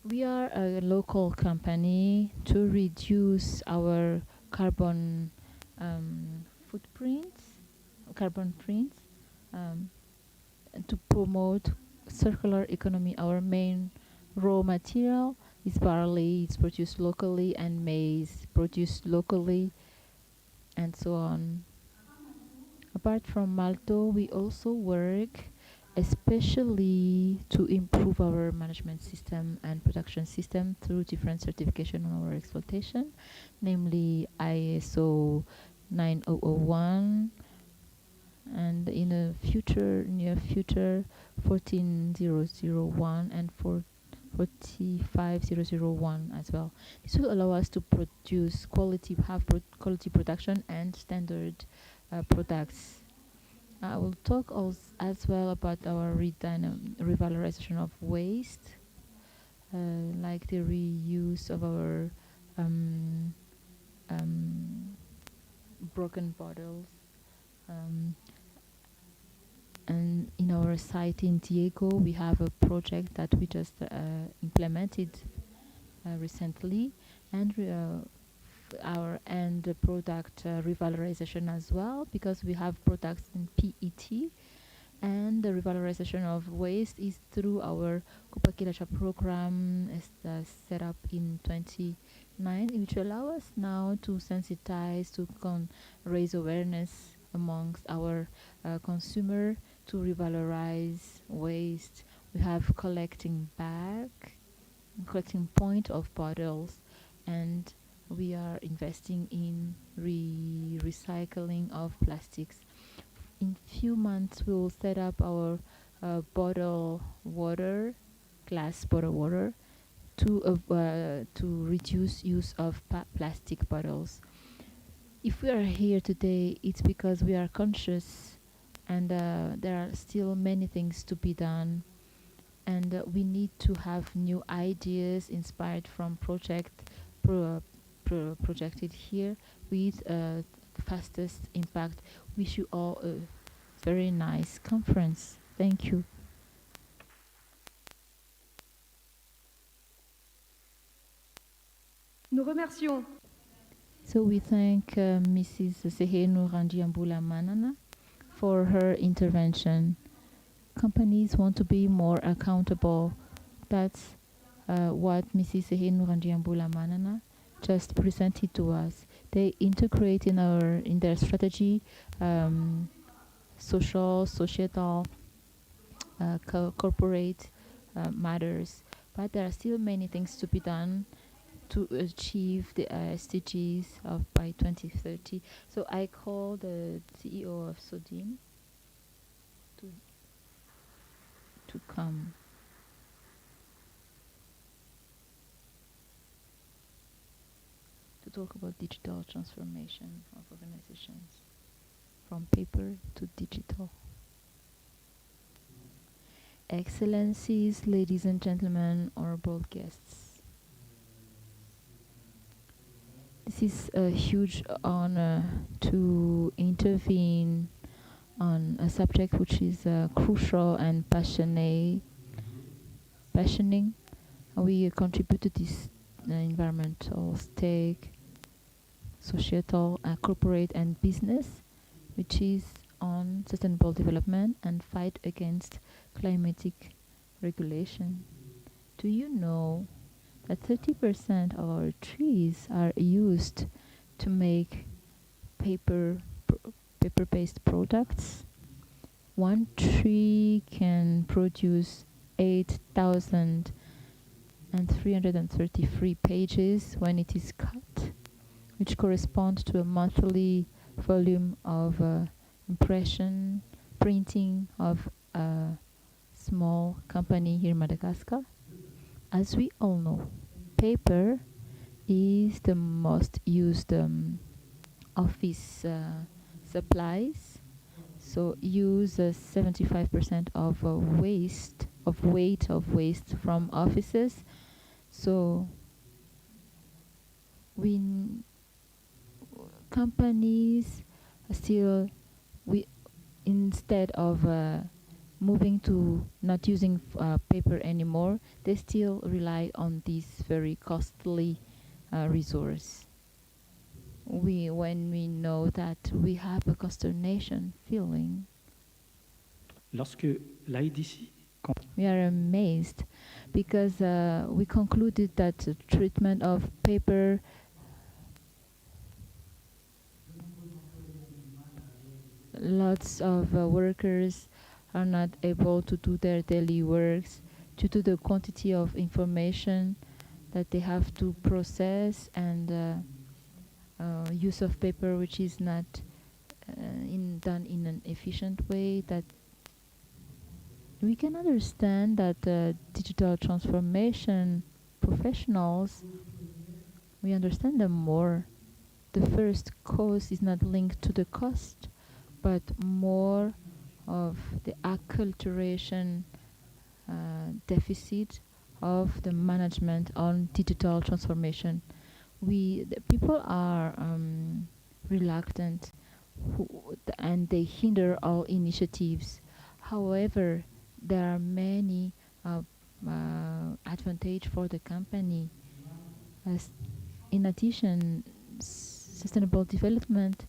We are a local company to reduce our carbon prints, and to promote circular economy. Our main raw material is barley. It's produced locally, and maize produced locally, and so on. Apart from Malto, we also work especially to improve our management system and production system through different certification on our exploitation, namely ISO 9001, and in a near future 14001 and 45001 as well. This will allow us to produce quality production and standard products. I will talk as well about our revalorization of waste, like the reuse of our broken bottles. And in our site in Diego, we have a project that we just implemented recently, and our end product revalorization as well, because we have products in PET, and the revalorization of waste is through our Kupakilacha program set up in 2009, which allow us now to sensitize, to raise awareness amongst our consumer to revalorize waste. We have collecting point of bottles, and we are investing in recycling of plastics. In few months, we will set up our glass bottle water, to reduce use of plastic bottles. If we are here today, it's because we are conscious, and there are still many things to be done, and we need to have new ideas inspired from projected here with fastest impact. Wish you all a very nice conference. Thank you. Nous remercions. So we thank Mrs. Sehenu Randiambula Manana for her intervention. Companies want to be more accountable. That's what Mrs. Sehenu Randiambula Manana just presented to us. They integrate in their strategy societal, corporate matters, but there are still many things to be done to achieve the SDGs by 2030. So I call the CEO of Sodin to come. To talk about digital transformation of organizations from paper to digital. Excellencies, ladies and gentlemen, honorable guests. This is a huge honor to intervene on a subject which is crucial and passioning. We contribute to this environmental stake, societal, corporate and business, which is on sustainable development and fight against climatic regulation. Do you know that 30% of our trees are used to make paper-based products? One tree can produce 8,333 pages when it is cut, which corresponds to a monthly volume of printing of a small company here in Madagascar. As we all know, paper is the most used office supplies. So use 75% of weight of waste from offices. So companies still, instead of moving to not using paper anymore, they still rely on this very costly resource. When we know that we have a consternation feeling, we are amazed because we concluded that the treatment of paper lots of workers are not able to do their daily works due to the quantity of information that they have to process, and use of paper which is not done in an efficient way. That we can understand that digital transformation professionals, we understand them more. The first cause is not linked to the cost, but more of the acculturation deficit of the management on digital transformation. The people are reluctant and they hinder all initiatives. However, there are many advantage for the company As in addition, sustainable development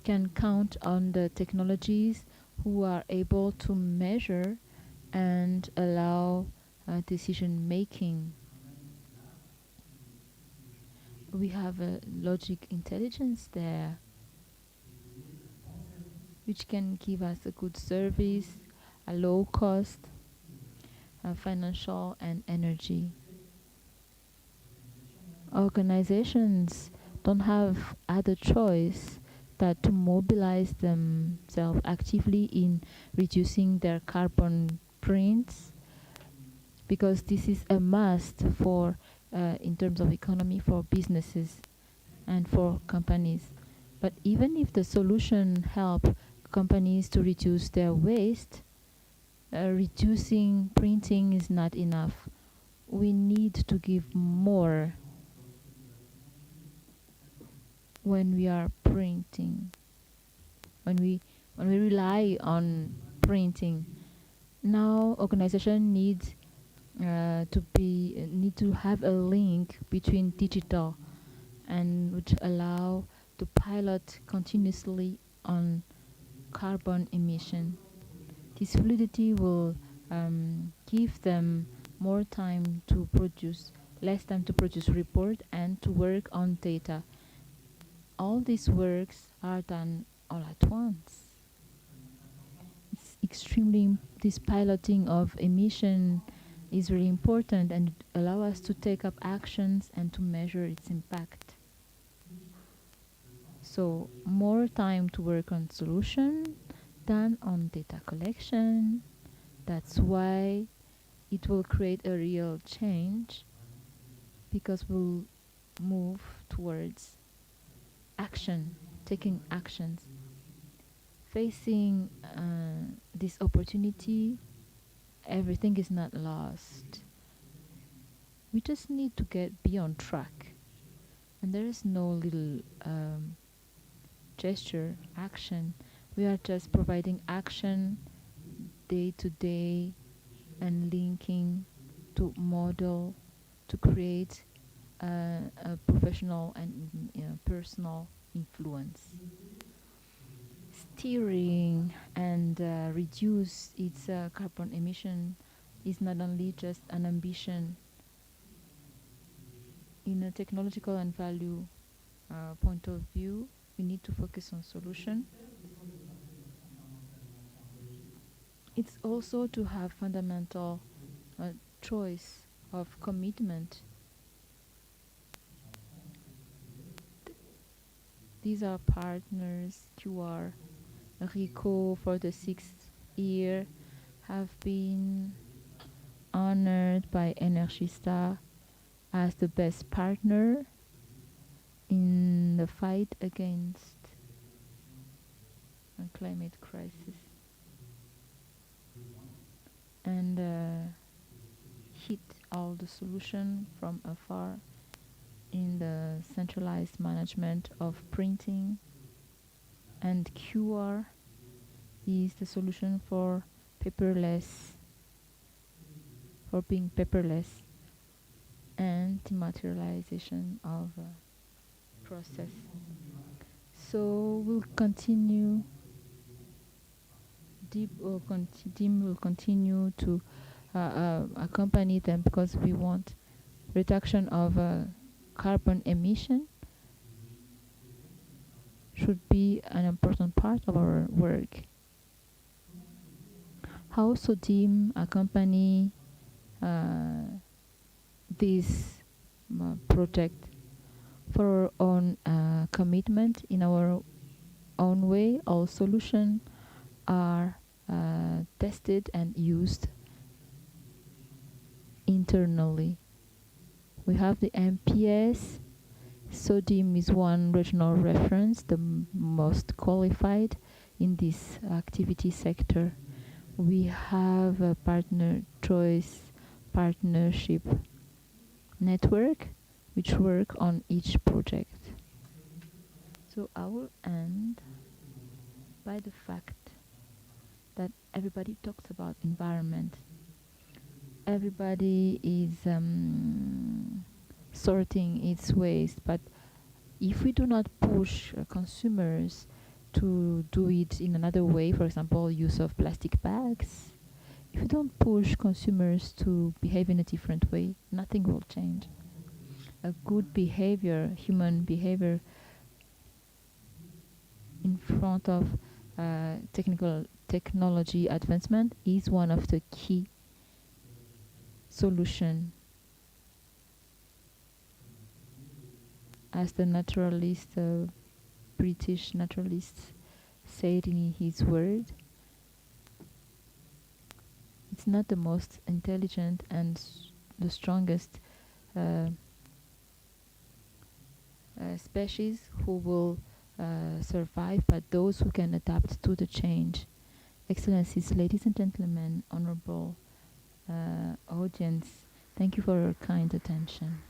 can count on the technologies who are able to measure and allow decision making. We have a logic intelligence there, which can give us a good service, a low cost, financial and energy. Organizations don't have other choice that to mobilize themselves actively in reducing their carbon prints, because this is a must for in terms of economy for businesses and for companies. But even if the solution help companies to reduce their waste, reducing printing is not enough. We need to give more when we are printing, when we rely on printing. Now organization needs need to have a link between digital and which allow to pilot continuously on carbon emission. This fluidity will give them more time to produce, less time to produce report and to work on data. All these works are done all at once. It's extremely, this piloting of emission is really important and allow us to take up actions and to measure its impact. So more time to work on solution than on data collection. That's why it will create a real change, because we'll move towards action, taking actions. Facing this opportunity, everything is not lost. We just need to get beyond track. And there is no little gesture, action. We are just providing action day to day and linking to model to create a professional and personal influence. Steering and reduce its carbon emission is not only just an ambition. In a technological and value point of view, we need to focus on solution. It's also to have fundamental choice of commitment. These are partners, QR, RICO for the 6th year have been honored by Energista as the best partner in the fight against a climate crisis, and hit all the solution from afar in the centralized management of printing, and QR is the solution for paperless, for being paperless and dematerialization of process. So we'll continue, DIM will continue to accompany them, because we want reduction of carbon emission should be an important part of our work. How DIM accompany this project for our own commitment in our own way. All solutions are tested and used internally. We have the MPS. DIM is one regional reference, the most qualified in this activity sector. We have a partner choice partnership network which work on each project. So I will end by the fact that everybody talks about environment. Everybody is sorting its waste. But if we do not push consumers to do it in another way, for example, use of plastic bags, if we don't push consumers to behave in a different way, nothing will change. A good behavior, human behavior, in front of technology advancement is one of the key solutions. As the naturalist, British naturalist said in his word, it's not the most intelligent and the strongest species who will survive, but those who can adapt to the change. Excellencies, ladies and gentlemen, honorable audience, thank you for your kind attention.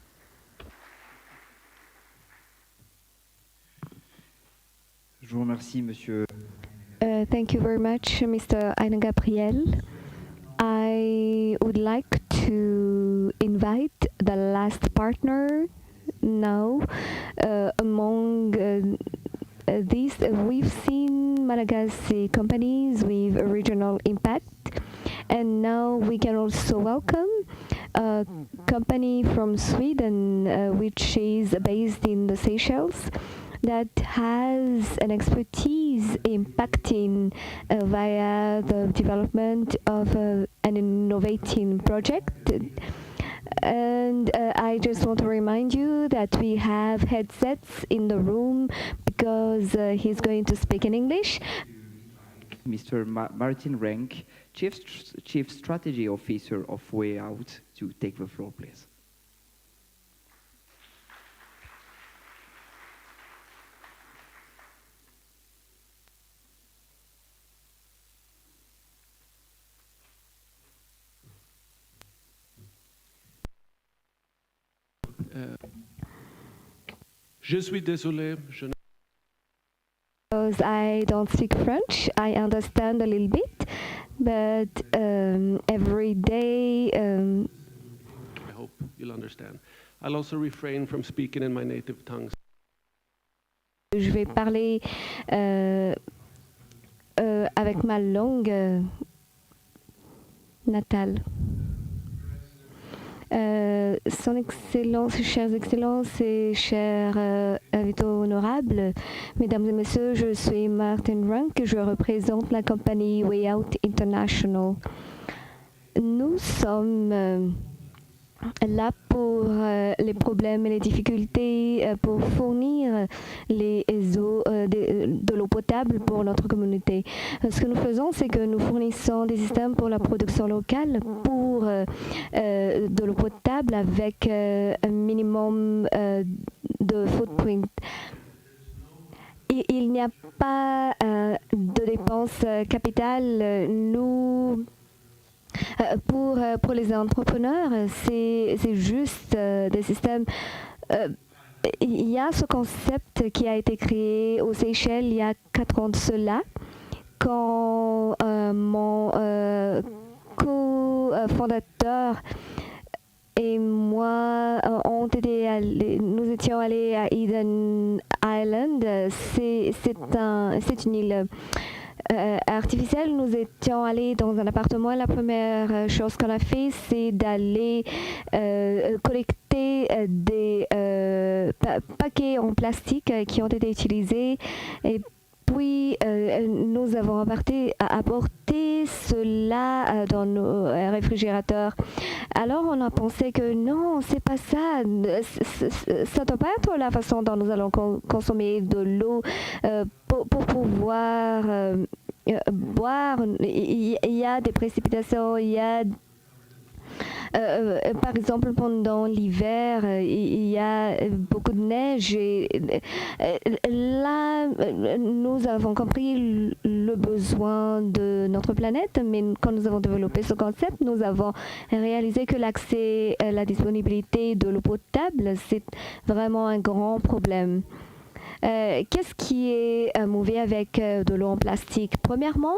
Je vous remercie, Monsieur. Thank you very much, Mr. Aina Gabriel. I would like to invite the last partner now. Among these, we've seen Malagasy companies with a regional impact, and now we can also welcome a company from Sweden, which is based in the Seychelles, that has an expertise impacting via the development of an innovating project. And I just want to remind you that we have headsets in the room because he's going to speak in English. Mr. Martin Rank, Chief Strategy Officer of Way Out, to take the floor, please. Je suis désolé, je Because I don't speak French, I understand a little bit, but every day. I hope you'll understand. I'll also refrain from speaking in my native tongue. Je vais parler avec ma langue natale. Son Excellence, chères Excellences et chers invités honorables, Mesdames et Messieurs, je suis Martin Rank, je représente la compagnie Way Out International. Nous sommes là pour les problèmes et les difficultés pour fournir les eaux, de l'eau potable pour notre communauté. Ce que nous faisons, c'est que nous fournissons des systèmes pour la production locale pour de l'eau potable avec un minimum de footprint. Il n'y a pas de dépenses capitales. Pour les entrepreneurs, c'est juste des systèmes. Il y a ce concept qui a été créé aux Seychelles il y a 4 ans de cela, quand mon co-fondateur et moi nous étions allés à Eden Island. C'est une île artificielle. Nous étions allés dans un appartement. La première chose qu'on a fait, c'est d'aller collecter des paquets en plastique qui ont été utilisés. Et puis, nous avons apporté cela dans nos réfrigérateurs. Alors, on a pensé que non, c'est pas ça. Ça ne doit pas être la façon dont nous allons consommer de l'eau pour pouvoir boire. Il y a des précipitations, il y a par exemple, pendant l'hiver, il y a beaucoup de neige et là, nous avons compris le besoin de notre planète, mais quand nous avons développé ce concept, nous avons réalisé que l'accès à la disponibilité de l'eau potable, c'est vraiment un grand problème. Qu'est-ce qui est mauvais avec de l'eau en plastique? Premièrement,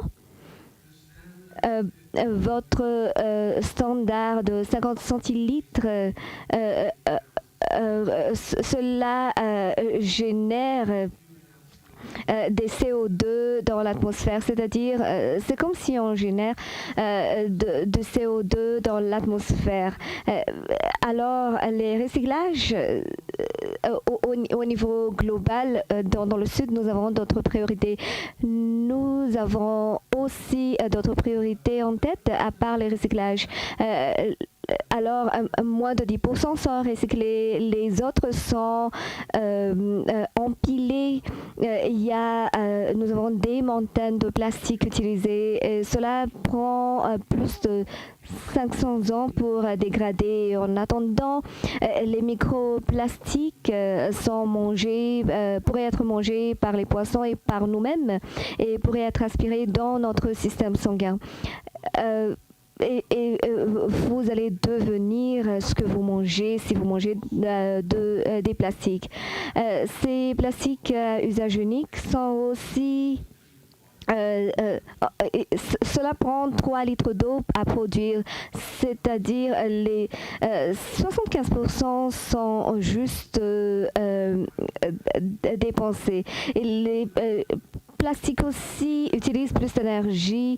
votre standard de 50 centilitres cela génère des CO2 dans l'atmosphère, c'est-à-dire c'est comme si on génère de CO2 dans l'atmosphère. Alors les recyclages au niveau global, dans le sud, nous avons d'autres priorités. Nous avons aussi d'autres priorités en tête à part les recyclages. Alors, moins de 10% sont recyclés, les autres sont empilés. Nous avons des montagnes de plastique utilisées. Et cela prend plus de 500 ans pour dégrader. En attendant, les microplastiques pourraient être mangés par les poissons et par nous-mêmes et pourraient être aspirés dans notre système sanguin. Et vous allez devenir ce que vous mangez si vous mangez des plastiques. Ces plastiques à usage unique sont aussi... cela prend 3 litres d'eau à produire, c'est-à-dire les 75% sont juste dépensés. Et les plastiques aussi utilisent plus d'énergie.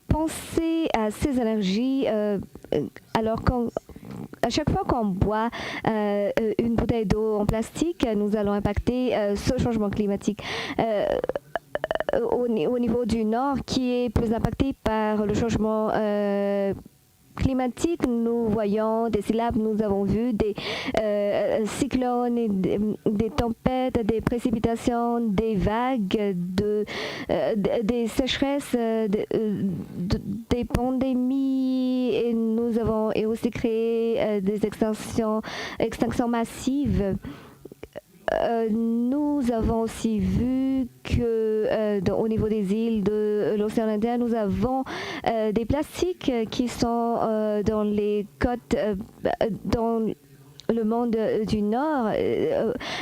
Pensez à ces énergies. Alors à chaque fois qu'on boit une bouteille d'eau en plastique, nous allons impacter ce changement climatique. Au niveau du Nord, qui est plus impacté par le changement climatique, nous voyons des syllabes, nous avons vu des cyclones, des tempêtes, des précipitations, des vagues, des sécheresses, des pandémies, et nous avons aussi créé des extinctions massives. Nous avons aussi vu que au niveau des îles de l'océan Indien, nous avons des plastiques qui sont dans les côtes, dans le monde du Nord.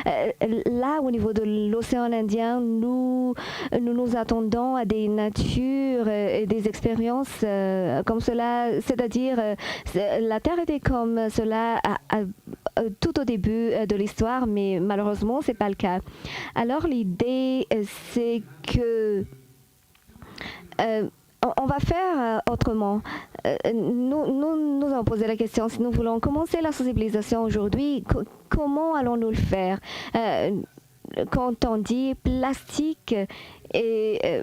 Là, au niveau de l'océan Indien, nous attendons à des natures et des expériences comme cela, c'est-à-dire la Terre était comme cela tout au début de l'histoire, mais malheureusement, ce n'est pas le cas. Alors, l'idée, c'est que on va faire autrement. Nous avons posé la question, si nous voulons commencer la sensibilisation aujourd'hui, comment allons-nous le faire? Quand on dit plastique et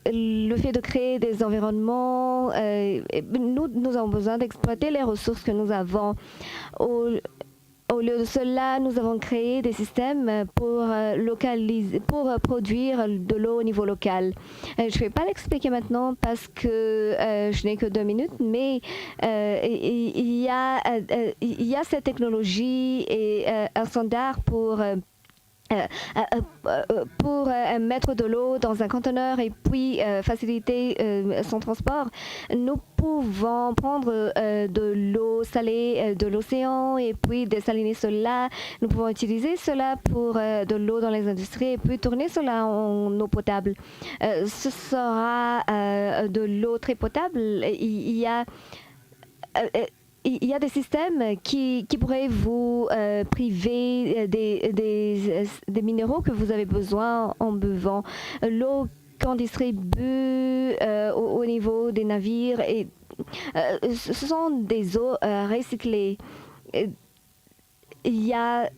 le fait de créer des environnements, nous avons besoin d'exploiter les ressources que nous avons. Au lieu de cela, nous avons créé des systèmes pour produire de l'eau au niveau local. Je ne vais pas l'expliquer maintenant parce que je n'ai que 2 minutes, mais il y a cette technologie et un standard pour mettre de l'eau dans un conteneur et puis faciliter son transport. Nous pouvons prendre de l'eau salée de l'océan et puis désaliner cela. Nous pouvons utiliser cela pour de l'eau dans les industries et puis tourner cela en eau potable. Ce sera de l'eau très potable. Il y a des systèmes qui pourraient vous priver des minéraux que vous avez besoin en buvant. L'eau qu'on distribue au niveau des navires, et ce sont des eaux recyclées. Il y a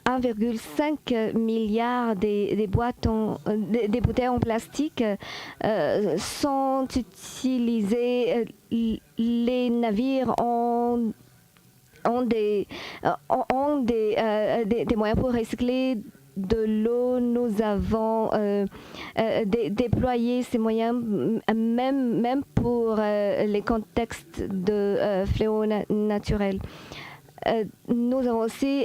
1,5 milliard des bouteilles en plastique sont utilisées. Les navires ont des moyens pour recycler de l'eau. Nous avons déployé ces moyens même pour les contextes de fléaux naturels. Nous avons aussi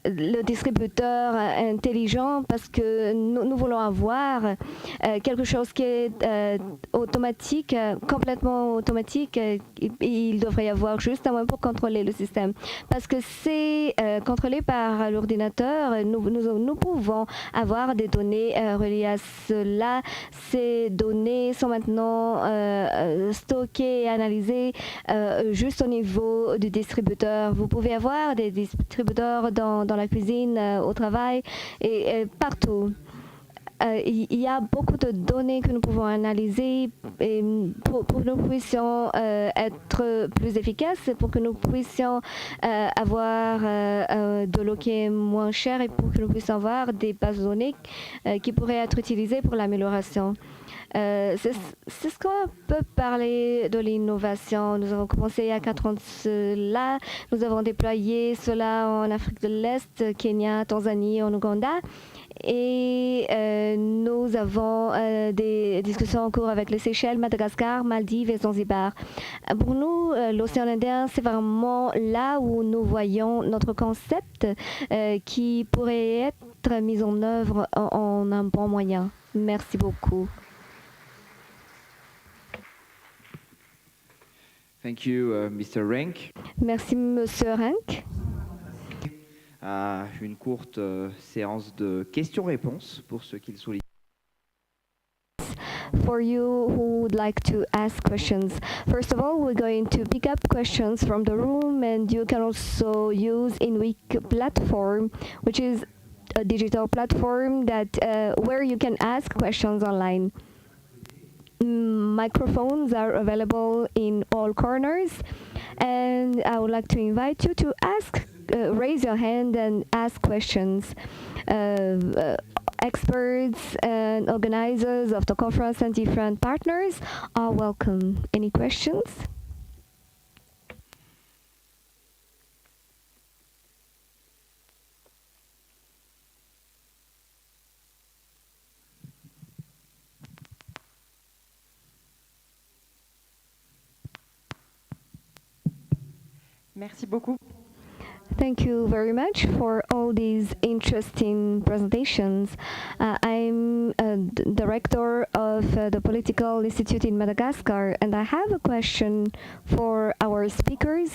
le distributeur intelligent parce que nous voulons avoir quelque chose qui est automatique, complètement automatique. Il devrait y avoir juste un moyen pour contrôler le système. Parce que c'est contrôlé par l'ordinateur, nous pouvons avoir des données reliées à cela. Ces données sont maintenant stockées et analysées juste au niveau du distributeur. Vous pouvez avoir des distributeurs dans la cuisine, au travail et partout. Il y a beaucoup de données que nous pouvons analyser et pour que nous puissions être plus efficaces, pour que nous puissions avoir de l'eau qui est moins chère et pour que nous puissions avoir des bases de données qui pourraient être utilisées pour l'amélioration. C'est ce qu'on peut parler de l'innovation. Nous avons commencé il y a 4 ans de cela. Nous avons déployé cela en Afrique de l'Est, Kenya, Tanzanie, en Ouganda. Et nous avons des discussions en cours avec les Seychelles, Madagascar, Maldives et Zanzibar. Pour nous, l'océan Indien, c'est vraiment là où nous voyons notre concept qui pourrait être mis en œuvre en un bon moyen. Merci beaucoup. Thank you, Mr. Rank. Merci, Monsieur Rank. Une courte séance de questions-réponses pour ceux qui le sollicitent. For you who would like to ask questions, first of all, we're going to pick up questions from the room, and you can also use InWeek platform, which is a digital platform that where you can ask questions online. Microphones are available in all corners, and I would like to invite you to raise your hand and ask questions. Experts and organizers of the conference and different partners are welcome. Any questions? Merci beaucoup. Thank you very much for all these interesting presentations. I'm director of the Political Institute in Madagascar, and I have a question for our speakers.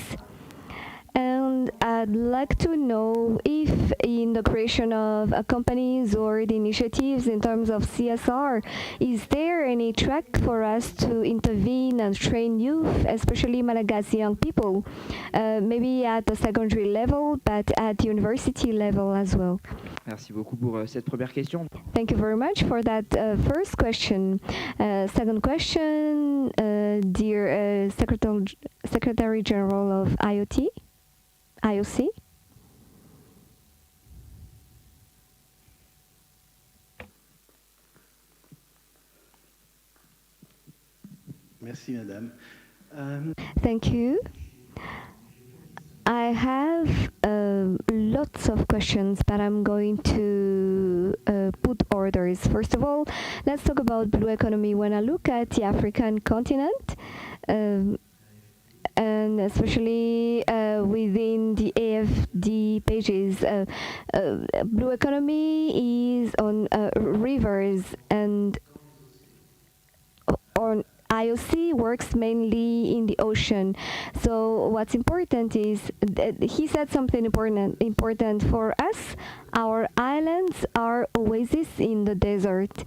And I'd like to know if in the creation of companies or the initiatives in terms of CSR, is there any track for us to intervene and train youth, especially Malagasy young people, maybe at the secondary level, but at the university level as well? Merci beaucoup pour cette première question. Thank you very much for that first question. Second question, dear Secretary General of IoC. Merci, Madame. Thank you. I have lots of questions, but I'm going to put orders. First of all, let's talk about blue economy. When I look at the African continent, and especially within the AFD pages, blue economy is on rivers, and on IOC works mainly in the ocean. So what's important is he said something important for us. Our islands are oases in the desert.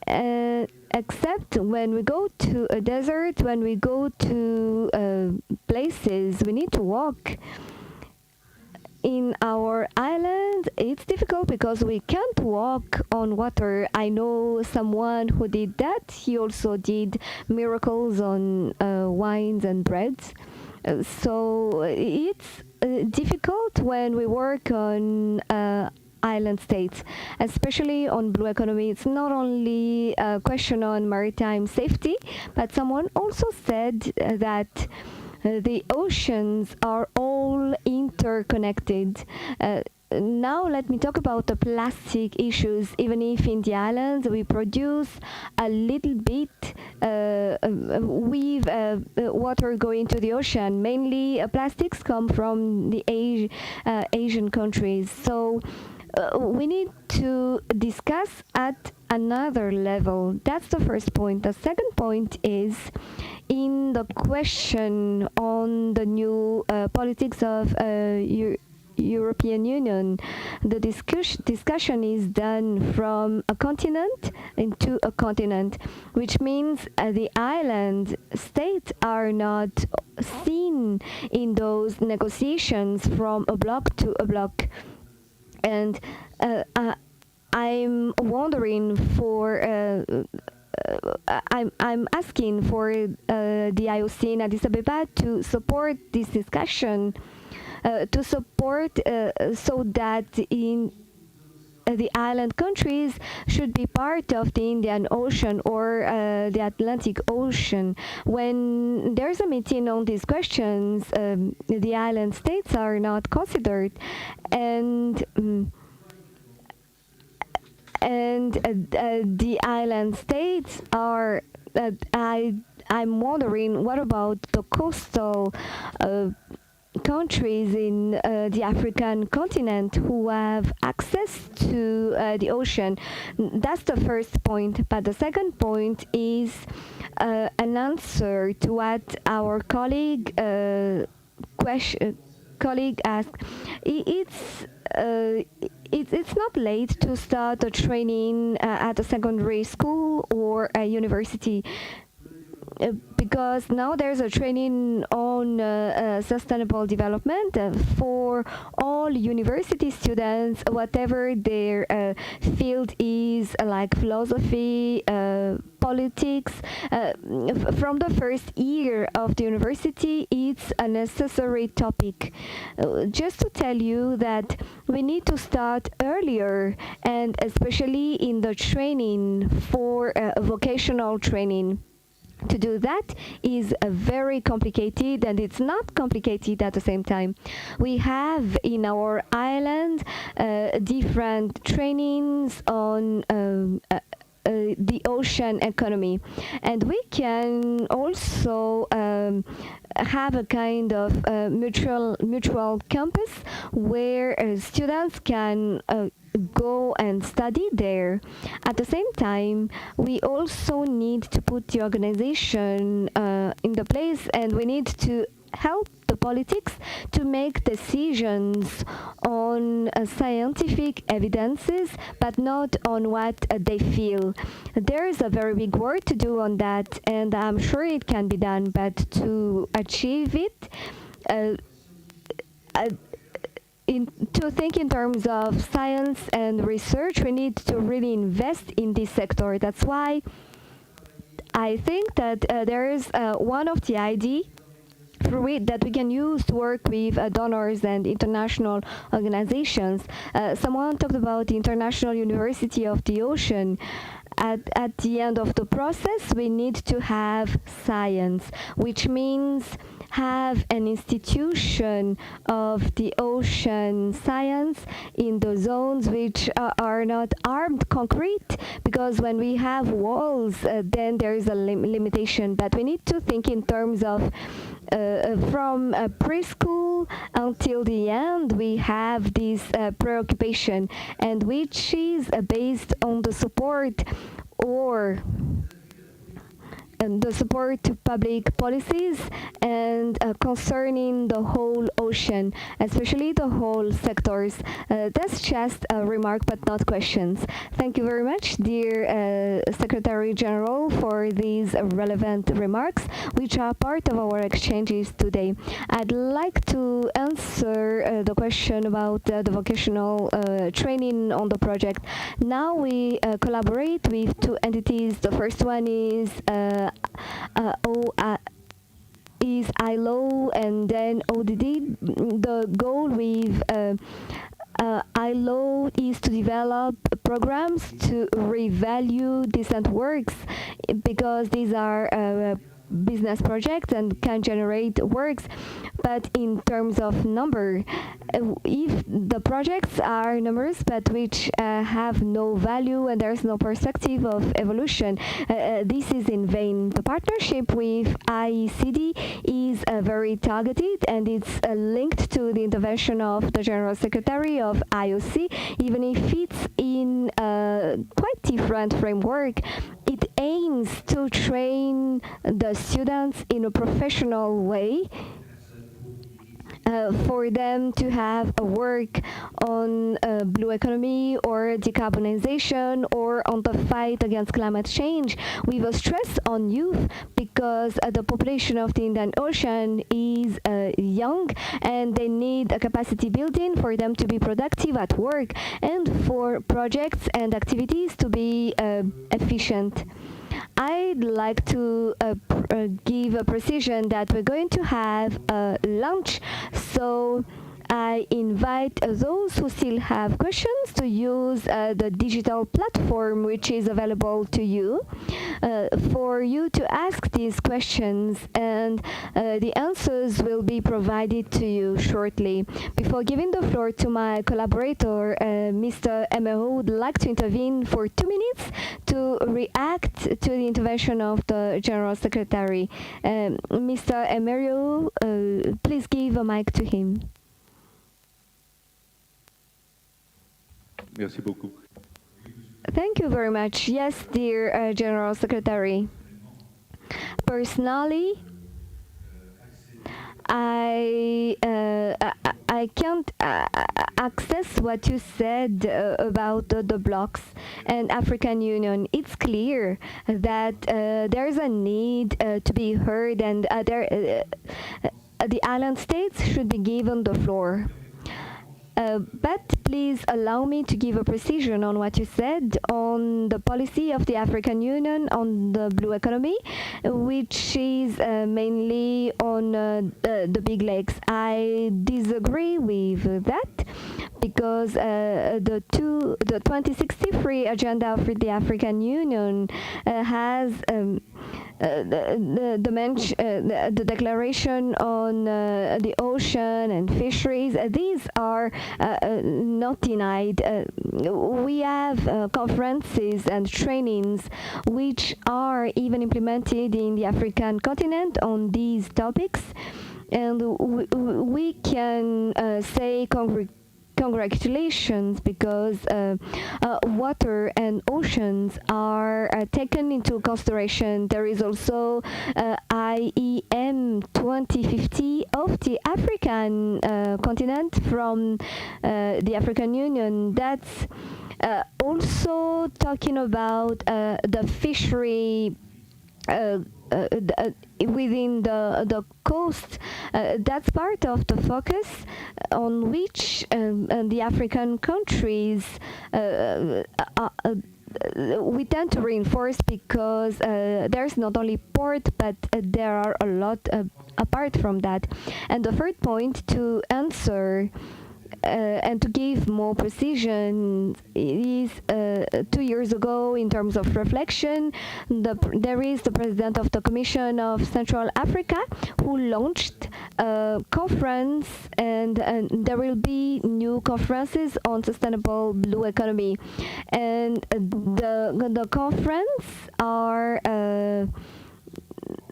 Except when we go to a desert, when we go to places, we need to walk. In our island, it's difficult because we can't walk on water. I know someone who did that. He also did miracles on wines and breads. So it's difficult when we work on island states, especially on blue economy. It's not only a question on maritime safety, but someone also said that the oceans are all interconnected. now let me talk about the plastic issues. Even if in the islands we produce a little bit with water going to the ocean, mainly plastics come from the Asian countries. So we need to discuss at another level. That's the first point. The second point is in the question on the new politics of European Union. The discussion is done from a continent into a continent, which means the island states are not seen in those negotiations from a bloc to a bloc. And I'm wondering for I'm asking for the IOC in Addis Ababa to support this discussion, to support so that in the island countries should be part of the Indian Ocean or the Atlantic Ocean. When there's a meeting on these questions, the island states are not considered, and the island states are. I'm wondering, what about the coastal countries in the African continent who have access to the ocean? That's the first point. But the second point is an answer to what our colleague asked. It's not late to start a training at a secondary school or a university. Because now there's a training on sustainable development for all university students, whatever their field is, like philosophy, politics. From the first year of the university, it's a necessary topic. Just to tell you that we need to start earlier, and especially in the training for vocational training. To do that is very complicated, and it's not complicated at the same time. We have in our island different trainings on the ocean economy, and we can also have a kind of mutual campus where students can go and study there. At the same time, we also need to put the organization in the place, and we need to help the politics to make decisions on scientific evidences, but not on what they feel. There is a very big work to do on that, and I'm sure it can be done, but to achieve it, to think in terms of science and research, we need to really invest in this sector. That's why I think that there is one of the ideas that we can use to work with donors and international organizations. Someone talked about the International University of the Ocean. At the end of the process, we need to have science, which means have an institution of the ocean science in the zones which are not armed concrete, because when we have walls, then there is a limitation. But we need to think in terms of from preschool until the end, we have this preoccupation, and which is based on the support or the support to public policies and concerning the whole ocean, especially the whole sectors. That's just a remark, but not questions. Thank you very much, dear Secretary General, for these relevant remarks, which are part of our exchanges today. I'd like to answer the question about the vocational training on the project. Now we collaborate with two entities. The first one is ILO, and then ODD. The goal with ILO is to develop programs to revalue decent works, because these are business projects and can generate works. But in terms of number, if the projects are numerous but which have no value and there's no perspective of evolution, this is in vain. The partnership with ICD is very targeted, and it's linked to the intervention of the General Secretary of IOC, even if it's in a quite different framework. It aims to train the students in a professional way for them to have a work on blue economy or decarbonization or on the fight against climate change, with a stress on youth, because the population of the Indian Ocean is young, and they need a capacity building for them to be productive at work and for projects and activities to be efficient. I'd like to give a precision that we're going to have a lunch, so I invite those who still have questions to use the digital platform which is available to you for you to ask these questions, and the answers will be provided to you shortly. Before giving the floor to my collaborator, Mr. Emery would like to intervene for 2 minutes to react to the intervention of the General Secretary. Mr. Emery, please give a mic to him. Merci beaucoup. Thank you very much. Yes, dear General Secretary. Personally, I can't access what you said about the blocks and African Union. It's clear that there's a need to be heard, and the island states should be given the floor. But please allow me to give a precision on what you said on the policy of the African Union on the blue economy, which is mainly on the big lakes. I disagree with that, because the 2063 agenda for the African Union has the declaration on the ocean and fisheries. These are not denied. We have conferences and trainings which are even implemented in the African continent on these topics, and we can say congratulations, because water and oceans are taken into consideration. There is also IEM 2050 of the African continent from the African Union. That's also talking about the fishery within the coast. That's part of the focus on which the African countries we tend to reinforce, because there's not only port, but there are a lot apart from that. And the third point, to answer and to give more precision, is 2 years ago, in terms of reflection, there is the president of the Commission of Central Africa who launched a conference, and there will be new conferences on sustainable blue economy. And the conference are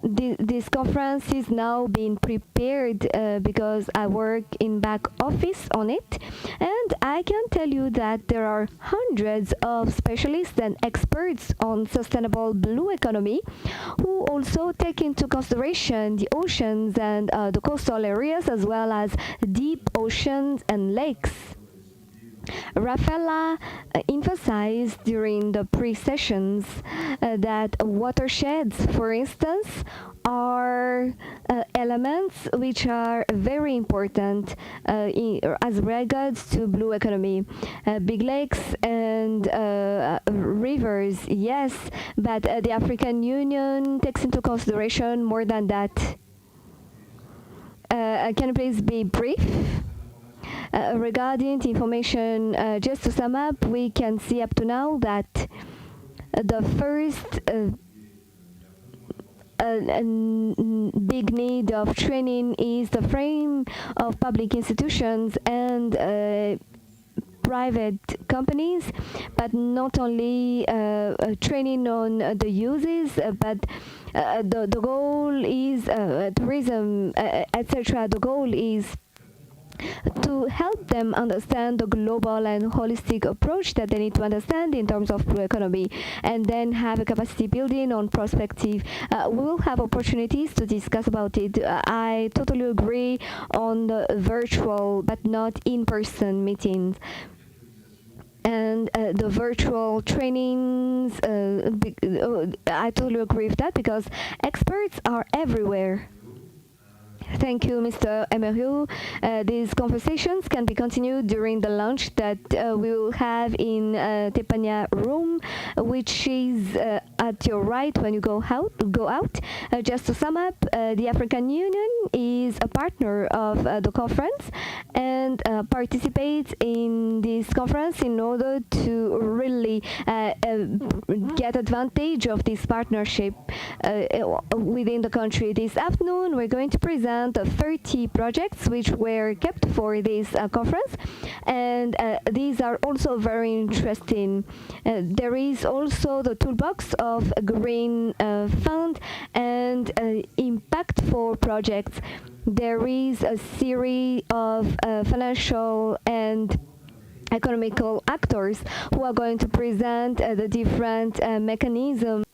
this conference is now being prepared because I work in back office on it, and I can tell you that there are hundreds of specialists and experts on sustainable blue economy who also take into consideration the oceans and the coastal areas, as well as deep oceans and lakes. Rafaela emphasized during the pre-sessions that watersheds, for instance, are elements which are very important as regards to blue economy. Big lakes and rivers, yes, but the African Union takes into consideration more than that. Can you please be brief? Regarding the information, just to sum up, we can see up to now that the first big need of training is the frame of public institutions and private companies, but not only training on the uses, but the goal is tourism, etc. The goal is to help them understand the global and holistic approach that they need to understand in terms of blue economy, and then have a capacity building on perspective. We will have opportunities to discuss about it. I totally agree on the virtual but not in-person meetings. And the virtual trainings, I totally agree with that because experts are everywhere. Thank you, Mr. Emerio. These conversations can be continued during the lunch that we will have in Tepanya room, which is at your right when you go out. Just to sum up, the African Union is a partner of the conference and participates in this conference in order to really get advantage of this partnership within the country. This afternoon, we're going to present 30 projects which were kept for this conference, and these are also very interesting. There is also the toolbox of a green fund and impact for projects. There is a series of financial and economical actors who are going to present the different mechanisms.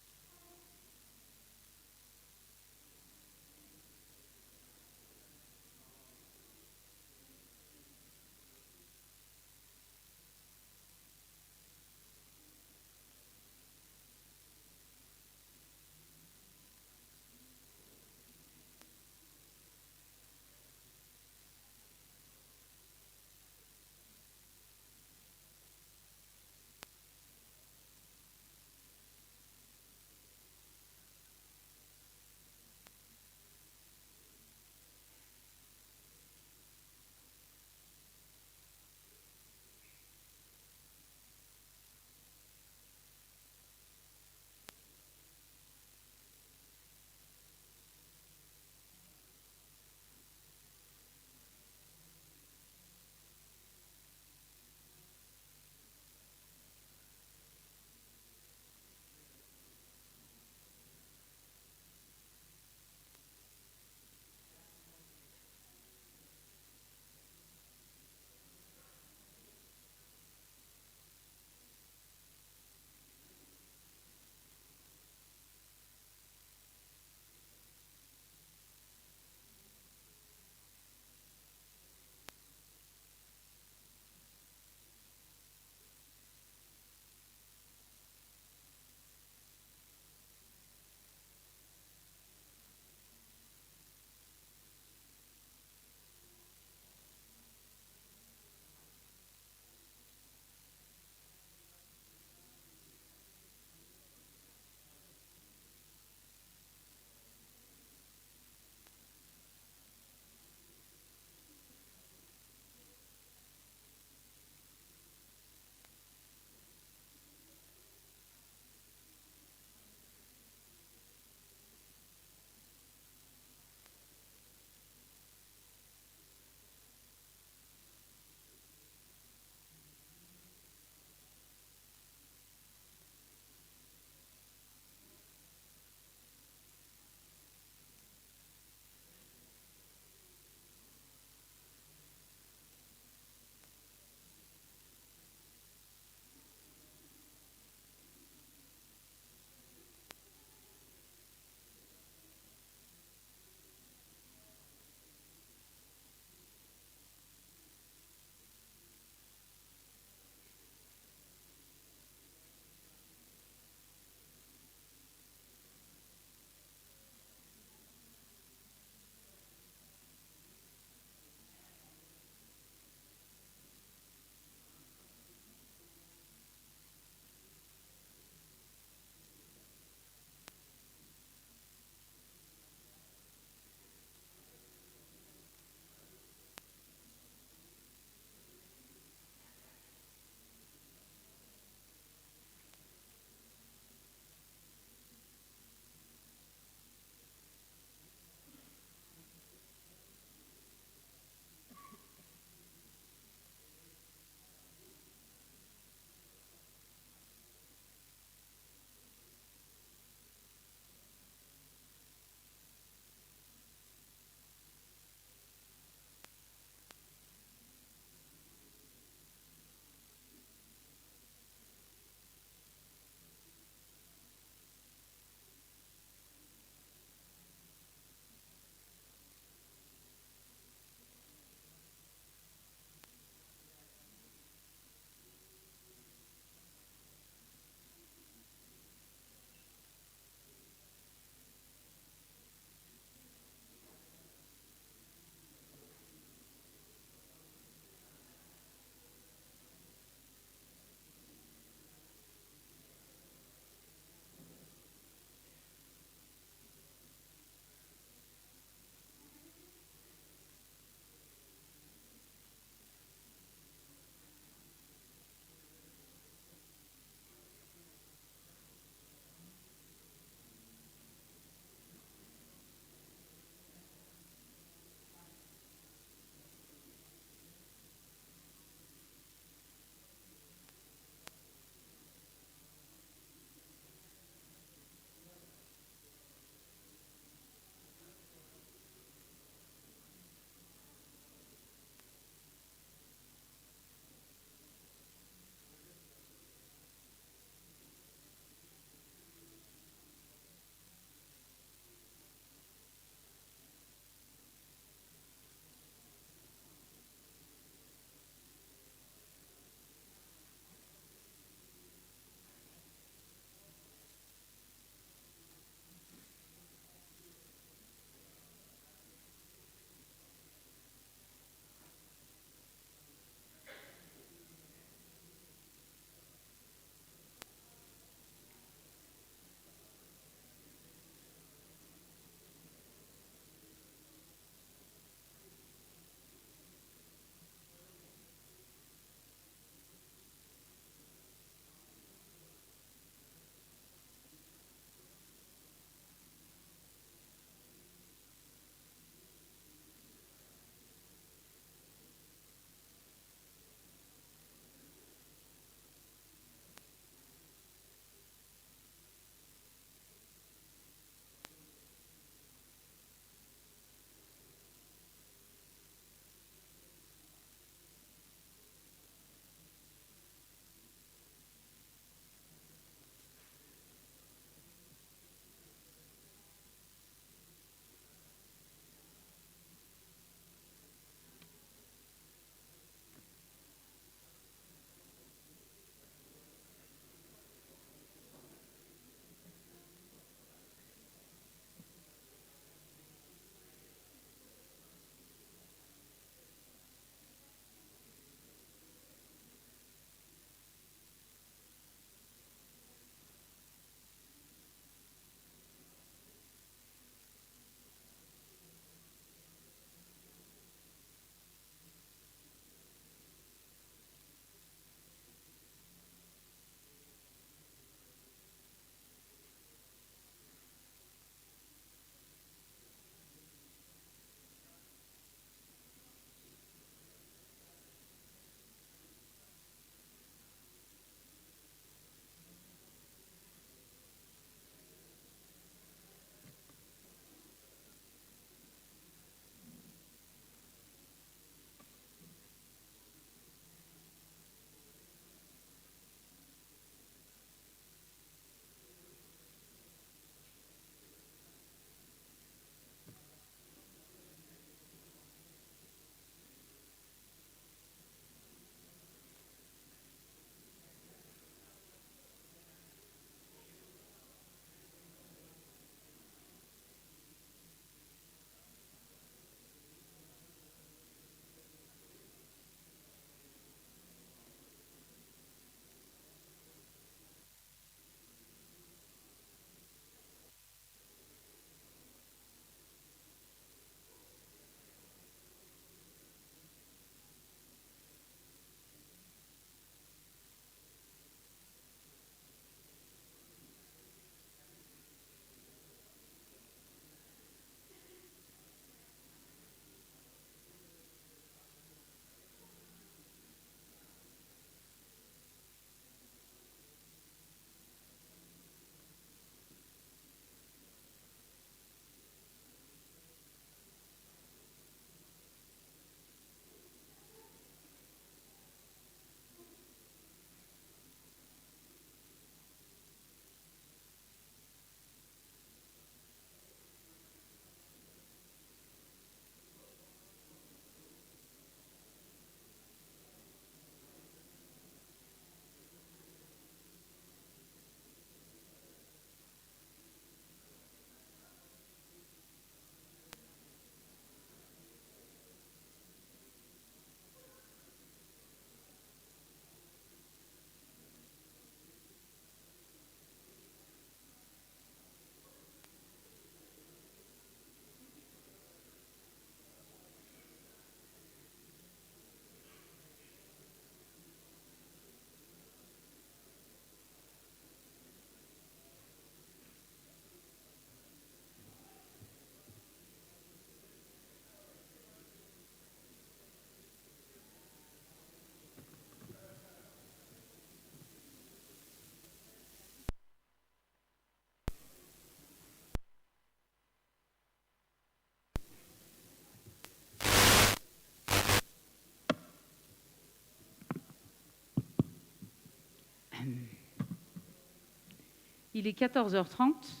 Il est 14h30.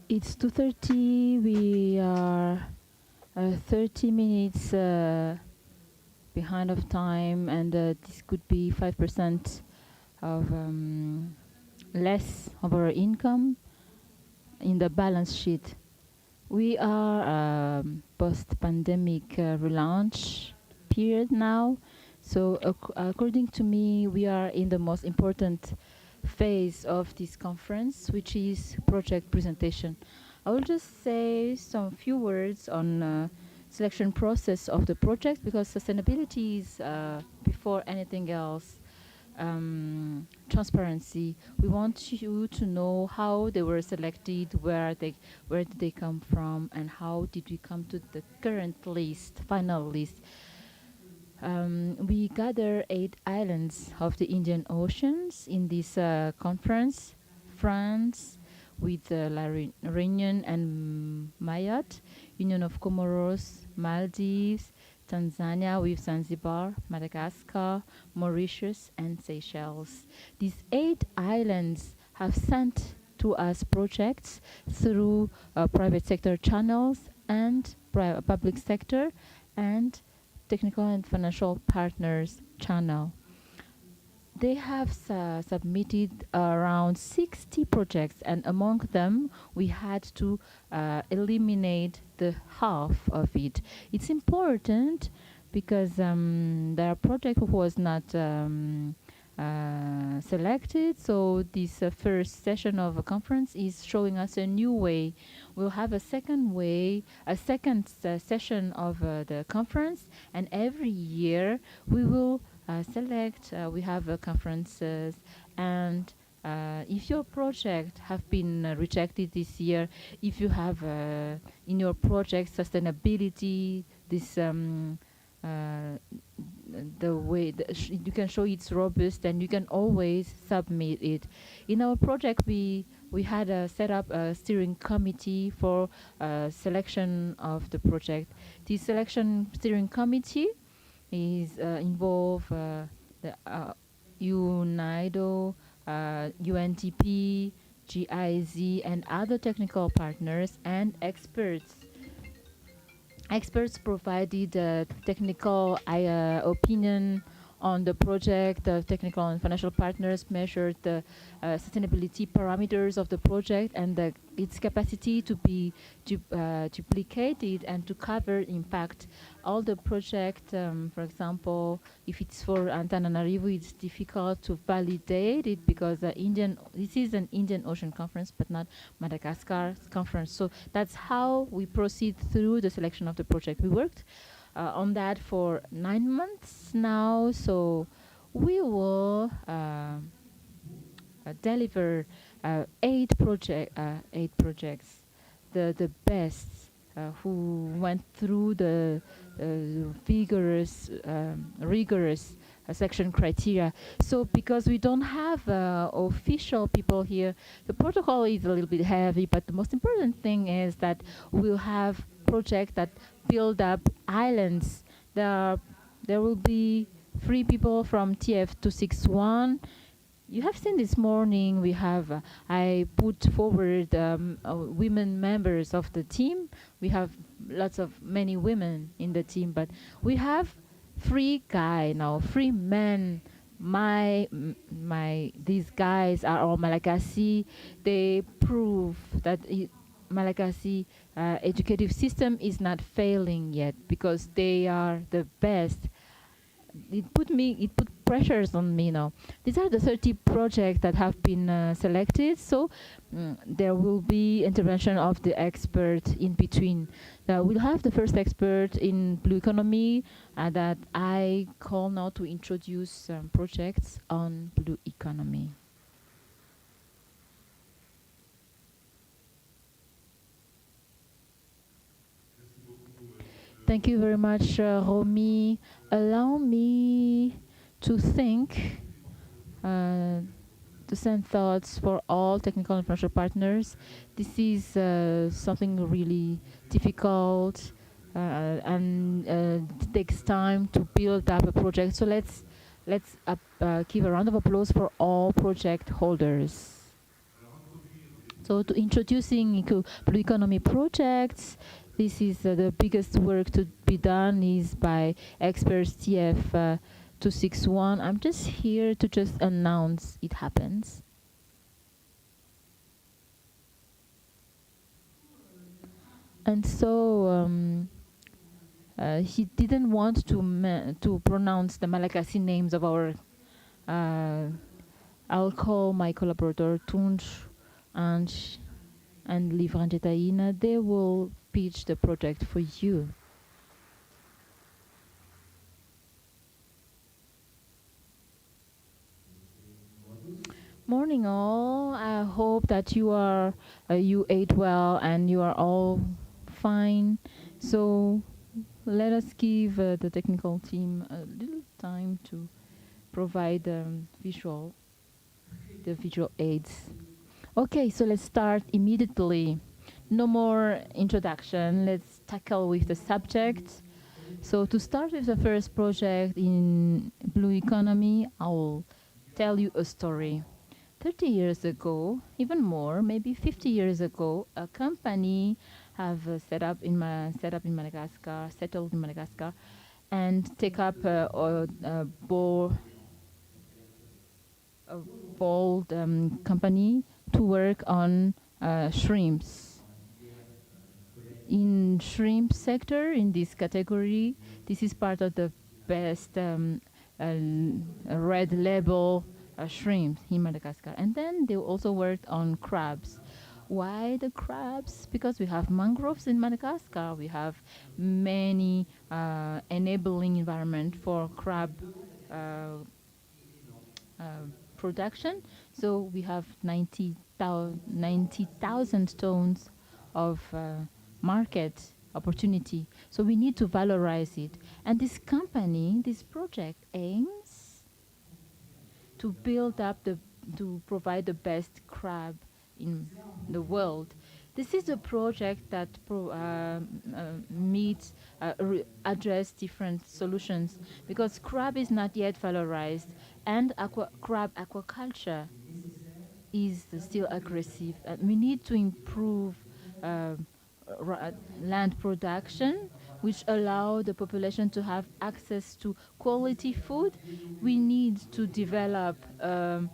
It's 2:30. We are 30 minutes behind of time, and this could be 5% of less of our income in the balance sheet. We are post-pandemic relaunch period now. So according to me, we are in the most important phase of this conference, which is project presentation. I will just say some few words on selection process of the project, because sustainability is before anything else transparency. We want you to know how they were selected, where did they come from, and how did we come to the current list, final list. We gather 8 islands of the Indian Oceans in this conference. France with La Réunion and Mayotte, Union of Comoros, Maldives, Tanzania with Zanzibar, Madagascar, Mauritius, and Seychelles. These 8 islands have sent to us projects through private sector channels and public sector and technical and financial partners channel. They have submitted around 60 projects, and among them we had to eliminate the half of it. It's important because their project was not selected, so this first session of a conference is showing us a new way. We'll have a second way, a second session of the conference, and every year we will select, we have conferences, and if your project have been rejected this year, if you have in your project sustainability, this the way you can show it's robust, and you can always submit it. In our project, we had set up a steering committee for selection of the project. The selection steering committee is involve the UNIDO, UNTP, GIZ, and other technical partners and experts. Experts provided technical opinion on the project. The technical and financial partners measured the sustainability parameters of the project and its capacity to be duplicated and to cover impact. All the project, for example, if it's for Antananarivo, it's difficult to validate it because this is an Indian Ocean conference, but not Madagascar conference. So that's how we proceed through the selection of the project. We worked on that for 9 months now, so we will deliver 8 projects, the best who went through the rigorous selection criteria. So because we don't have official people here, the protocol is a little bit heavy, but the most important thing is that we'll have projects that build up islands. There will be 3 people from TF261. You have seen this morning we have I put forward women members of the team. We have many women in the team, but we have 3 guys now, 3 men. These guys are all Malagasy. They prove that Malagasy educative system is not failing yet because they are the best. It put pressures on me now. These are the 30 projects that have been selected, so there will be intervention of the expert in between. We'll have the first expert in blue economy that I call now to introduce projects on blue economy. Thank you very much, Romy. Allow me to think, to send thoughts for all technical and financial partners. This is something really difficult and it takes time to build up a project. So let's Let's give a round of applause for all project holders. So to introducing blue economy projects, this is the biggest work to be done is by experts TF 261. I'm just here to just announce it happens. And so he didn't want to pronounce the Malagasy names of our. I'll call my collaborator Tunj and Livranjetaina. They will pitch the project for you. Morning all. I hope that you ate well and you are all fine. So let us give the technical team a little time to provide the visual aids. Okay, so let's start immediately. No more introduction. Let's tackle with the subject. So to start with the first project in blue economy, I'll tell you a story. 30 years ago, even more, maybe 50 years ago, a company have settled in Madagascar, and take up a bold company to work on shrimps. In shrimp sector, in this category, this is part of the best red label shrimp in Madagascar. And then they also worked on crabs. Why the crabs? Because we have mangroves in Madagascar. We have many enabling environment for crab production. So we have 90,000 tons of market opportunity. So we need to valorize it. And this company, this project aims to build up to provide the best crab in the world. This is a project that address different solutions because crab is not yet valorized and crab aquaculture is still aggressive. We need to improve land production, which allow the population to have access to quality food. We need to develop a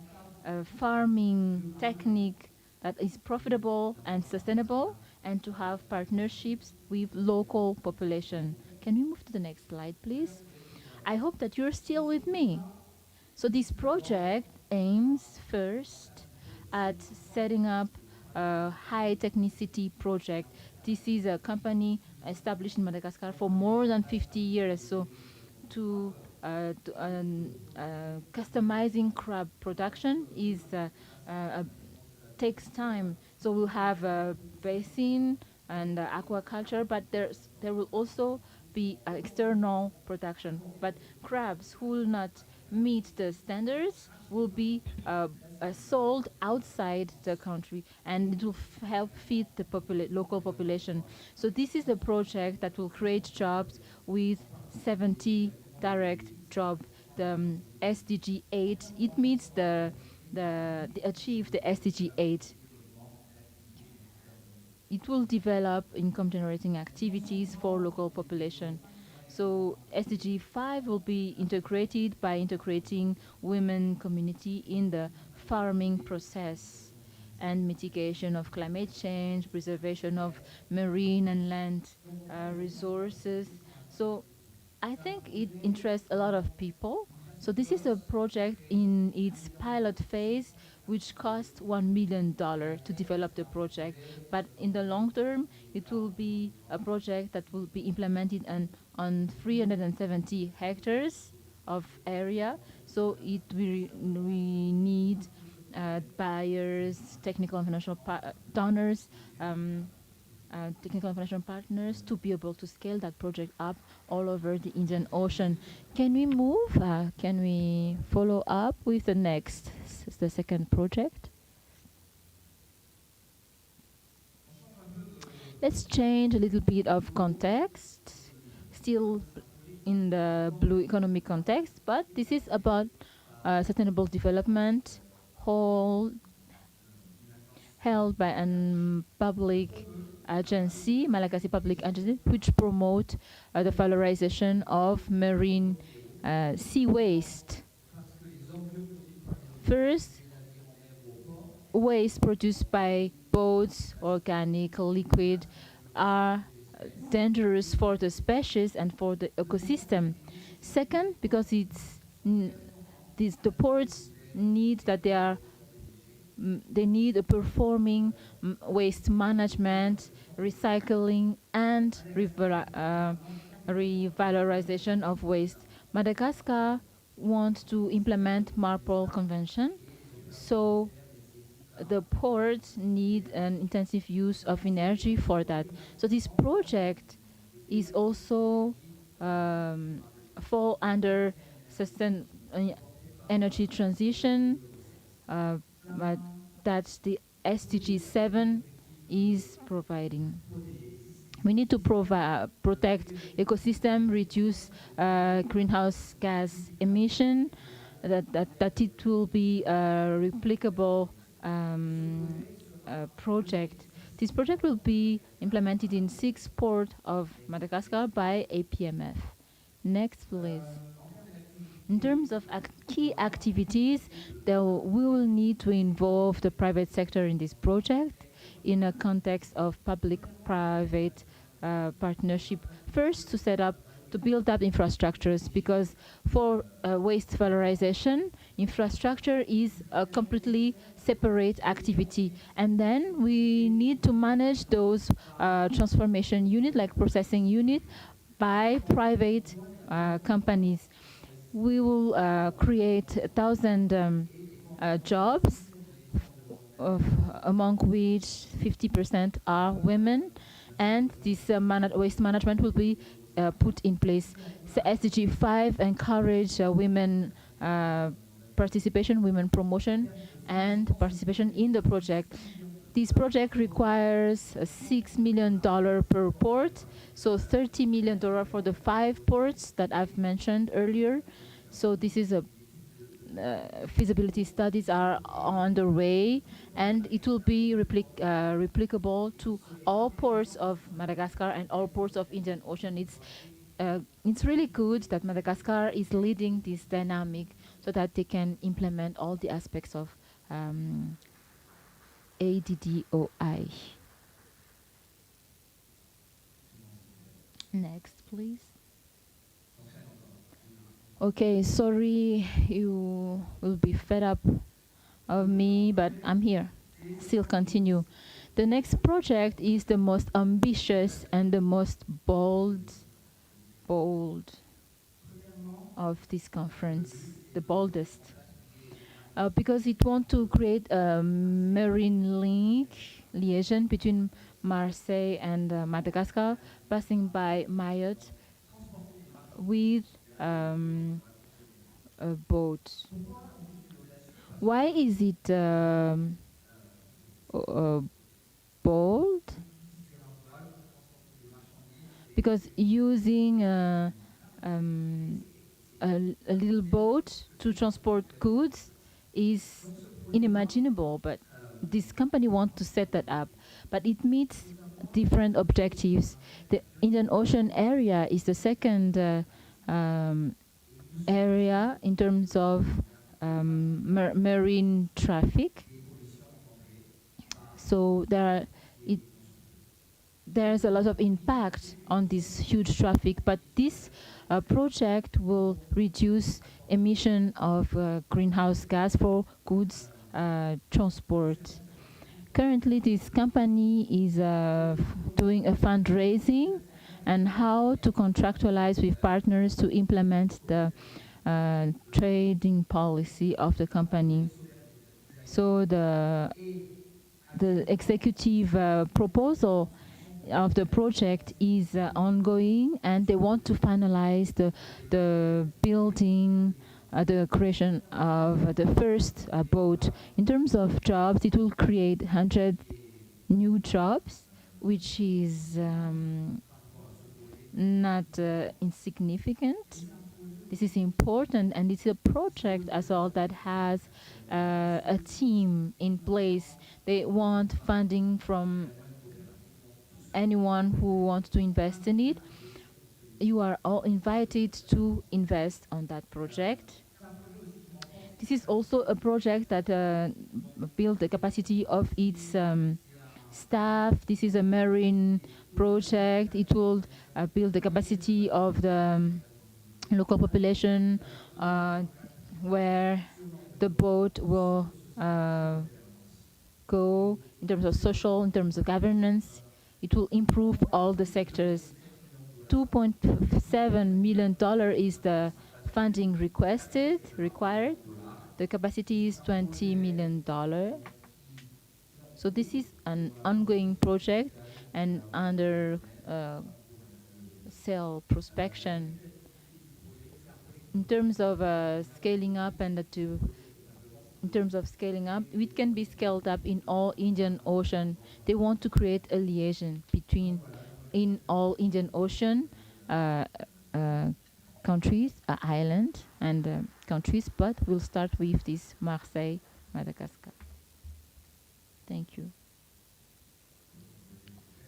farming technique that is profitable and sustainable, and to have partnerships with local population. Can we move to the next slide, please? I hope that you're still with me. So this project aims first at setting up a high technicity project. This is a company established in Madagascar for more than 50 years. So customizing crab production is takes time. So we'll have a basin and aquaculture, but there will also be external production. But crabs who will not meet the standards will be sold outside the country, and it will help feed the local population. So this is a project that will create jobs with 70 direct jobs. The SDG 8, it meets achieve the SDG 8. It will develop income-generating activities for local population. So SDG 5 will be integrated by integrating women community in the farming process and mitigation of climate change, preservation of marine and land resources. So I think it interests a lot of people. So this is a project in its pilot phase, which cost $1 million to develop the project. But in the long term, it will be a project that will be implemented on 370 hectares of area. So we need buyers, technical and financial donors, technical and financial partners to be able to scale that project up all over the Indian Ocean. Can we move? Can we follow up with the second project? Let's change a little bit of context. Still in the blue economic context, but this is about sustainable development held by a public agency, Malagasy Public Agency, which promote the valorization of marine sea waste. First, waste produced by boats, organic, liquid, are dangerous for the species and for the ecosystem. Second, because the ports need that they need a performing waste management, recycling, and revalorization of waste. Madagascar wants to implement MARPOL Convention, so the ports need an intensive use of energy for that. So this project is also fall under energy transition, but that the SDG 7 is providing. We need to protect ecosystem, reduce greenhouse gas emission, that it will be a replicable project. This project will be implemented in 6 ports of Madagascar by APMF. Next, please. In terms of key activities, we will need to involve the private sector in this project in a context of public-private partnership. First, to build up infrastructures, because for waste valorization, infrastructure is a completely separate activity. And then we need to manage those transformation unit, like processing unit, by private companies. We will create 1,000 jobs, among which 50% are women, and this waste management will be put in place. So SDG 5 encourage women participation, women promotion, and participation in the project. This project requires $6 million per port, so $30 million for the 5 ports that I've mentioned earlier. So this is a feasibility studies are on the way, and it will be replicable to all ports of Madagascar and all ports of Indian Ocean. It's really good that Madagascar is leading this dynamic so that they can implement all the aspects of ADDOI. Next, please. Okay, sorry you will be fed up of me, but I'm here. Still continue. The next project is the most ambitious and the most bold of this conference, the boldest. Because it wants to create a marine liaison between Marseille and Madagascar, passing by Mayotte with a boat. Why is it bold? Because using a little boat to transport goods is unimaginable, but this company wants to set that up. But it meets different objectives. The Indian Ocean area is the second area in terms of marine traffic. So there's a lot of impact on this huge traffic, but this project will reduce emission of greenhouse gas for goods transport. Currently, this company is doing a fundraising and how to contractualize with partners to implement the trading policy of the company. So the executive proposal of the project is ongoing, and they want to finalize the building, the creation of the first boat. In terms of jobs, it will create 100 new jobs, which is not insignificant. This is important, and it's a project as well that has a team in place. They want funding from anyone who wants to invest in it. You are all invited to invest on that project. This is also a project that builds the capacity of its staff. This is a marine project. It will build the capacity of the local population where the boat will go in terms of social, in terms of governance. It will improve all the sectors. $2.7 million is the funding required. The capacity is $20 million. So this is an ongoing project and under cell prospection. In terms of scaling up it can be scaled up in all Indian Ocean. They want to create a liaison between in all Indian Ocean countries, island and countries, but we'll start with this Marseille, Madagascar. Thank you.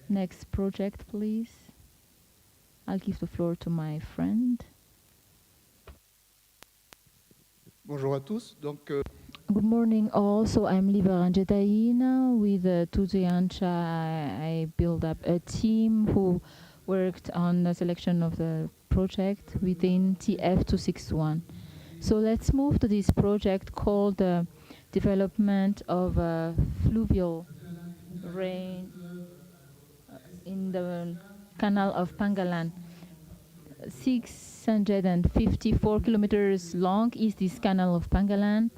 Next project, please. I'll give the floor to my friend. Bonjour à tous. Donc, Good morning all. So I'm Liva Ranjetaina. With Tuziancha, I built up a team who worked on the selection of the project within TF261. So let's move to this project called Development of Fluvial Rain in the Canal of Pangalan. 654 kilometers long is this Canal of Pangalan,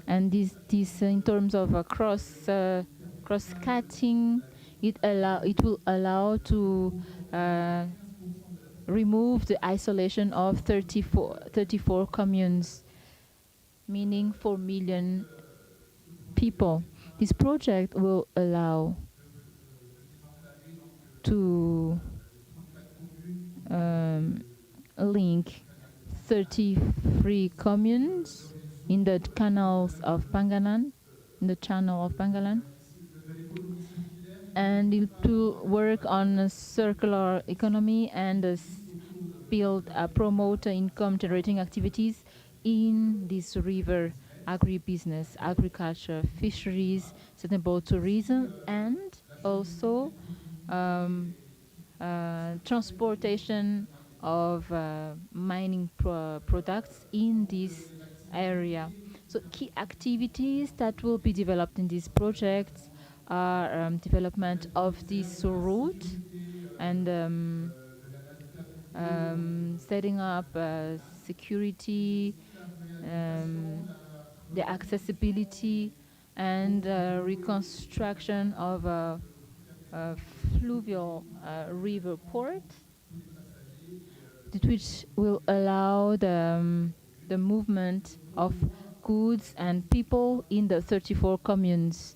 and this in terms of cross-cutting, it will allow to remove the isolation of 34 communes, meaning 4 million people. This project will allow to link 33 communes in the canals of Pangalan, in the channel of Pangalan, and it will work on a circular economy and promote income generating activities in this river: agribusiness, agriculture, fisheries, sustainable tourism, and also transportation of mining products in this area. So key activities that will be developed in these projects are development of this route and setting up security, the accessibility, and reconstruction of a fluvial river port, which will allow the movement of goods and people in the 34 communes.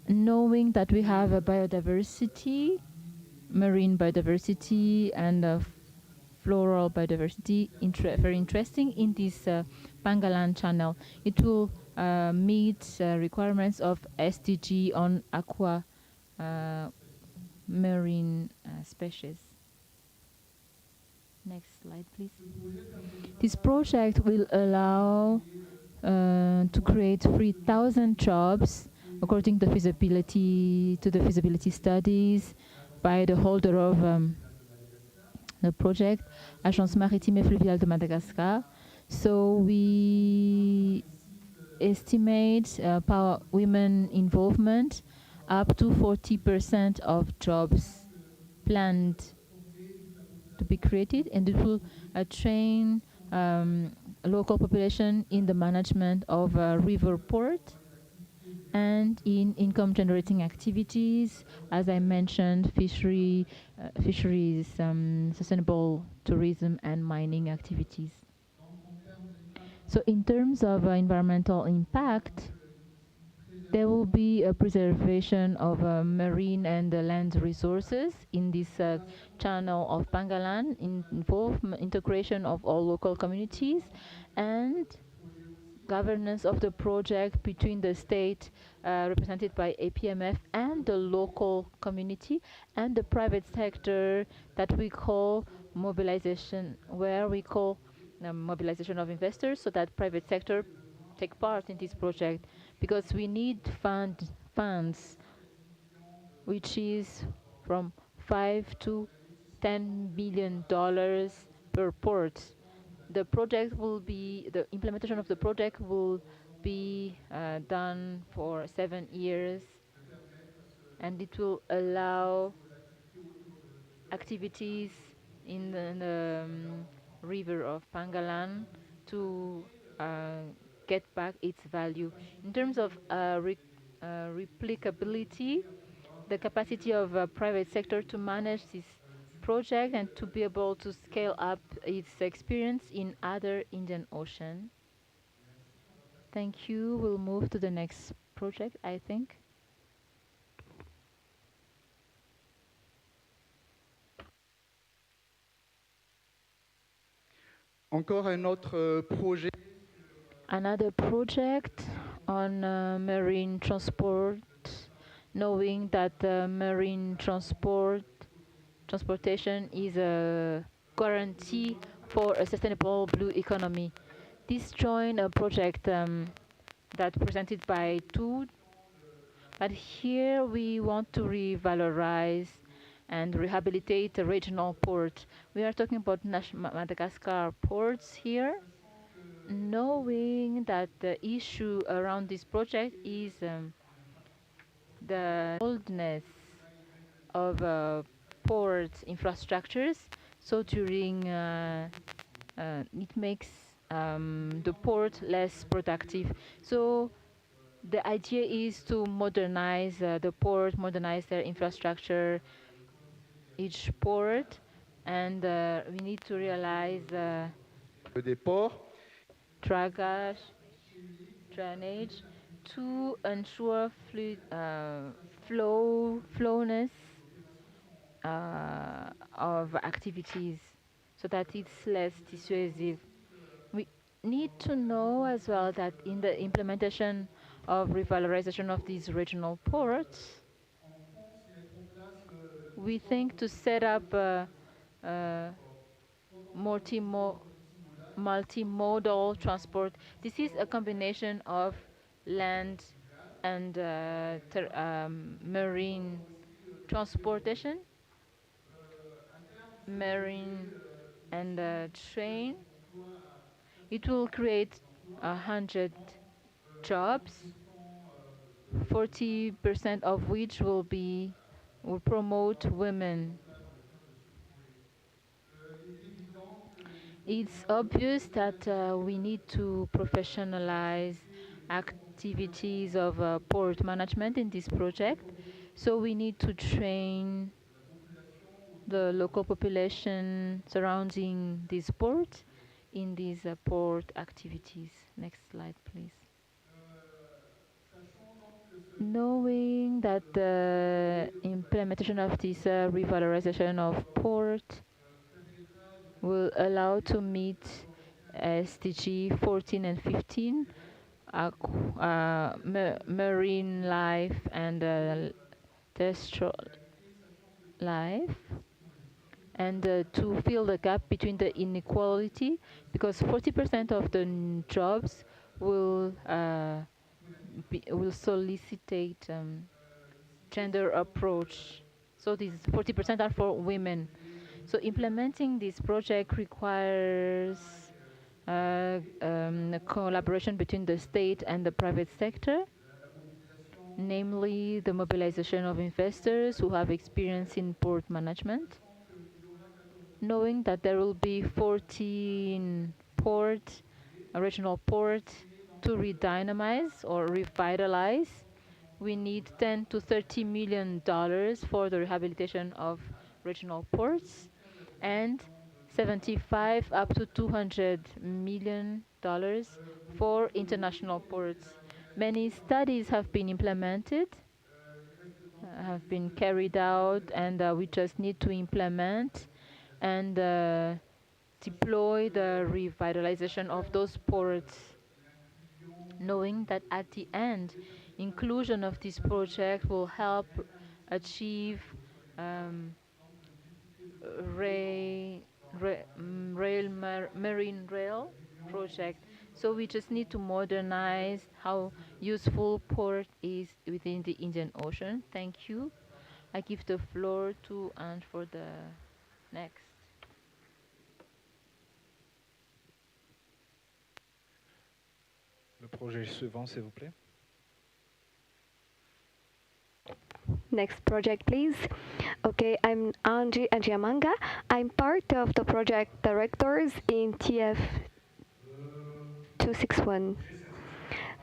Knowing that we have a biodiversity, marine biodiversity and floral biodiversity, very interesting in this Pangalan channel. It will meet requirements of SDG on aqua marine species. Next slide, please. This project will allow to create 3,000 jobs according to the feasibility studies by the holder of the project, Agence Maritime et Fluviale de Madagascar. So we estimate women involvement up to 40% of jobs planned to be created, and it will train local population in the management of a river port and in income generating activities, as I mentioned, fisheries, sustainable tourism and mining activities. So in terms of environmental impact, There will be a preservation of marine and land resources in this channel of Pangalan, integration of all local communities, and governance of the project between the state represented by APMF and the local community and the private sector that we call mobilization, where we call mobilization of investors so that private sector take part in this project, because we need funds which is from 5 to $10 million per port. The implementation of the project will be done for 7 years, and it will allow activities in the river of Pangalan to get back its value. In terms of replicability, the capacity of private sector to manage this project and to be able to scale up its experience in other Indian Ocean. Thank you. We'll move to the next project, I think. Encore un autre projet. Another project on marine transport, knowing that marine transportation is a guarantee for a sustainable blue economy. This joint project that presented by two, but here we want to revalorize and rehabilitate the regional port. We are talking about Madagascar ports here, knowing that the issue around this project is the oldness of port infrastructures. So during it makes the port less productive. So the idea is to modernize the port, modernize their infrastructure, each port, and we need to realize drainage to ensure flowness of activities so that it's less dissuasive. We need to know as well that in the implementation of revalorization of these regional ports, we think to set up multimodal transport. This is a combination of land and marine transportation, marine and train. It will create 100 jobs, 40% of which will promote women. It's obvious that we need to professionalize activities of port management in this project. So we need to train the local population surrounding this port in these port activities. Next slide, please. Knowing that the implementation of this revalorization of port will allow to meet SDG 14 and 15, marine life and terrestrial life, and to fill the gap between the inequality, because 40% of the jobs will solicitate gender approach. So these 40% are for women. So implementing this project requires collaboration between the state and the private sector, namely the mobilization of investors who have experience in port management, knowing that there will be 14 regional ports to redynamize or revitalize. We need $10 to $30 million for the rehabilitation of regional ports, and 75 up to $200 million for international ports. Many studies have been implemented, have been carried out, and we just need to implement and deploy the revitalization of those ports, knowing that at the end, inclusion of this project will help achieve marine rail project. So we just need to modernize how useful port is within the Indian Ocean. Thank you. I give the floor to Anne for the next. Le projet suivant, s'il vous plaît. Next project, please. Okay, I'm Angie Angiamanga. I'm part of the project directors in TF 261.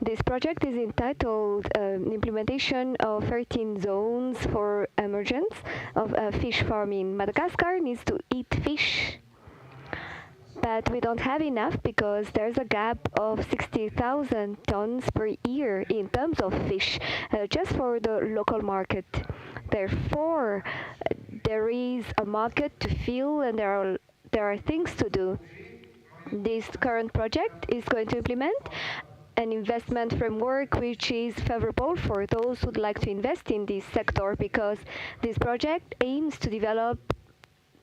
This project is entitled Implementation of 13 Zones for Emergence of Fish Farming. Madagascar needs to eat fish, but we don't have enough because there's a gap of 60,000 tons per year in terms of fish, just for the local market. Therefore, there is a market to fill and there are things to do. This current project is going to implement an investment framework which is favorable for those who'd like to invest in this sector, because this project aims to develop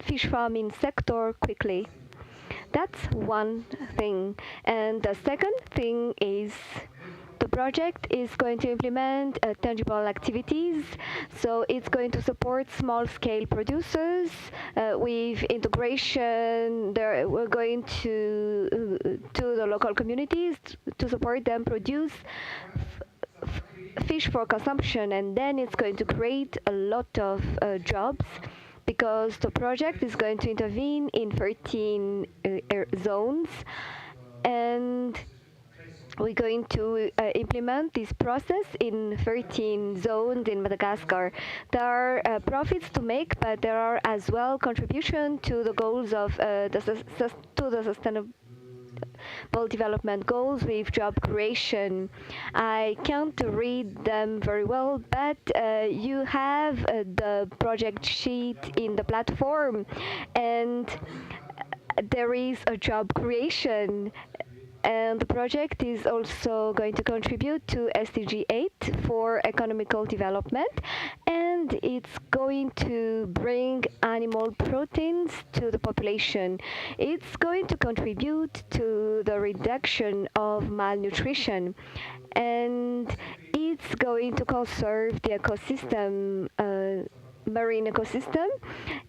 fish farming sector quickly. That's one thing. And the second thing is the project is going to implement tangible activities. So it's going to support small-scale producers with integration. We're going to the local communities to support them produce fish for consumption, and then it's going to create a lot of jobs, because the project is going to intervene in 13 zones, and we're going to implement this process in 13 zones in Madagascar. There are profits to make, but there are as well contribution to the goals of the sustainable development goals with job creation. I can't read them very well, but you have the project sheet in the platform, and there is a job creation. And the project is also going to contribute to SDG 8 for economical development, and it's going to bring animal proteins to the population. It's going to contribute to the reduction of malnutrition, and it's going to conserve the ecosystem, marine ecosystem.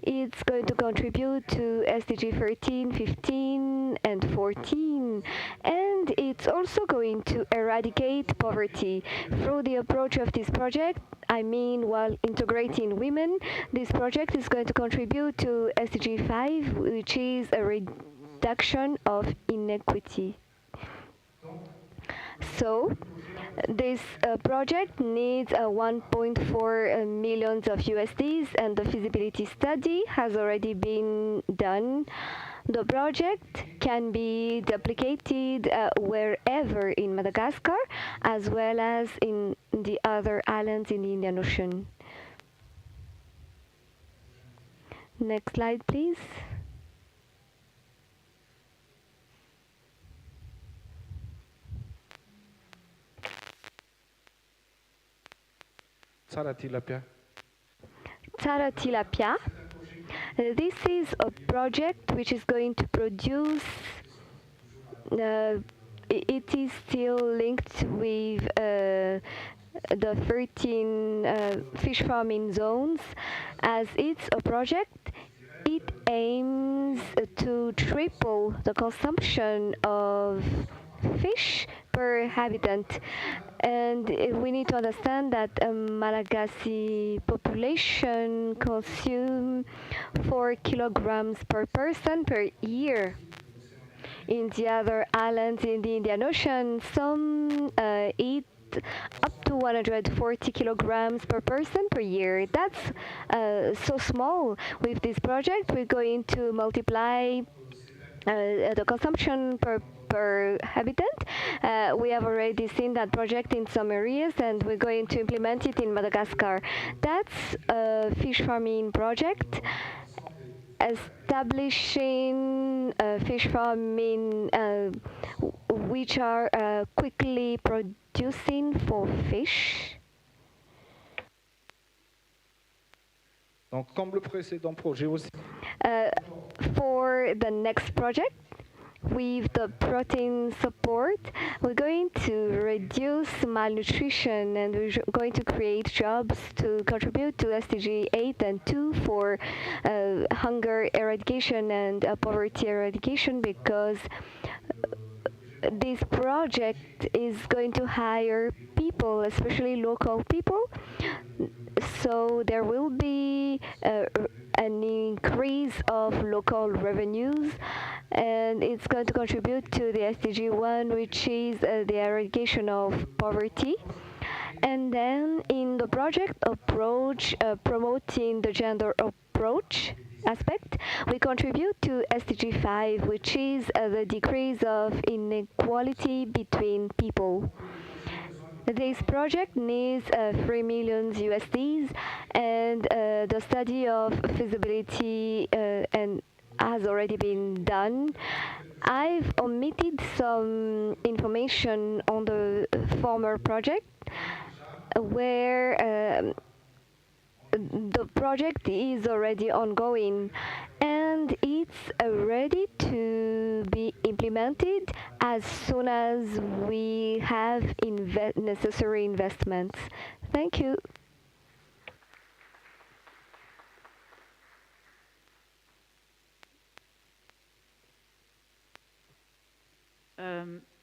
It's going to contribute to SDG 13, 15, and 14, and it's also going to eradicate poverty. Through the approach of this project, I mean, while integrating women, this project is going to contribute to SDG 5, which is a reduction of inequity. So, this project needs 1.4 million of USDs, and the feasibility study has already been done. The project can be duplicated wherever in Madagascar, as well as in the other islands in the Indian Ocean. Next slide, please. Tsara tilapia. Tsara tilapia. This is a project which is going to produce, it is still linked with the 13 fish farming zones. As it's a project, it aims to triple the consumption of fish per habitant. And we need to understand that Malagasy population consume 4 kilograms per person per year. In the other islands in the Indian Ocean, some eat up to 140 kilograms per person per year. That's so small. With this project, we're going to multiply the consumption per per habitant. We have already seen that project in some areas, and we're going to implement it in Madagascar. That's a fish farming project establishing fish farming which are quickly producing for fish. Donc, comme le précédent projet aussi. For the next project, with the protein support, we're going to reduce malnutrition, and we're going to create jobs to contribute to SDG 8 and 2 for hunger eradication and poverty eradication, because this project is going to hire people, especially local people. So there will be an increase of local revenues, and it's going to contribute to the SDG 1, which is the eradication of poverty. And then in the project approach, promoting the gender approach aspect, we contribute to SDG 5, which is the decrease of inequality between people. This project needs 3 million USDs, and the study of feasibility and has already been done. I've omitted some information on the former project, where the project is already ongoing, and it's ready to be implemented as soon as we have necessary investments. Thank you.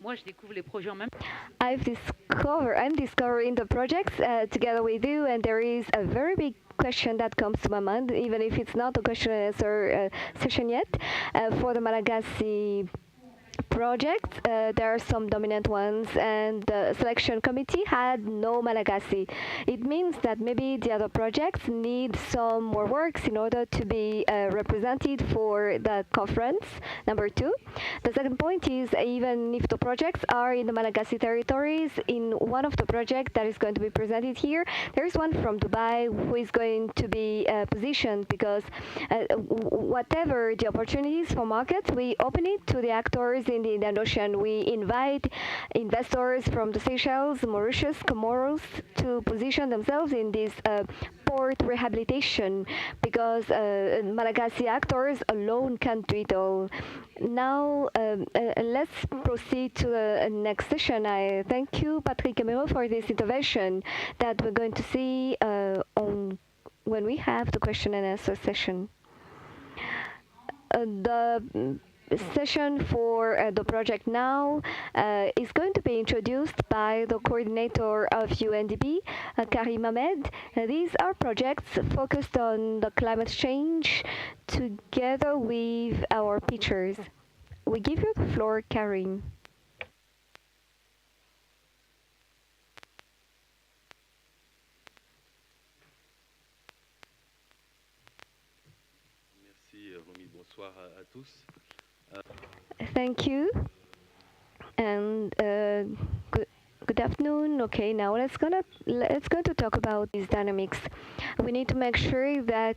Moi, je découvre les projets en même temps. I'm discovering the projects together with you, and there is a very big question that comes to my mind, even if it's not a question and answer session yet. For the Malagasy projects, there are some dominant ones, and the selection committee had no Malagasy. It means that maybe the other projects need some more works in order to be represented for the conference, number 2. The second point is, even if the projects are in the Malagasy territories, in one of the projects that is going to be presented here, there is one from Dubai who is going to be positioned, because whatever the opportunities for markets, we open it to the actors in the Indian Ocean. We invite investors from the Seychelles, Mauritius, Comoros to position themselves in this port rehabilitation, because Malagasy actors alone can't do it all. Now, let's proceed to the next session. I thank you, Patrick Camero, for this intervention that we're going to see on when we have the question and answer session. The session for the project now is going to be introduced by the coordinator of UNDP, Karim Ahmed. These are projects focused on the climate change together with our pitchers. We give you the floor, Karim. Merci, Romy. Bonsoir à tous. Thank you, and good afternoon. Okay, now let's go to talk about these dynamics. We need to make sure that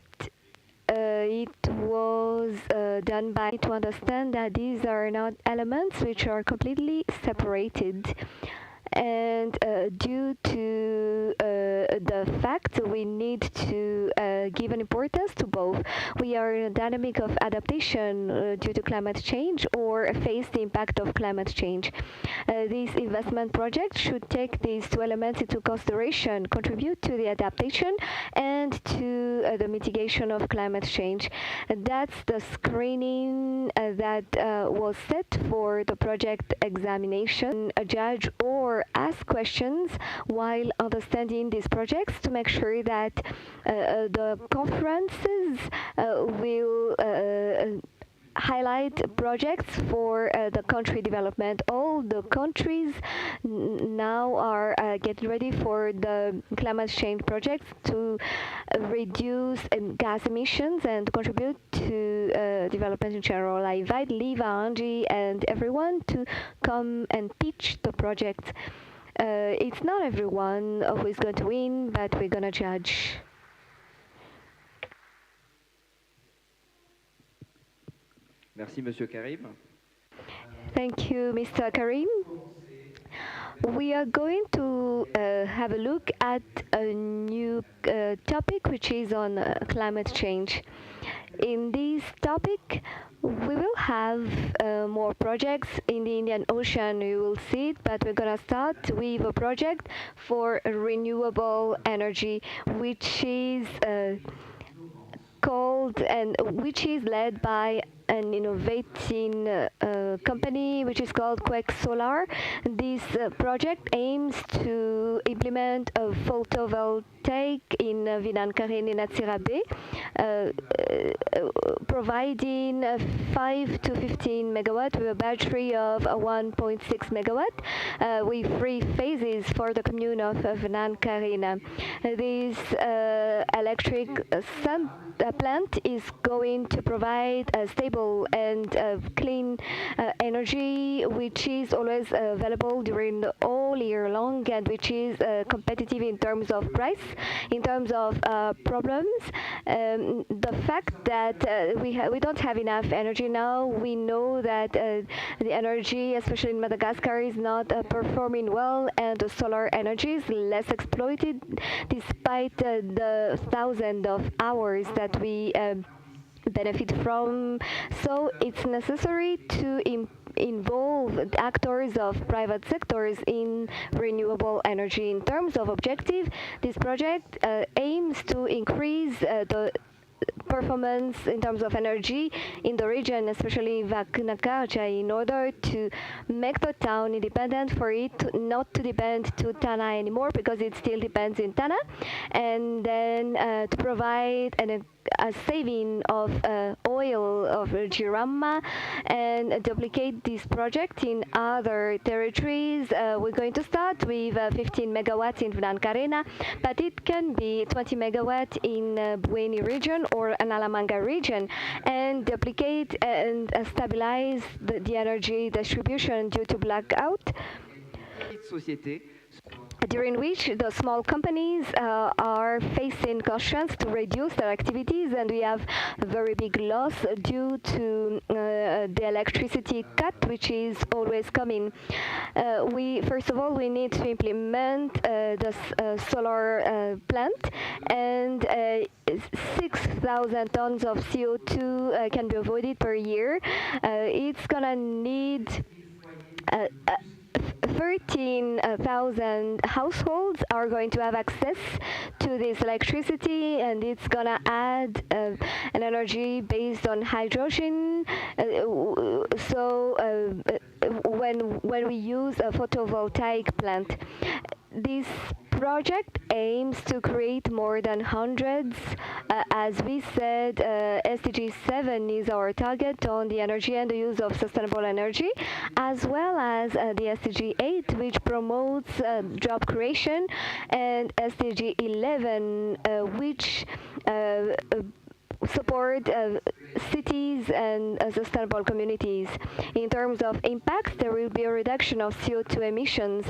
it was done by to understand that these are not elements which are completely separated. And due to the fact we need to give an importance to both. We are in a dynamic of adaptation due to climate change, or face the impact of climate change. This investment project should take these two elements into consideration, contribute to the adaptation and to the mitigation of climate change. That's the screening that was set for the project examination. A judge or ask questions while understanding these projects to make sure that the conferences will highlight projects for the country development. All the countries now are getting ready for the climate change projects to reduce gas emissions and contribute to development in general. I invite Liva, Angie, and everyone to come and pitch the project. It's not everyone who is going to win, but we're going to judge. Merci, Monsieur Karim. Thank you, Mr. Karim. We are going to have a look at a new topic, which is on climate change. In this topic, we will have more projects in the Indian Ocean. You will see it, but we're going to start with a project for renewable energy, which is called and which is led by an innovating company which is called Quake Solar. This project aims to implement a photovoltaic in Vinankarin in Atsira Bay, providing 5 to 15 megawatt with a battery of 1.6 megawatt with 3 phases for the commune of Vinankarin. This electric sun plant is going to provide a stable and clean energy, which is always available during all year long, and which is competitive in terms of price. In terms of problems, the fact that we don't have enough energy now, we know that the energy, especially in Madagascar, is not performing well, and the solar energy is less exploited, despite the thousands of hours that we benefit from. So it's necessary to involve actors of private sectors in renewable energy. In terms of objective, this project aims to increase the performance in terms of energy in the region, especially Vaknakaja, in order to make the town independent, for it not to depend to Tana anymore, because it still depends in Tana, and then to provide a saving of oil of Jirama and duplicate this project in other territories. We're going to start with 15 megawatts in Vinankarena, but it can be 20 megawatt in Bueni region or an Alamanga region, and duplicate and stabilize the energy distribution due to blackout, during which the small companies are facing cautions to reduce their activities, and we have a very big loss due to the electricity cut, which is always coming. First of all, we need to implement the solar plant, and 6,000 tons of CO2 can be avoided per year. It's gonna need 13,000 households are going to have access to this electricity, and it's going to add an energy based on hydrogen. When we use a photovoltaic plant, this project aims to create more than hundreds. As we said, SDG 7 is our target on the energy and the use of sustainable energy, as well as the SDG 8, which promotes job creation, and SDG 11, which support cities and sustainable communities. In terms of impact, there will be a reduction of CO2 emissions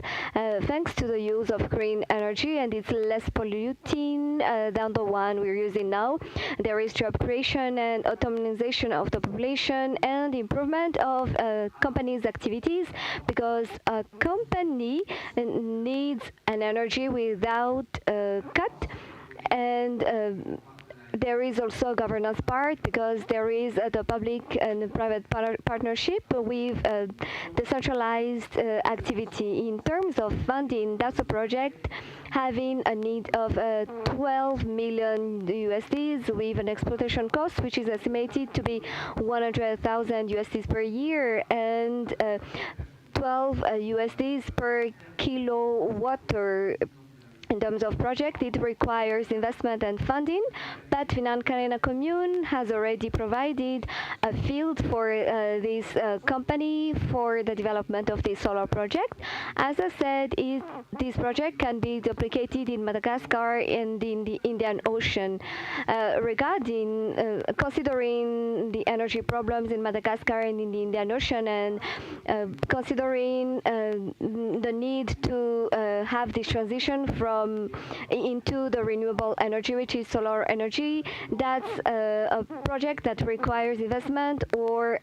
thanks to the use of green energy, and it's less polluting than the one we're using now. There is job creation and automation of the population, and improvement of companies' activities, because a company needs an energy without cut, and there is also a governance part, because there is the public and private partnership with decentralized activity. In terms of funding, that's a project having a need of 12 million USDs with an exploitation cost which is estimated to be 100,000 USDs per year, and 12 USDs per kilowatt In terms of project, it requires investment and funding, but Financarena Commune has already provided a field for this company for the development of this solar project. As I said, this project can be duplicated in Madagascar and in the Indian Ocean. Regarding considering the energy problems in Madagascar and in the Indian Ocean, and considering the need to have this transition into the renewable energy, which is solar energy, that's a project that requires investment or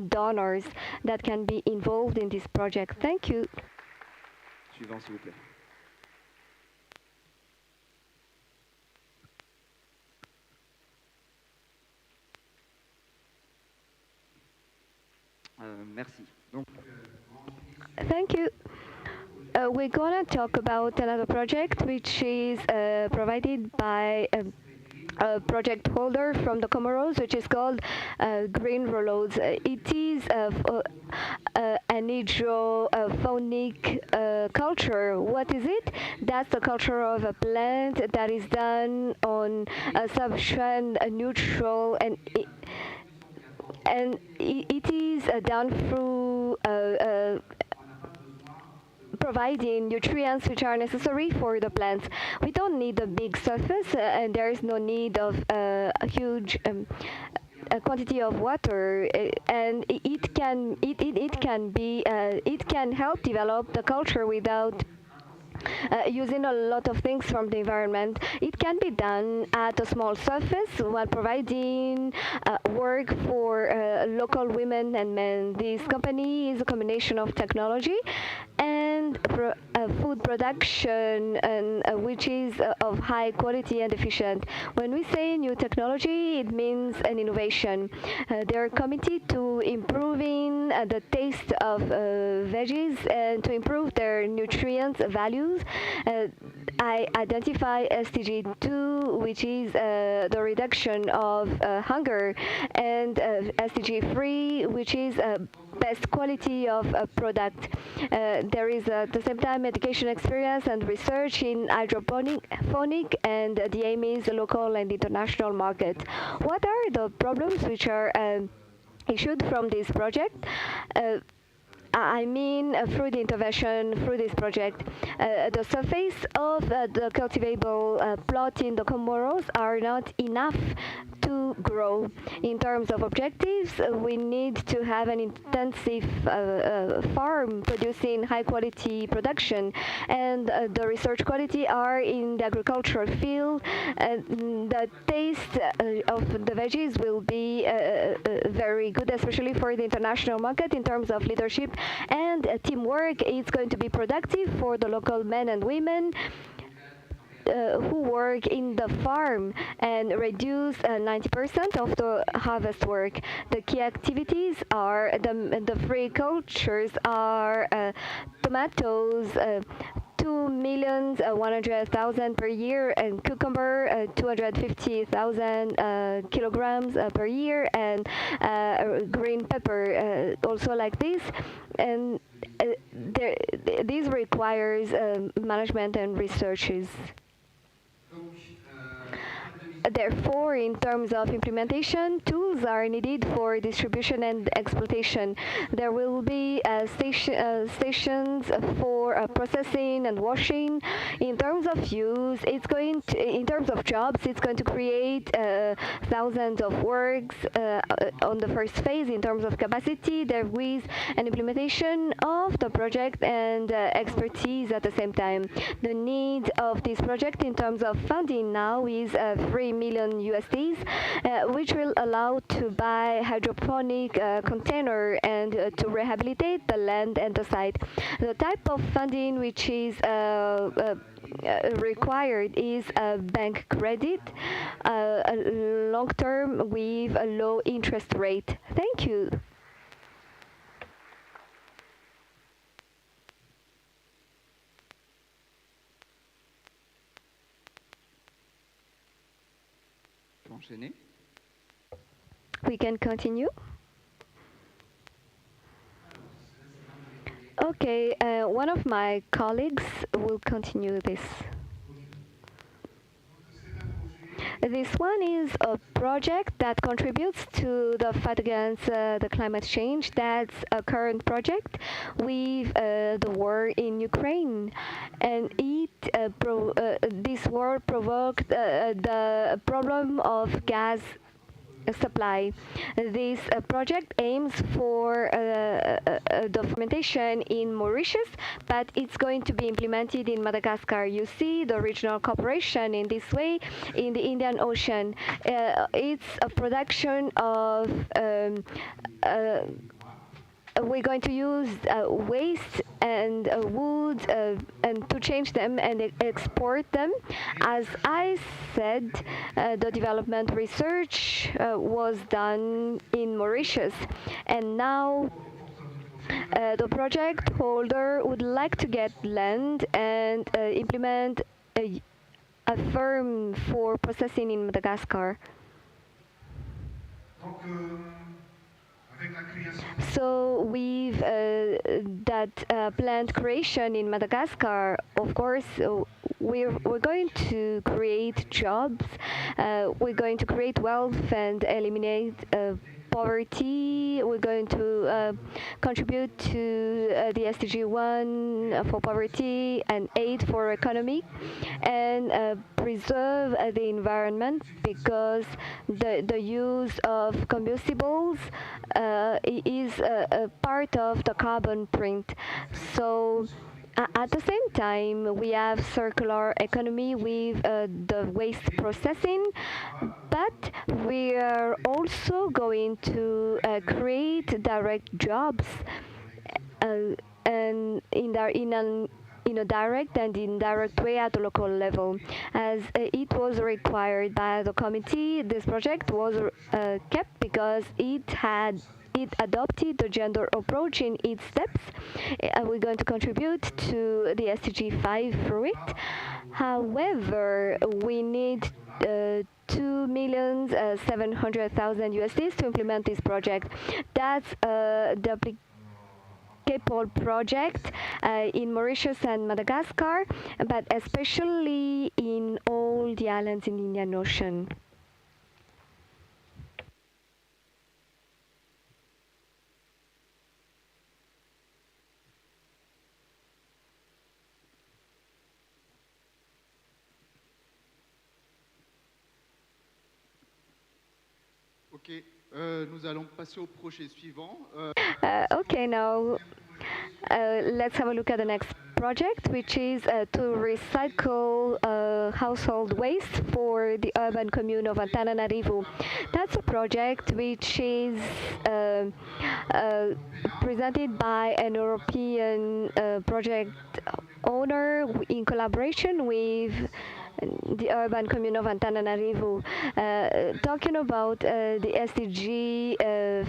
donors that can be involved in this project. Thank you. Suivant, s'il vous plaît. Merci. Donc, thank you. We're going to talk about another project which is provided by a project holder from the Comoros, which is called Green Rolloads. It is an hydrophonic culture. What is it? That's the culture of a plant that is done on a substrate neutral, and it is done through providing nutrients which are necessary for the plants. We don't need a big surface, and there is no need of a huge a quantity of water, and it can help develop the culture without using a lot of things from the environment. It can be done at a small surface while providing work for local women and men. This company is a combination of technology and food production, and which is of high quality and efficient. When we say new technology, it means an innovation. They are committed to improving the taste of veggies and to improve their nutrients values. I identify SDG 2, which is the reduction of hunger, and SDG 3, which is best quality of a product. There is at the same time education experience and research in hydroponic, and the aim is local and international market. What are the problems which are issued from this project? I mean, through the intervention, through this project, the surface of the cultivable plot in the Comoros are not enough to grow. In terms of objectives, we need to have an intensive farm producing high quality production, and the research quality are in the agricultural field. The taste of the veggies will be very good, especially for the international market. In terms of leadership and teamwork, it's going to be productive for the local men and women who work in the farm and reduce 90% of the harvest work. The key activities are the three cultures are tomatoes, 2,100,000 per year, and cucumber 250,000 kilograms per year, and green pepper also like this. And this requires management and researches. Therefore, in terms of implementation, tools are needed for distribution and exploitation. There will be stations for processing and washing. In terms of use, in terms of jobs, it's going to create thousands of works on the first phase. In terms of capacity, there is an implementation of the project and expertise at the same time. The need of this project in terms of funding now is 3 million USDs, which will allow to buy hydroponic container and to rehabilitate the land and the site. The type of funding which is required is a bank credit, long term with a low interest rate. Thank you. We can continue. Okay, one of my colleagues will continue this. This one is a project that contributes to the fight against the climate change. That's a current project with the war in Ukraine, and this war provoked the problem of gas supply. This project aims for the fermentation in Mauritius, but it's going to be implemented in Madagascar. You see the regional cooperation in this way in the Indian Ocean. It's a production of we're going to use waste and wood and to change them and export them. As I said, the development research was done in Mauritius, and now the project holder would like to get land and implement a firm for processing in Madagascar. So with that plant creation in Madagascar, of course, we're going to create jobs, we're going to create wealth and eliminate poverty. We're going to contribute to the SDG 1 for poverty and 8 for economy, and preserve the environment, because the use of combustibles is a part of the carbon print. So at the same time, we have circular economy with the waste processing, but we are also going to create direct jobs and in a direct and indirect way at the local level. As it was required by the committee, this project was kept because it adopted the gender approach in its steps. We're going to contribute to the SDG 5 through it. However, we need 2,700,000 USDs to implement this project. That's the applicable project in Mauritius and Madagascar, but especially in all the islands in the Indian Ocean. Ok, nous allons passer au projet suivant. Okay, now let's have a look at the next project, which is to recycle household waste for the urban commune of Antananarivo. That's a project which is presented by an European project owner in collaboration with the urban commune of Antananarivo. Talking about the SDG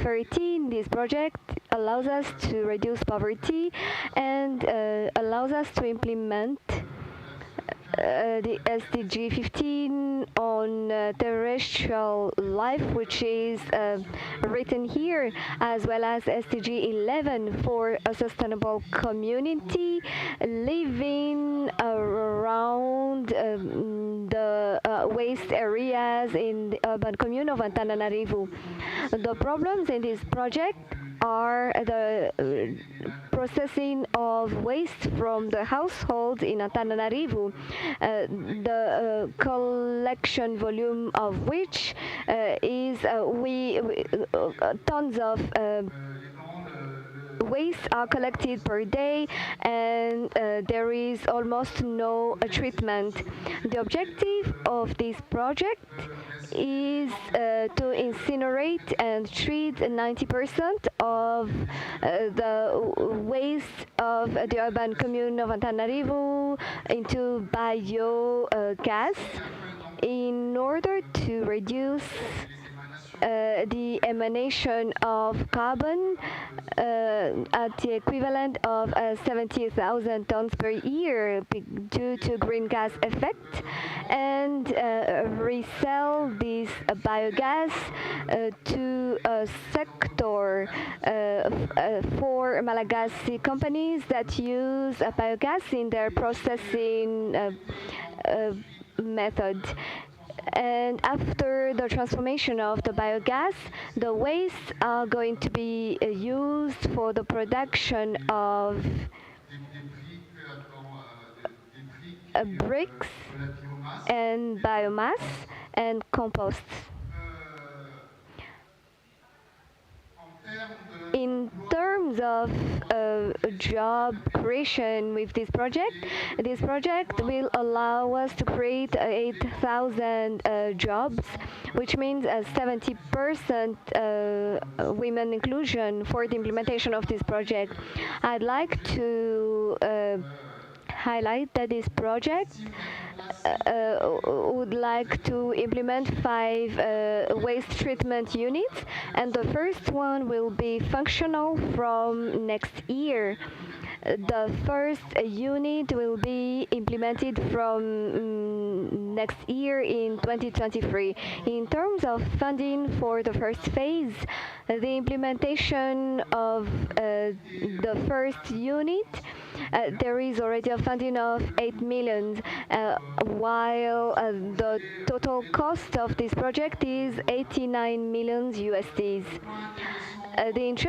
13, this project allows us to reduce poverty and allows us to implement the SDG 15 on terrestrial life, which is written here, as well as SDG 11 for a sustainable community living around the waste areas in the urban commune of Antananarivo. The problems in this project are the processing of waste from the households in Antananarivo, the collection volume of which is tons of waste are collected per day, and there is almost no treatment. The objective of this project is to incinerate and treat 90% of the waste of the urban commune of Antananarivo into biogas in order to reduce the emanation of carbon at the equivalent of 70,000 tons per year due to green gas effect, and resell this biogas to a sector for Malagasy companies that use biogas in their processing method. And after the transformation of the biogas, the wastes are going to be used for the production of bricks and biomass and compost. In terms of job creation with this project will allow us to create 8,000 jobs, which means 70% women inclusion for the implementation of this project. I'd like to highlight that this project would like to implement 5 waste treatment units, and the first one will be functional from next year. The first unit will be implemented from next year in 2023. In terms of funding for the first phase, the implementation of the first unit, there is already a funding of 8 million, while the total cost of this project is 89 million USDs. The interest